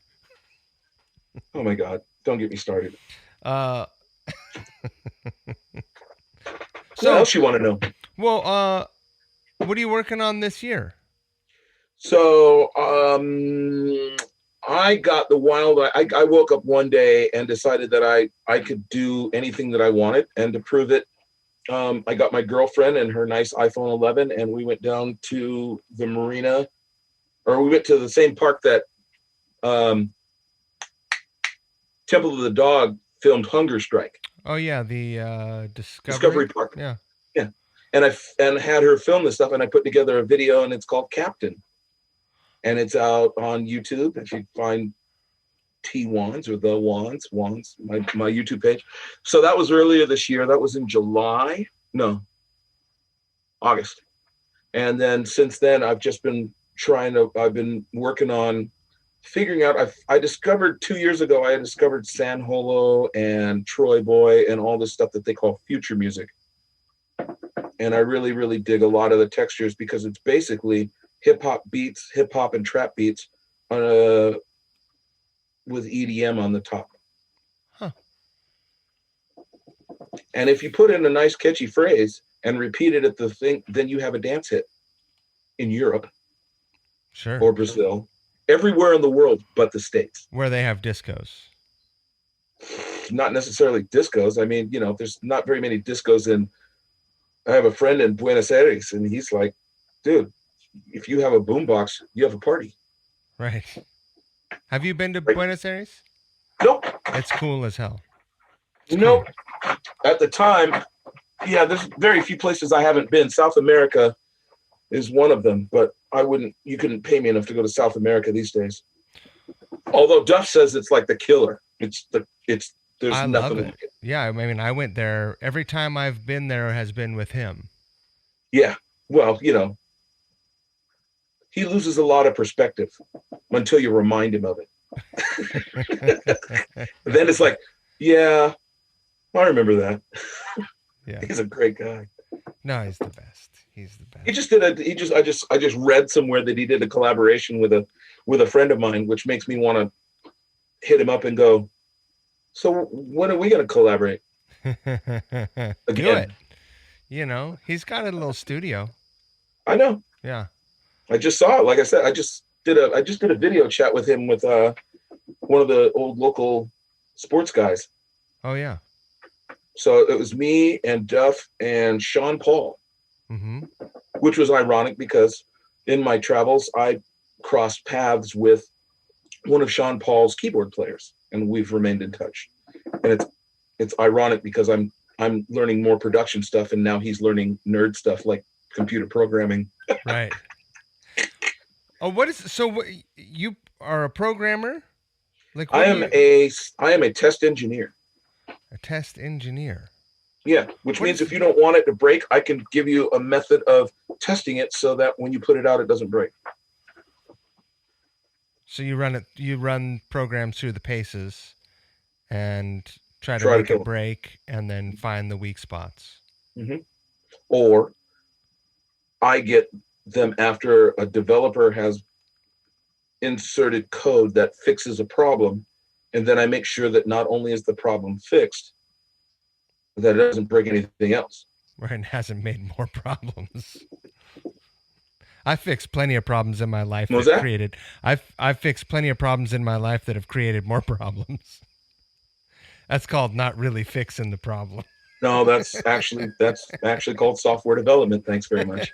Oh my God! Don't get me started. So, what else you want to know? Well, what are you working on this year? So, I got the wild. I woke up one day and decided that I could do anything that I wanted, and to prove it, I got my girlfriend and her nice iPhone 11, and we went down to the marina, or we went to the same park that Temple of the Dog filmed Hunger Strike. Oh yeah, the Discovery Park. Yeah. And I had her film this stuff, and I put together a video, and it's called Captain, and it's out on YouTube. If you find T Wanz or the Wanz, my YouTube page. So that was earlier this year. That was in August. And then since then, I've just been I've been working on figuring out, I discovered 2 years ago, I discovered San Holo and Troy Boy and all this stuff that they call future music. And I really, really dig a lot of the textures because it's basically hip hop and trap beats with EDM on the top. Huh. And if you put in a nice catchy phrase and repeat it at the thing, then you have a dance hit in Europe. Sure. Or Brazil. Everywhere in the world but the States. Where they have discos. Not necessarily discos. I mean, there's not very many discos I have a friend in Buenos Aires, and he's like, dude, if you have a boombox, you have a party. Right. Have you been to Buenos Aires? Nope. It's cool as hell. Nope. Cool. At the time, yeah, there's very few places I haven't been. South America is one of them, but you couldn't pay me enough to go to South America these days. Although Duff says it's like the killer. There's nothing like it. Yeah, I mean, I went there. Every time I've been there has been with him. Yeah. Well, he loses a lot of perspective until you remind him of it. Then it's like, yeah, I remember that. Yeah. He's a great guy. No, he's the best. He's the best. I just read somewhere that he did a collaboration with a friend of mine, which makes me want to hit him up and go, So when are we going to collaborate Do it. again? You know, he's got a little studio. I know. Yeah. I just saw it. Like I said, I just did a video chat with him with one of the old local sports guys. Oh yeah. So it was me and Duff and Sean Paul, which was ironic because in my travels I crossed paths with one of Sean Paul's keyboard players, and we've remained in touch. And it's ironic because I'm learning more production stuff, and now he's learning nerd stuff like computer programming. Right. Oh, you are a programmer? Like I am a test engineer. A test engineer. Yeah, which means if you don't want it to break, I can give you a method of testing it so that when you put it out, it doesn't break. So you run programs through the paces and try to make it break and then find the weak spots. Mm-hmm. Or I get them after a developer has inserted code that fixes a problem, and then I make sure that not only is the problem fixed, that it doesn't break anything else. Right, and hasn't made more problems. I fixed plenty of problems in my life I've fixed plenty of problems in my life that have created more problems. That's called not really fixing the problem. No, that's actually called software development. Thanks very much.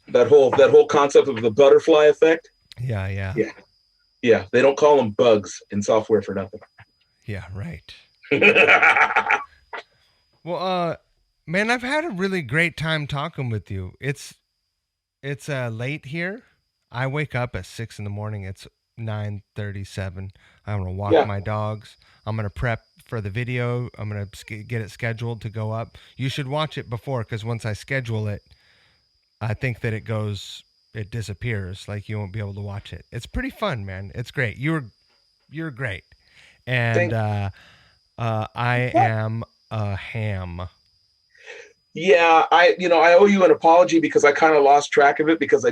That whole concept of the butterfly effect. Yeah. They don't call them bugs in software for nothing. Yeah, right. Well, man, I've had a really great time talking with you. It's late here. I wake up at 6 a.m. It's 9:37. I'm gonna walk my dogs. I'm gonna prep for the video. I'm gonna get it scheduled to go up. You should watch it before, because once I schedule it, I think that it disappears. Like you won't be able to watch it. It's pretty fun, man. It's great. You're great, and I am a ham. Yeah, I owe you an apology because I kind of lost track of it because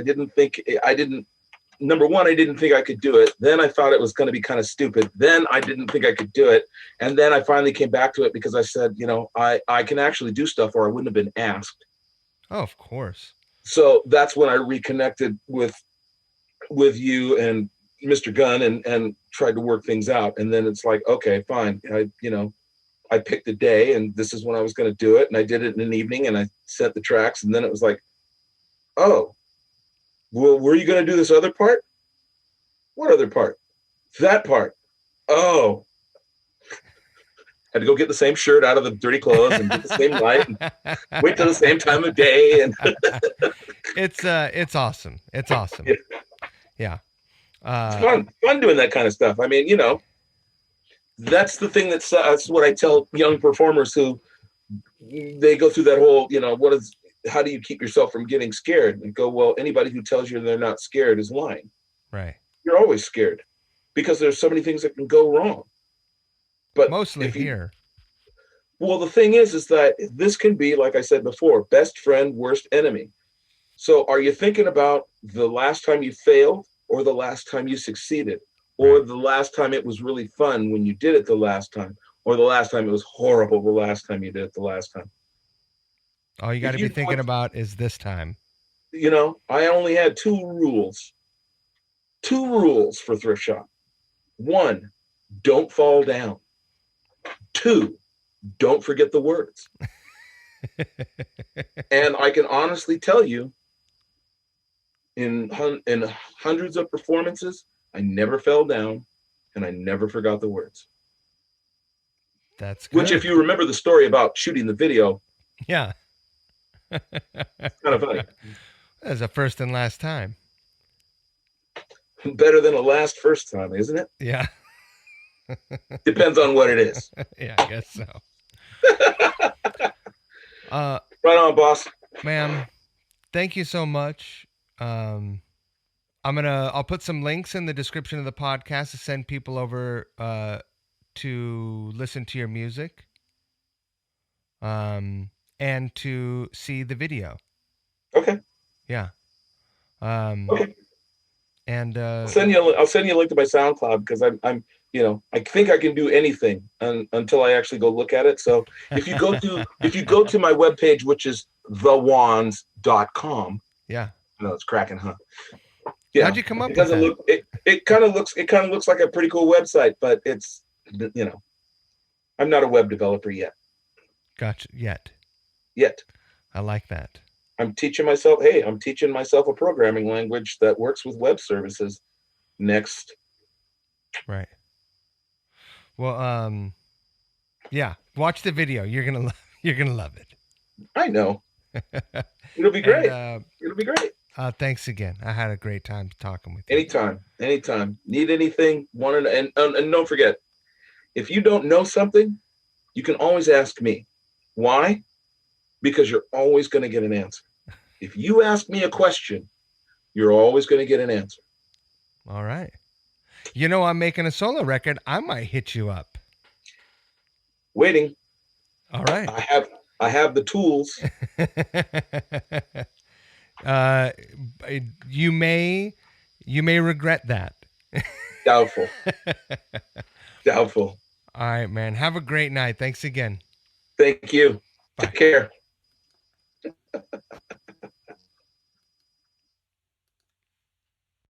number one, I didn't think I could do it. Then I thought it was going to be kind of stupid. Then I didn't think I could do it. And then I finally came back to it because I said, I can actually do stuff, or I wouldn't have been asked. Oh, of course. So that's when I reconnected with you and Mr. Gunn and tried to work things out. And then it's like, okay, fine. I picked a day and this is when I was going to do it. And I did it in an evening and I sent the tracks. And then it was like, oh, well, were you going to do this other part? What other part? That part. Oh, had to go get the same shirt out of the dirty clothes and get the same light and wait till the same time of day. And it's awesome. It's awesome. Yeah. It's fun doing that kind of stuff. I mean, that's the thing that's what I tell young performers who they go through that whole, how do you keep yourself from getting scared? And go, well, anybody who tells you they're not scared is lying. Right. You're always scared because there's so many things that can go wrong. But mostly here. Well, the thing is that this can be, like I said before, best friend, worst enemy. So are you thinking about the last time you failed or the last time you succeeded? Or the last time it was really fun when you did it the last time, or the last time it was horrible the last time you did it the last time. All you got to be thinking about is this time. I only had two rules for Thrift Shop. 1, don't fall down. 2, don't forget the words. And I can honestly tell you, in hundreds of performances, I never fell down, and I never forgot the words. That's good. Which, if you remember the story about shooting the video, yeah, it's kind of funny. That's a first and last time. Better than a first time, isn't it? Yeah. Depends on what it is. Yeah, I guess so. Right on, boss. Ma'am, thank you so much. I'll put some links in the description of the podcast to send people over to listen to your music and to see the video. Okay. Yeah. Okay. And I'll send you a link to my SoundCloud because I'm I think I can do anything until I actually go look at it. So if you go to my webpage, which is thewanz.com, Yeah. it's cracking, huh? Yeah. How'd you come up It with doesn't that? look, it kind of looks like a pretty cool website, but it's, I'm not a web developer yet. Gotcha. Yet. I like that. I'm teaching myself a programming language that works with web services next. Right. Well, yeah, watch the video. You're going to love it. I know. It'll be great. It'll be great. Thanks again. I had a great time talking with you. Anytime. Need anything, and don't forget, if you don't know something, you can always ask me. Why? Because you're always going to get an answer. If you ask me a question, you're always going to get an answer. All right. I'm making a solo record. I might hit you up. Waiting. All right. I have the tools. You may regret that. Doubtful. Doubtful. All right, man. Have a great night. Thanks again. Thank you. Bye. Take care.